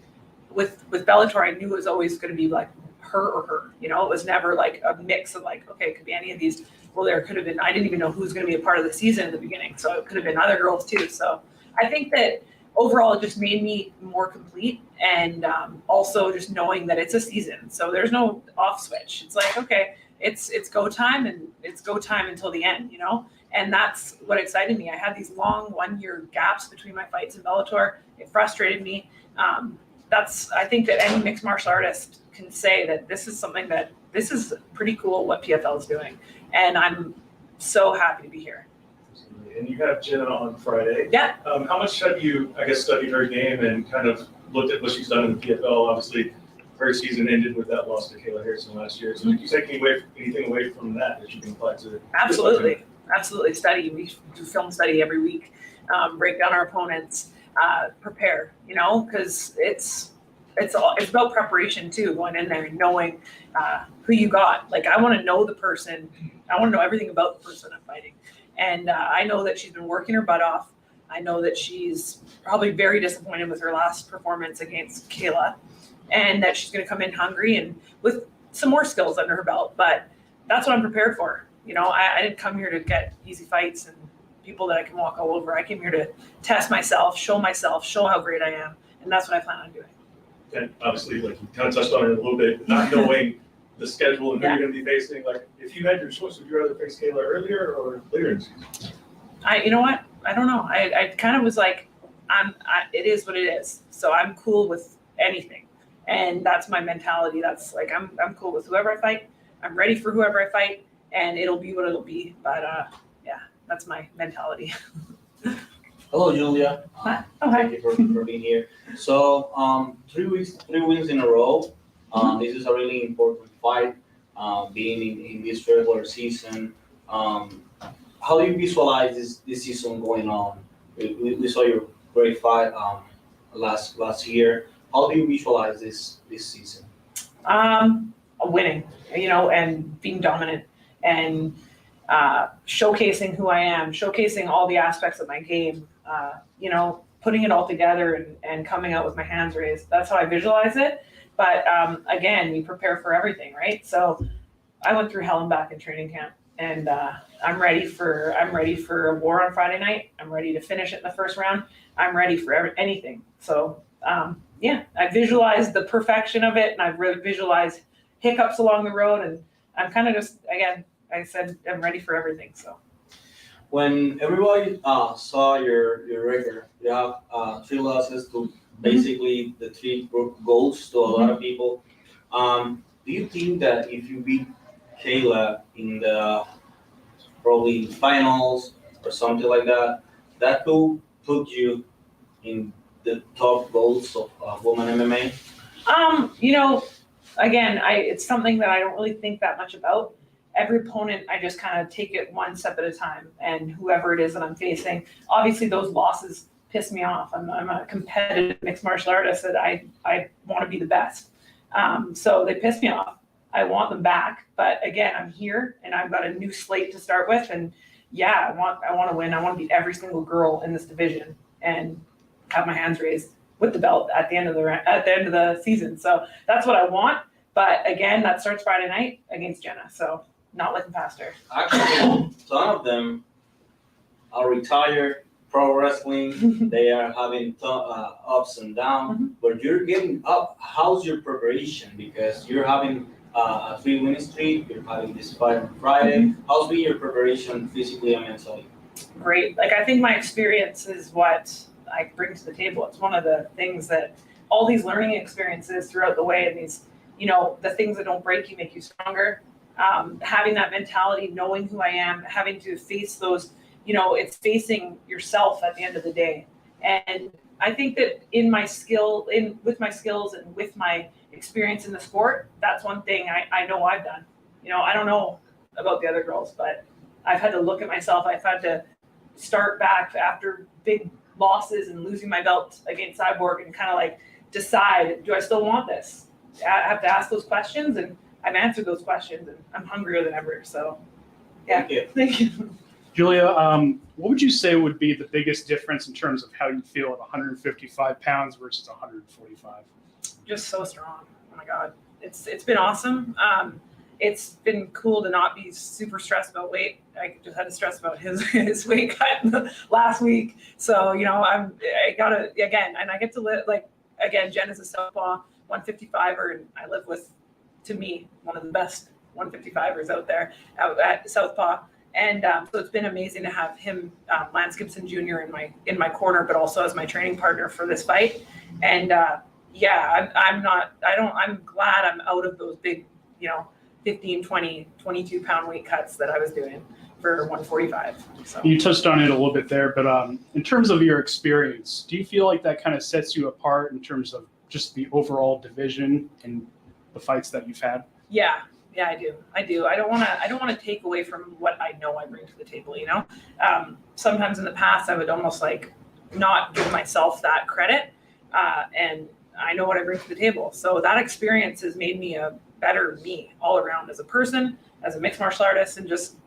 with Bellator, I knew it was always going to be like her or her, it was never like a mix of like, okay, it could be any of these. Well, there could have been, I didn't even know who was going to be a part of the season in the beginning. So it could have been other girls too. So I think that overall it just made me more complete, and also just knowing that it's a season. So there's no off switch. It's like, okay, it's go time, and it's go time until the end, And that's what excited me. I had these long 1-year gaps between my fights in Bellator. It frustrated me. I think that any mixed martial artist can say that this is pretty cool what PFL is doing. And I'm so happy to be here. And you have Genah on Friday. Yeah. How much have you, studied her game and kind of looked at what she's done in the PFL? Obviously, her season ended with that loss to Kayla Harrison last year. So did you take anything away from that you can apply to? Absolutely. Absolutely. Study. We do film study every week, break down our opponents, prepare, because it's about preparation too, going in there and knowing who you got. Like, I want to know the person. I want to know everything about the person I'm fighting. And I know that she's been working her butt off. I know that she's probably very disappointed with her last performance against Kayla, and that she's going to come in hungry and with some more skills under her belt. But that's what I'm prepared for. I didn't come here to get easy fights and people that I can walk all over. I came here to test myself, show how great I am. And that's what I plan on doing. And obviously, like you kind of touched on it a little bit, not knowing the schedule and who you're going to be facing. Like, if you had your choice, would you rather face Kayla earlier or later in the season? You know what? I don't know. I kind of was like, it is what it is. So I'm cool with anything. And that's my mentality. That's like, I'm cool with whoever I fight. I'm ready for whoever I fight, and it'll be what it'll be. But yeah, that's my mentality. Hello, Julia. Hi. Oh, hi. Thank you for being here. So, 3 wins in a row. This is a really important fight. Being in this regular season, how do you visualize this season going on? We saw your great fight last year. How do you visualize this season? Winning, and being dominant and showcasing who I am, showcasing all the aspects of my game, putting it all together and coming out with my hands raised. That's how I visualize it. But again, you prepare for everything, right? So I went through hell and back in training camp, and I'm ready for a war on Friday night. I'm ready to finish it in the first round. I'm ready for anything. So yeah, I visualized the perfection of it, and I've really visualized hiccups along the road, and I'm kind of just, again, I said I'm ready for everything. So when everybody saw your record, you have 3 losses to basically the 3 goals to a lot of people. Do you think that if you beat Kayla in the probably finals or something like that, that could put you in the top goals of women MMA? Again, it's something that I don't really think that much about. Every opponent, I just kind of take it one step at a time, and whoever it is that I'm facing, obviously those losses piss me off. I'm a competitive mixed martial artist that I want to be the best. So they piss me off. I want them back, but again, I'm here and I've got a new slate to start with, and yeah, I want to win. I want to beat every single girl in this division and have my hands raised with the belt at the end of the season. So that's what I want. But again, that starts Friday night against Genah. So not looking past her. Actually, some of them are retired pro wrestling. They are having ups and downs, but you're getting up. How's your preparation? Because you're having a 3-win streak. You're having this fight on Friday. How's been your preparation physically and mentally? Great. I think my experience is what I bring to the table. It's one of the things that all these learning experiences throughout the way, and these, the things that don't break you make you stronger. Having that mentality, knowing who I am, having to face those, it's facing yourself at the end of the day. And I think that with my skills and with my experience in the sport, that's one thing I know I've done. I don't know about the other girls, but I've had to look at myself. I've had to start back after big losses and losing my belt against Cyborg and kind of decide, do I still want this? I have to ask those questions, and I've answered those questions, and I'm hungrier than ever. So, yeah. Thank you. Julia, what would you say would be the biggest difference in terms of how you feel at 155 pounds versus 145? Just so strong. Oh my God. It's been awesome. It's been cool to not be super stressed about weight. I just had to stress about his weight cut last week. So, I gotta, again, and I get to live, again, Jen is a southpaw 155er, and I live with, to me, one of the best 155ers out there at Southpaw. And so it's been amazing to have him, Lance Gibson Jr. in my corner, but also as my training partner for this fight. And I'm glad I'm out of those big, 15, 20, 22 pound weight cuts that I was doing for 145. So. You touched on it a little bit there, but in terms of your experience, do you feel like that kind of sets you apart in terms of just the overall division and the fights that you've had? Yeah, I do. I don't want to take away from what I know I bring to the table. Sometimes in the past I would almost not give myself that credit, and I know what I bring to the table. So that experience has made me a better me all around as a person, as a mixed martial artist, and just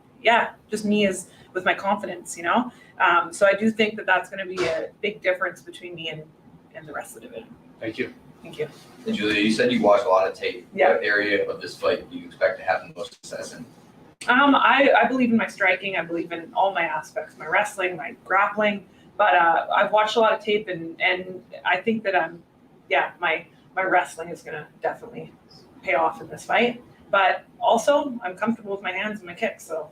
me as with my confidence. So I do think that that's going to be a big difference between me and the rest of the division. Thank you. Thank you. And Julia, you said you watched a lot of tape. Yeah. What area of this fight do you expect to have the most success in? I believe in my striking. I believe in all my aspects, my wrestling, my grappling. But I've watched a lot of tape, and I think that my wrestling is going to definitely pay off in this fight. But also, I'm comfortable with my hands and my kicks. So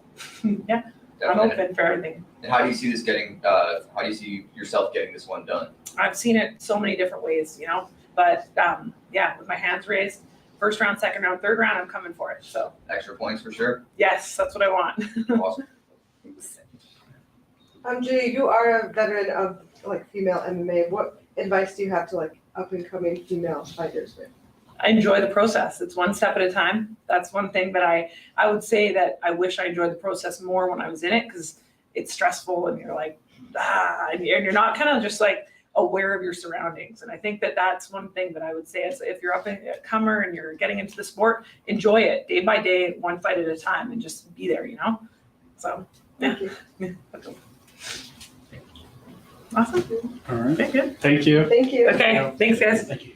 yeah, I'm open for everything. And how do you see this getting? How do you see yourself getting this one done? I've seen it so many different ways. But yeah, with my hands raised, first round, second round, third round, I'm coming for it. So Extra points for sure. yes, that's what I want. Awesome. Jay, you are a veteran of like female MMA. What advice do you have to like up and coming female fighters with? I enjoy the process. It's one step at a time. That's one thing that I would say that I wish I enjoyed the process more when I was in it, because it's stressful and you're like, and you're not kind of just like aware of your surroundings. And I think that that's one thing that I would say is if you're up and a comer and you're getting into the sport, enjoy it day by day, one fight at a time, and just be there, you know? So, yeah. Awesome. All right. Okay, good. Thank you. Thank you. Okay, thanks, guys. Thank you.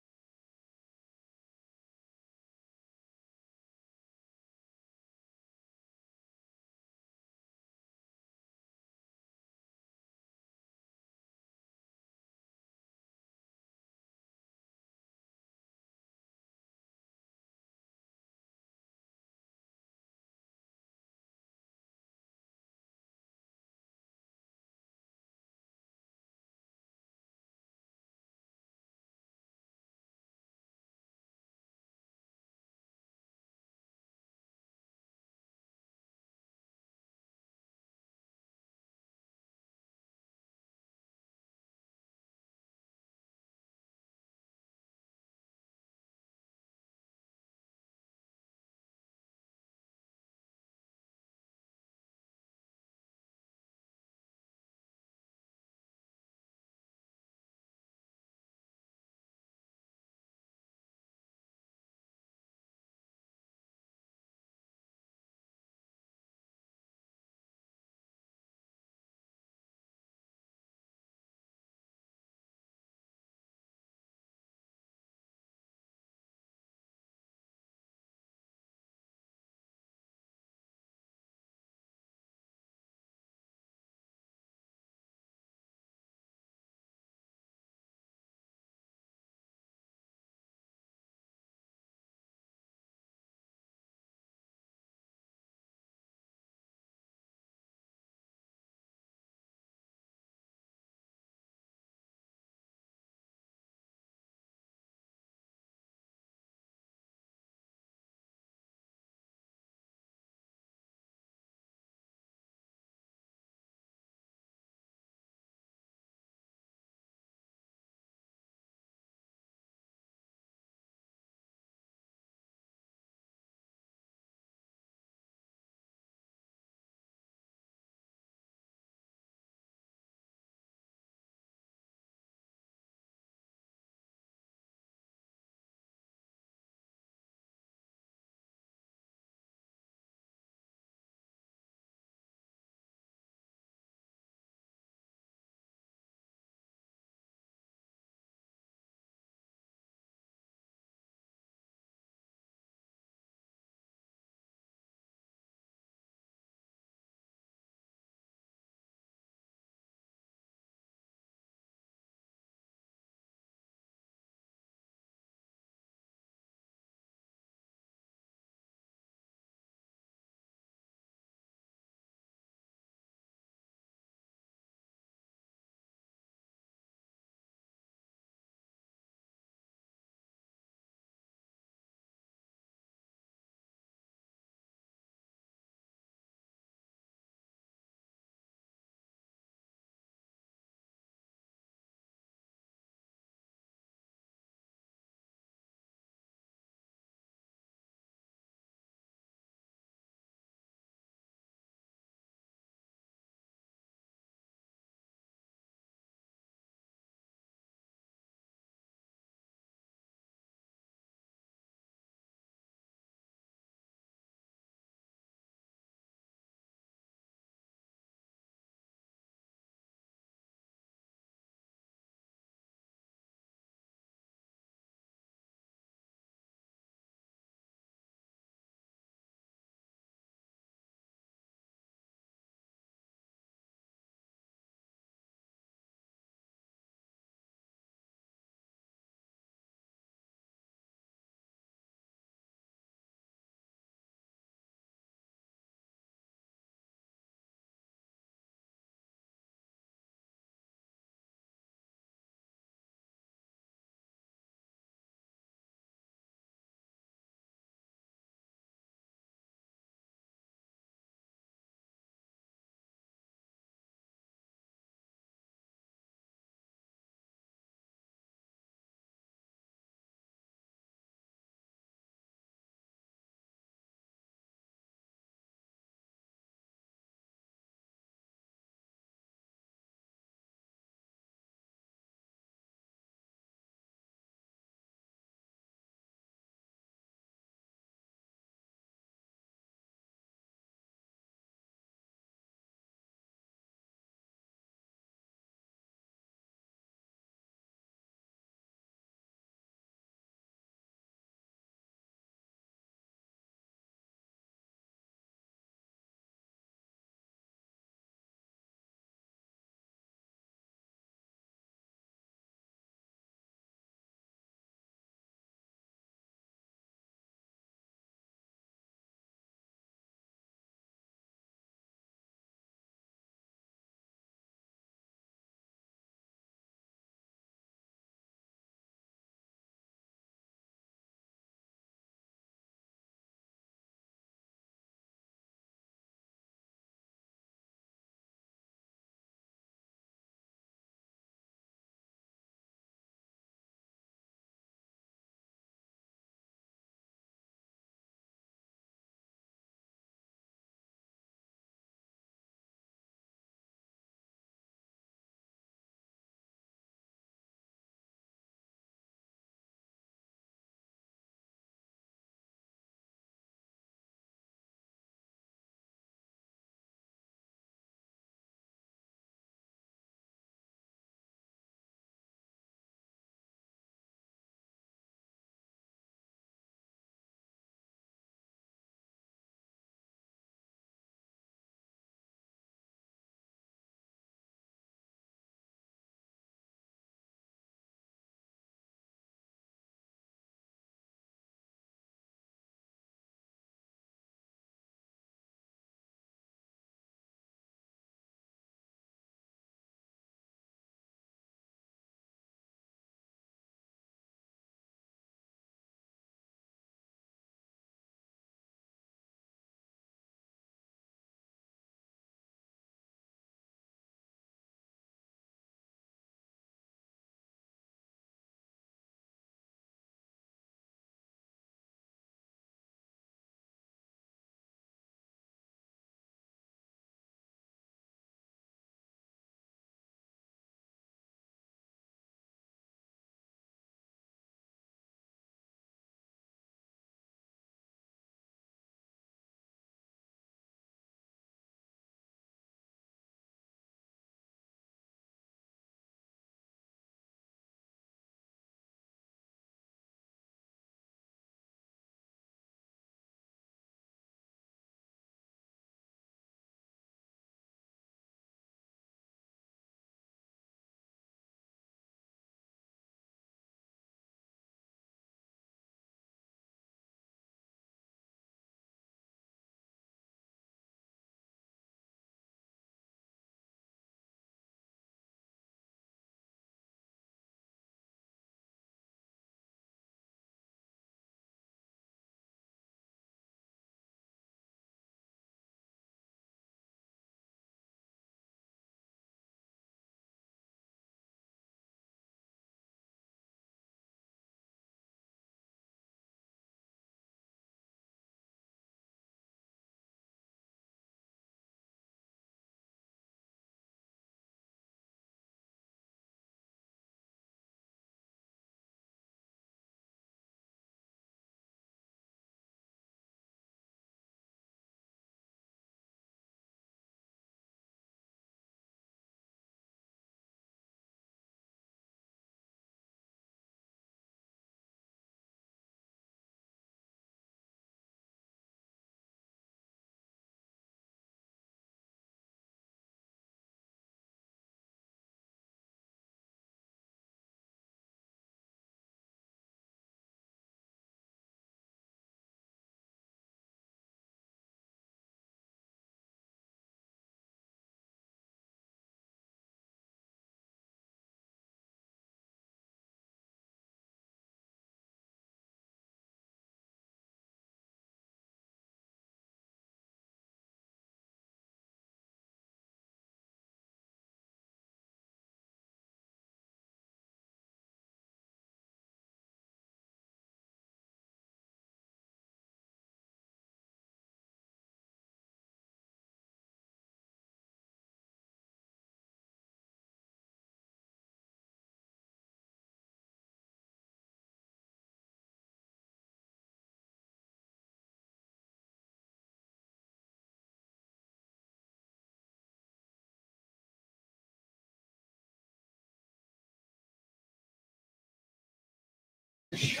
First,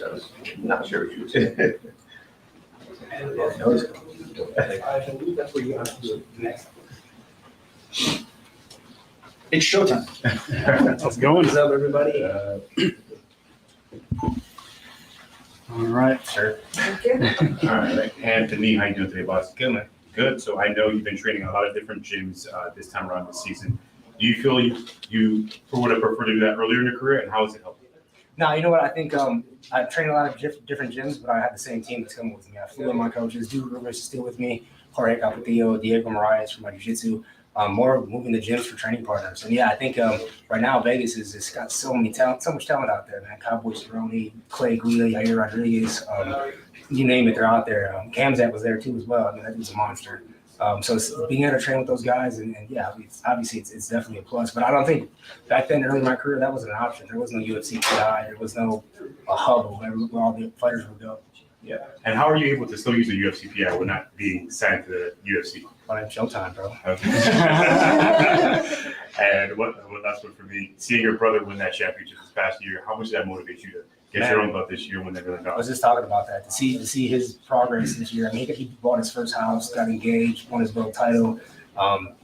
I was not sure what you were saying. I believe that's what you have to do next. It's showtime. Let's go. What's up, everybody? All right. Sure. Thank you. All right. Anthony, how you doing today, boss? Good, man. Good. So I know you've been training a lot of different gyms this time around this season. Do you feel you would have preferred to do that earlier in your career, and how has it helped? No, you know what? I think I've trained a lot of different gyms, but I had the same team that's coming with me. I flew in my coaches. Dude Rivers is still with me. Jorge Capetillo, Diego Marias for my jiu-jitsu. More moving the gyms for training partners. And yeah, I think right now Vegas has just got so much talent out there, man. Cowboy Cerrone, Clay Guida, Yair Rodriguez, you name it, they're out there. Kamzat was there too as well. I mean, that dude's a monster. So it's being able to train with those guys, and yeah, obviously it's definitely a plus. But I don't think back then, early in my career, that wasn't an option. There was no UFC PI. There was no a hub where all the fighters would go. Yeah. And how are you able to still use the UFC PI when not being signed to the UFC? Well, I'm Showtime, bro. Okay. And one last one for me, seeing your brother win that championship this past year, how much did that motivate you to get your own belt this year when they're going to go? I was just talking about that, to see his progress this year. I mean, he bought his first house, got engaged, won his world title,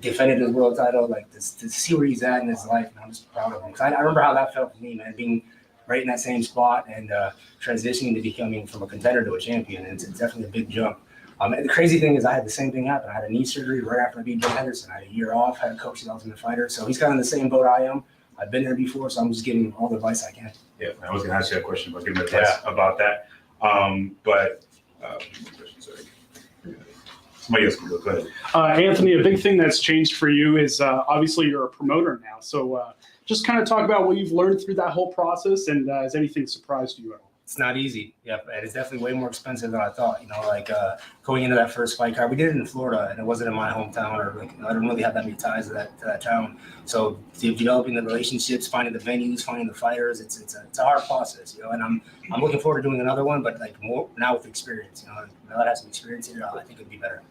defended his world title. Like, to see where he's at in his life, and I'm just proud of him. 'Cause I remember how that felt for me, man, being right in that same spot and transitioning to becoming from a contender to a champion. And it's definitely a big jump. And the crazy thing is I had the same thing happen. I had a knee surgery right after I beat Genah Henderson. I had a year off, had a coach the Ultimate Fighter. So he's kind of in the same boat I am. I've been there before, so I'm just giving him all the advice I can. Yeah, I was going to ask you a question about giving advice about that. Somebody else can go ahead. Anthony, a big thing that's changed for you is obviously you're a promoter now. So just kind of talk about what you've learned through that whole process, and has anything surprised you at all? It's not easy. Yeah, and it's definitely way more expensive than I thought. You know, like going into that first fight card, we did it in Florida, and it wasn't in my hometown, or like I don't really have that many ties to that town. So developing the relationships, finding the venues, finding the fighters, it's a hard process, you know. And I'm looking forward to doing another one, but like more now with experience. You know, now that I have some experience here, I think it'd be better.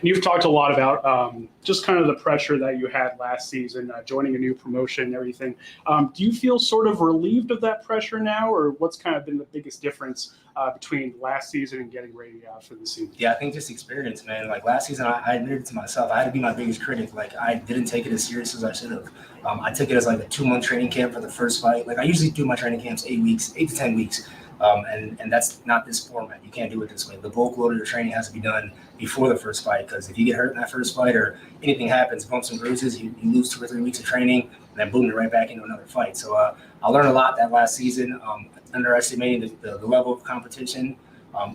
You've talked a lot about just kind of the pressure that you had last season, joining a new promotion and everything. Do you feel sort of relieved of that pressure now, or what's kind of been the biggest difference between last season and getting ready for the season? Yeah, I think just experience, man. Like last season, I admitted to myself, I had to be my biggest critic. Like I didn't take it as serious as I should have. I took it as like a 2-month training camp for the first fight. Like I usually do my training camps 8 to 10 weeks. And that's not this format. You can't do it this way. The bulk load of your training has to be done before the first fight, because if you get hurt in that first fight or anything happens, bumps and bruises, you lose 2 or 3 weeks of training, and then boom, you're right back into another fight. So I learned a lot that last season, underestimating the level of competition.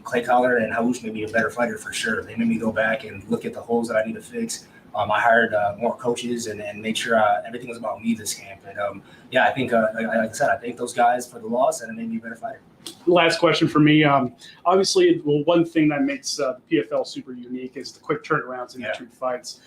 Clay Collar and Haush made me a better fighter for sure. They made me go back and look at the holes that I need to fix. I hired more coaches and made sure everything was about me this camp. And yeah, I think, like I said, I thank those guys for the loss, and it made me a better fighter. Last question for me. Obviously, one thing that makes the PFL super unique is the quick turnarounds in between fights.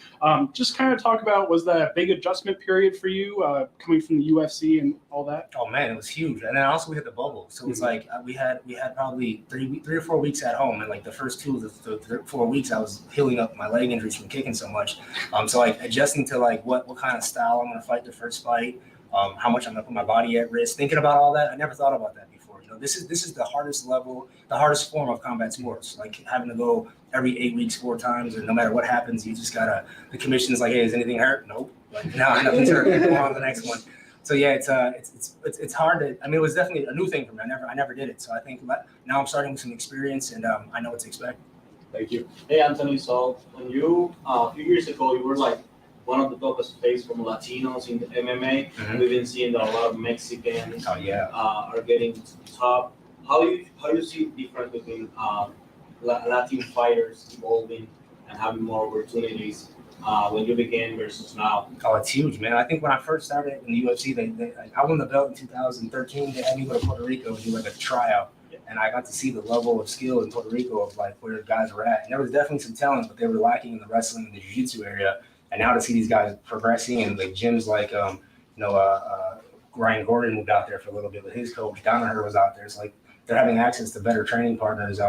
Just kind of talk about, was that a big adjustment period for you coming from the UFC and all that? Oh man, it was huge. And then also we had the bubble, so it was like we had probably 3 or 4 weeks at home, and like the first 2 of the 4 weeks I was healing up my leg injuries from kicking so much. So like adjusting to like what kind of style I'm gonna fight the first fight, how much I'm gonna put my body at risk, thinking about all that. I never thought about that before. You know, this is the hardest level, the hardest form of combat sports. Like having to go every 8 weeks 4 times, and no matter what happens, you just gotta. The commission is like, hey, is anything hurt? Nope. Like no, nothing's hurt. Go on to the next one. So yeah, it's hard to. I mean, it was definitely a new thing for me. I never did it. So I think now I'm starting with some experience, and I know what to expect. Thank you. Hey, Anthony. So when you a few years ago, you were like one of the toughest face from Latinos in the MMA. Mm-hmm. We've been seeing that a lot of Mexicans are getting top. How you see the difference between Latin fighters evolving and having more opportunities when you began versus now? Oh, it's huge, man. I think when I first started in the UFC, I won the belt in 2013. They had me go to Puerto Rico and do like a tryout. And I got to see the level of skill in Puerto Rico of like where guys were at. And there was definitely some talent, but they were lacking in the wrestling and the jiu-jitsu area. And now to see these guys progressing, and like gyms like Ryan Gordon moved out there for a little bit with his coach. Danaher was out there. It's like they're having access to better training partners.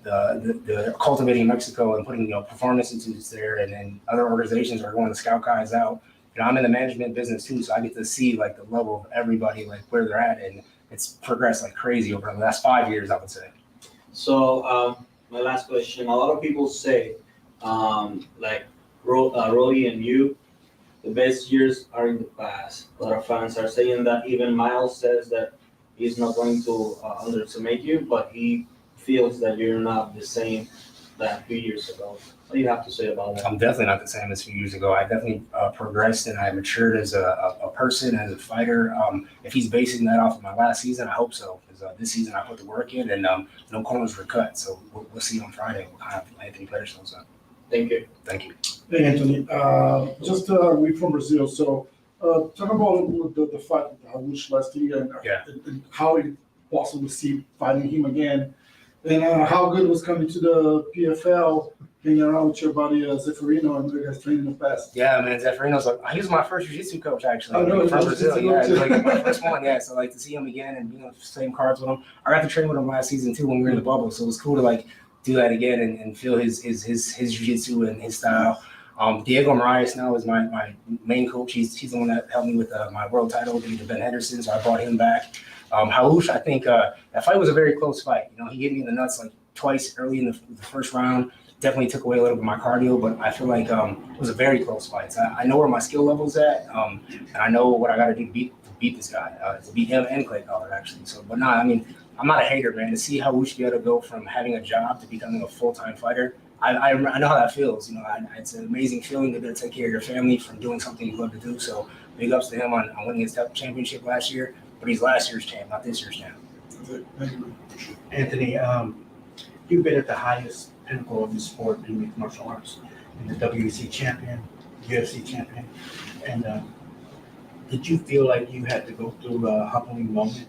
They're cultivating Mexico and putting performance institutes there, and then other organizations are going to scout guys out. you know, I'm in the management business too, so I get to see like the level of everybody, like where they're at, and it's progressed like crazy over the last 5 years, I would say. So my last question: a lot of people say, Rory and you, the best years are in the past. A lot of fans are saying that. Even Myles says that he's not going to underestimate you, but he feels that you're not the same that a few years ago. What do you have to say about that? I'm definitely not the same as a few years ago. I definitely progressed and I matured as a person, as a fighter. If he's basing that off of my last season, I hope so. Because this season I put the work in and no corners were cut. So we'll see on Friday what kind of Anthony Pettis shows up. Thank you. Thank you. Hey, Anthony. We from Brazil. So talk about the fight with Harush last year and how you possibly see fighting him again. And how good was coming to the PFL, hanging around with your buddy Zeferino and you guys trained in the past. Yeah, man, Zeferino's he was my first jiu-jitsu coach actually. I know, from Brazil. Yeah, too. like my first one. Yeah, so like to see him again and same cards with him. I got to train with him last season too when we were in the bubble, so it was cool to like do that again and feel his jiu-jitsu and his style. Diego Moraes now is my main coach. He's the one that helped me with my world title, the Ben Henderson, so I brought him back. Harush, I think that fight was a very close fight. You know, he hit me in the nuts like twice early in the first round. Definitely took away a little bit of my cardio, but I feel like it was a very close fight. So I know where my skill level's at, and I know what I got to do to beat this guy, to beat him and Clay Collard actually. So, but no, I mean, I'm not a hater, man. To see Harush be able to go from having a job to becoming a full-time fighter, I know how that feels. You know, it's an amazing feeling to be able to take care of your family from doing something you love to do. So big ups to him on winning his championship last year. But he's last year's champ, not this year's champ. Anthony, you've been at the highest pinnacle of the sport in mixed martial arts, and the WEC champion, UFC champion. And did you feel like you had to go through a humbling moment?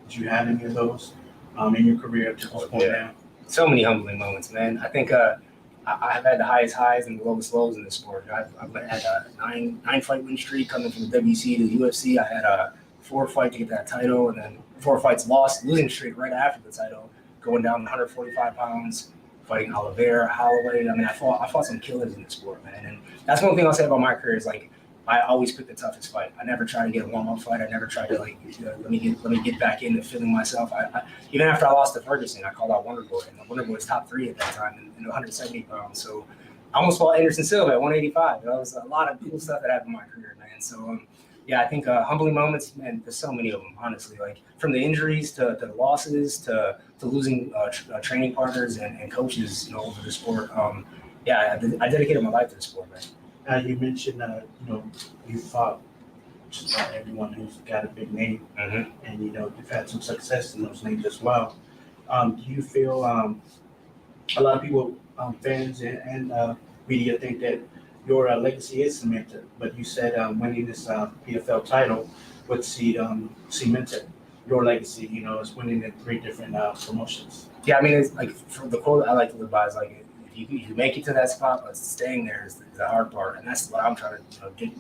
Did you have any of those in your career up to this point now? So many humbling moments, man. I think I've had the highest highs and the lowest lows in this sport. I've had a nine fight win streak coming from the WC to the UFC. I had a 4 fight to get that title, and then 4 fights lost, losing streak right after the title, going down 145 pounds, fighting Oliveira, Holloway. I mean, I fought some killers in the sport, man. And that's one thing I'll say about my career is like I always pick the toughest fight. I never try to get a warm-up fight. I never try to let me get back into feeling myself. Even after I lost to Ferguson, I called out Wonder Boy, and Wonder Boy's top 3 at that time in 170 pounds. So I almost fought Anderson Silva at 185. That was a lot of cool stuff that happened in my career, man. So yeah, I think humbling moments, man, there's so many of them, honestly. Like from the injuries to the losses to losing training partners and coaches, over the sport. I dedicated my life to the sport, man. You mentioned, you fought just about everyone who's got a big name, and you've had some success in those names as well. Do you feel a lot of people, fans and media, think that your legacy is cemented, but you said winning this PFL title would cemented your legacy. It's winning in 3 different promotions. Yeah, I mean, it's like for the quote I like to live by is like, if you make it to that spot, but staying there is the hard part, and that's what I'm trying to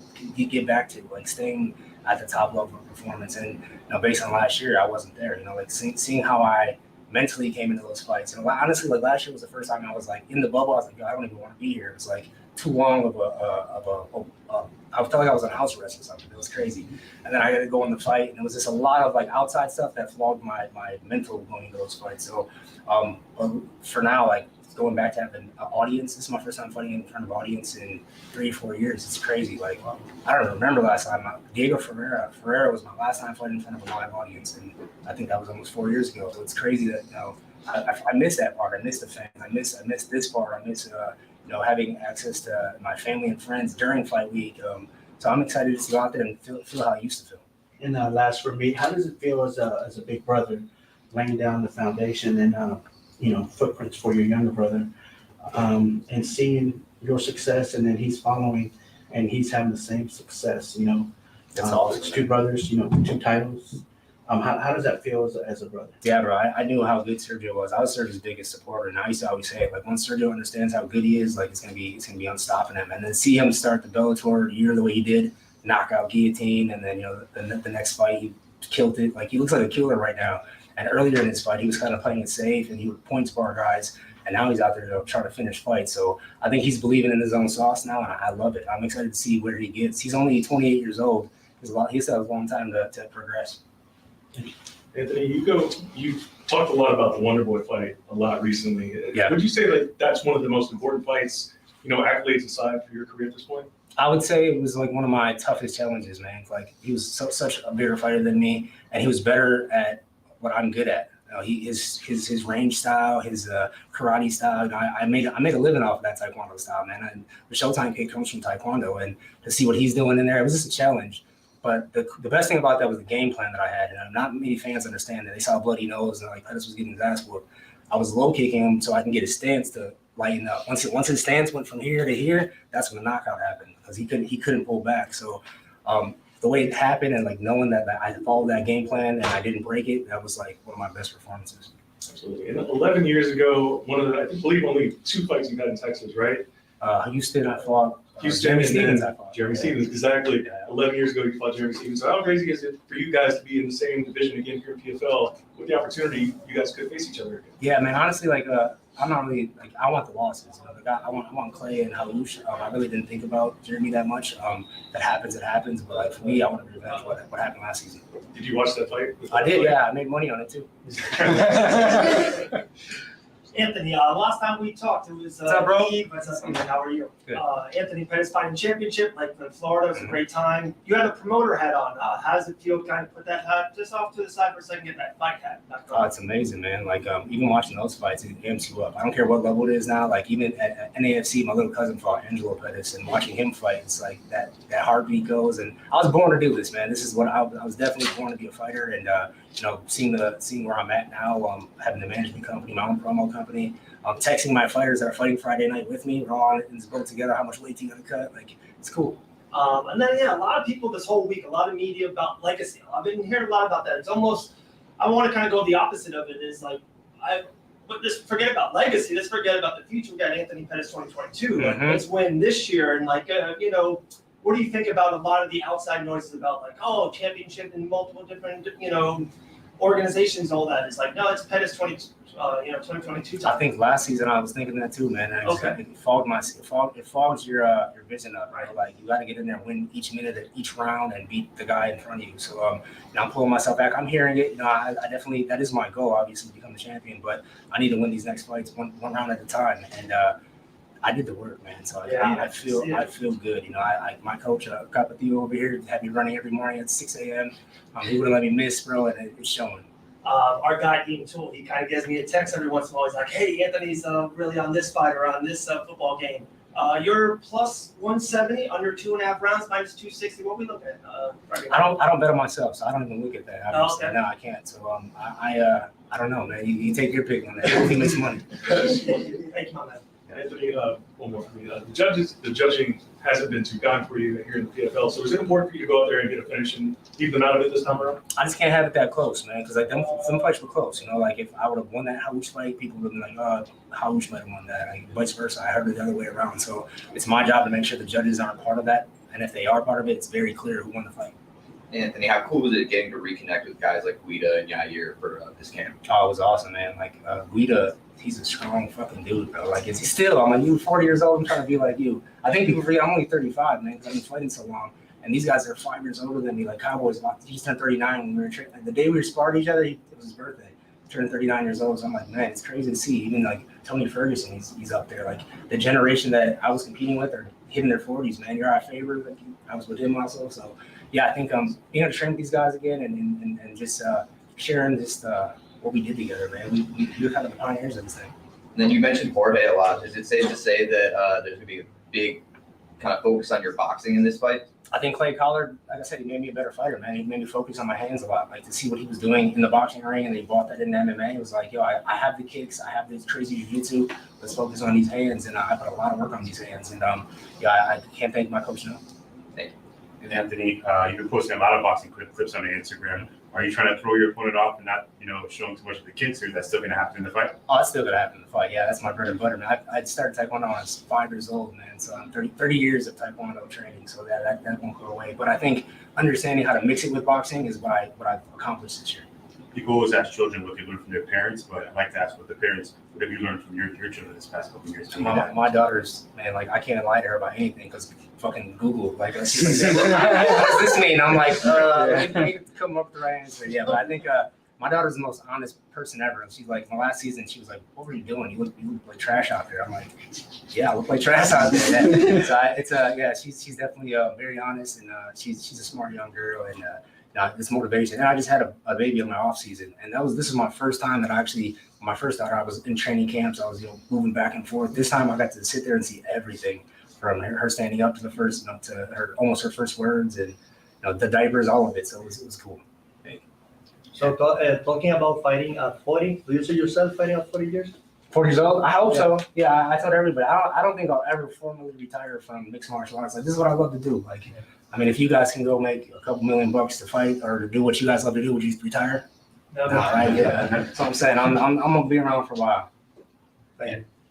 get back to, like staying at the top level of performance. And based on last year, I wasn't there. Like seeing how I mentally came into those fights. And honestly, like last year was the first time I was like in the bubble. I was like, I don't even want to be here. It was like too long of I felt like I was on house arrest or something. It was crazy. And then I had to go in the fight, and it was just a lot of like outside stuff that flogged my mental going into those fights. So, but for now, like going back to having an audience, this is my first time fighting in front of an audience in 3 or 4 years. It's crazy. Like I don't remember last time. Diego Ferreira was my last time fighting in front of a live audience, and I think that was almost 4 years ago. So it's crazy that I miss that part. I miss the fans. I miss this part. I miss having access to my family and friends during fight week. So I'm excited to go out there and feel how I used to feel. And last for me, how does it feel as a big brother laying down the foundation and footprints for your younger brother, and seeing your success, and then he's following and he's having the same success, That's awesome. It's 2 brothers, 2 titles. How does that feel as a brother? Yeah, bro, I knew how good Sergio was. I was Sergio's biggest supporter, and I used to always say, like, once Sergio understands how good he is, like, it's gonna be unstopping him. And then see him start the Bellator year the way he did, knockout, guillotine, and then the next fight he killed it. Like, he looks like a killer right now. And earlier in his fight, he was kind of playing it safe and he would point bar guys. And now he's out there trying to finish fights. So I think he's believing in his own sauce now, and I love it. I'm excited to see where he gets. He's only 28 years old. He still has a long time to progress. Anthony, you've talked a lot about the Wonder Boy fight a lot recently. Yeah. Would you say that that's one of the most important fights, accolades aside, for your career at this point? I would say it was like one of my toughest challenges, man. Like he was such a bigger fighter than me, and he was better at what I'm good at. His range style, his karate style. I made a living off of that Taekwondo style, man. And the Showtime kick comes from Taekwondo, and to see what he's doing in there, it was just a challenge. But the best thing about that was the game plan that I had, and not many fans understand that. They saw a bloody nose, and like Pettis was getting his ass whooped. I was low kicking him so I can get his stance to lighten up. Once his stance went from here to here, that's when the knockout happened because he couldn't pull back. So the way it happened and like knowing that I followed that game plan and I didn't break it, that was like one of my best performances. Absolutely. And 11 years ago, I believe only 2 fights you had in Texas, right? Houston, I fought. Jeremy Stevens, I fought. Jeremy Stevens, exactly. Yeah. 11 years ago, you fought Jeremy Stevens. So how crazy is it for you guys to be in the same division again here in PFL with the opportunity you guys could face each other again? Yeah, man. Honestly, I'm not really I want the losses. I want Clay and Halush. I really didn't think about Jeremy that much. That happens, it happens. But like for me, I want to revenge what happened last season. Did you watch that fight? I did. Yeah, I made money on it too. Anthony, last time we talked, it was What's up, bro? How are you? Good. Anthony Pettis Fighting Championship, like in Florida, it was a great time. You had a promoter hat on. How does it feel? Kind of put that hat just off to the side for a second, get that fight hat. Oh, it's amazing, man. Like even watching those fights, it amps you up. I don't care what level it is now. Like even at NAFC, my little cousin fought Angelo Pettis, and watching him fight, it's like that heartbeat goes. And I was born to do this, man. This is what I was definitely born to be a fighter. And seeing where I'm at now, having the management company, my own promo company. Texting my fighters that are fighting Friday night with me. We're all in this boat together. How much weight do you gotta cut? Like, it's cool. And then, a lot of people this whole week, a lot of media about legacy. I've been hearing a lot about that. It's almost, I want to kind of go the opposite of it. Is like, but just forget about legacy. Let's forget about the future. We got Anthony Pettis 2022. Mm-hmm. Like, let's win this year. And like, what do you think about a lot of the outside noises about like, championship in multiple different, organizations, all that? It's like, no, it's Pettis 2022 time. I think last season I was thinking that too, man. It fogs your vision up, right? Like you got to get in there, and win each minute of each round, and beat the guy in front of you. So I'm pulling myself back. I'm hearing it. I definitely, that is my goal, obviously, to become a champion. But I need to win these next fights one round at a time. And I did the work, man. So I feel good. My coach, Capatio over here, had me running every morning at 6 a.m. He wouldn't let me miss, bro, and it's showing. Our guy, Dean Toole, he kind of gives me a text every once in a while. He's like, hey, Anthony's really on this fight or on this football game. You're plus 170, under 2.5 rounds, minus 260. What are we looking at? I don't bet on myself, so I don't even look at that. Okay. No, I can't. So I don't know, man. You take your pick on that. Who makes money? Thank you, my man. Anthony, one more for me. The judging hasn't been too kind for you here in the PFL. So is it important for you to go out there and get a finish and keep them out of it this time around? I just can't have it that close, man, because like some fights were close. Like if I would have won that Halush fight, people would have been like, Halush might have won that. Like vice versa. I heard it the other way around. So it's my job to make sure the judges aren't part of that. And if they are part of it, it's very clear who won the fight. Anthony, how cool was it getting to reconnect with guys like Guida and Yair for this camp? Oh, it was awesome, man. Like Guida, he's a strong fucking dude, bro. Like, is he still? I'm like, you 40 years old, I'm trying to be like you. I think people forget I'm only 35, man, because I've been fighting so long. And these guys are 5 years older than me, like Cowboys. He turned 39 when we were training. Like, the day we sparred each other, it was his birthday. He turned 39 years old, so I'm like, man, it's crazy to see. Even like Tony Ferguson, he's up there. Like the generation that I was competing with are hitting their 40s, man. You're our favorite. Like, I was with him also, so yeah, I think being able to train with these guys again and just sharing just what we did together, man. We're kind of the pioneers of this thing. And then you mentioned Jorge a lot. Is it safe to say that there's going to be a big kind of focus on your boxing in this fight? I think Clay Collard, like I said, he made me a better fighter, man. He made me focus on my hands a lot. Like to see what he was doing in the boxing ring, and they brought that into MMA. It was like, I have the kicks, I have this crazy jiu-jitsu. Let's focus on these hands, and I put a lot of work on these hands. And I can't thank my coach enough. Thank you. And Anthony, you've been posting a lot of boxing clips on your Instagram. Are you trying to throw your opponent off and not, showing too much of the kicks, or is that still going to happen in the fight? Oh, it's still going to happen in the fight. Yeah, that's my bread and butter, man. I started Taekwondo when I was 5 years old, man. So I'm 30 years of Taekwondo training, so that won't go away. But I think understanding how to mix it with boxing is what I've accomplished this year. people always ask children what they learn from their parents, but I'd like to ask what the parents, what have you learned from your children this past couple of years? My daughter's, man, like, I can't lie to her about anything because fucking Google, like, she's like, what's this mean? I'm like, let me come up with the right answer. Yeah, but I think my daughter's the most honest person ever. And she's like, my last season, she was like, what were you doing? You look like trash out there. I'm like, yeah, I look like trash out there. Yeah, she's definitely very honest, and she's a smart young girl, and this motivation. And I just had a baby in my off season, and this is my first time that my first daughter, I was in training camps. I was moving back and forth. This time I got to sit there and see everything from her standing up to the first, to her almost her first words, and the diapers, all of it. So it was cool. So talking about fighting at 40, do you see yourself fighting at 40 years? 40 years old? I hope so. Yeah, I told everybody. I don't think I'll ever formally retire from mixed martial arts. Like, this is what I love to do. Like, I mean, if you guys can go make a couple $1 million to fight or to do what you guys love to do, would you retire? No, right? Yeah, that's what I'm saying. I'm gonna be around for a while.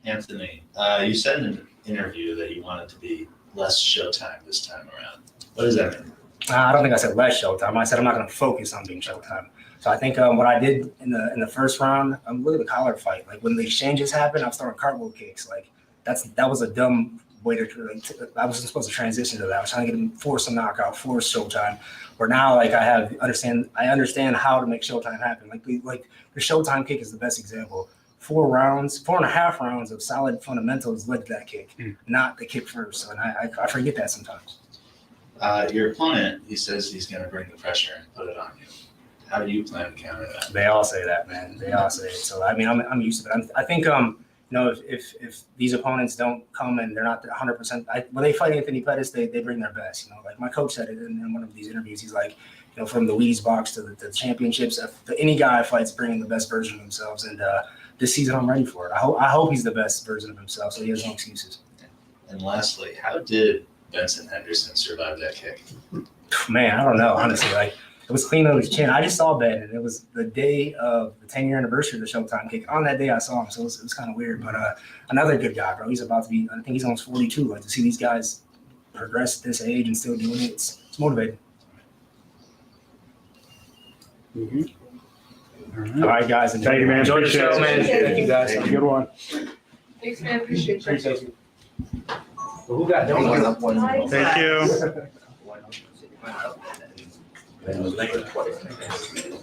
Anthony, you said in an interview that you wanted to be less Showtime this time around. What does that mean? I don't think I said less Showtime. I said I'm not going to focus on being Showtime. So I think what I did in the first round, look at the collar fight. Like, when the exchanges happened, I was throwing cartwheel kicks. Like, that was a dumb way to. I wasn't supposed to transition to that. I was trying to get him, force a knockout, force Showtime. Where now, like, I understand how to make Showtime happen. Like the Showtime kick is the best example. 4.5 rounds of solid fundamentals led to that kick, not the kick first. And I forget that sometimes. Your opponent, he says he's going to bring the pressure and put it on you. How do you plan to counter that? They all say that, man. They all say it. So I mean, I'm used to it. I think if these opponents don't come and they're not 100%, when they fight Anthony Pettis, they bring their best. Like my coach said it in one of these interviews. He's like, from the Wheaties box to the championships, any guy fights bringing the best version of themselves. And this season, I'm ready for it. I hope he's the best version of himself, so he has no excuses. And lastly, how did Benson Henderson survive that kick? Man, I don't know, honestly. Like, it was clean on his chin. I just saw Ben, and it was the day of the 10-year anniversary of the Showtime kick. On that day, I saw him, so it was kind of weird. But another good guy, bro. He's about to be, I think he's almost 42. Like, to see these guys progress at this age and still doing it, it's motivating. Mm-hmm. All right, guys. Thank you, man. Enjoy the show, man. Thank you, guys. Have a good one. Thanks, man. Appreciate you. Well, who got donuts? Thank you. Thank you.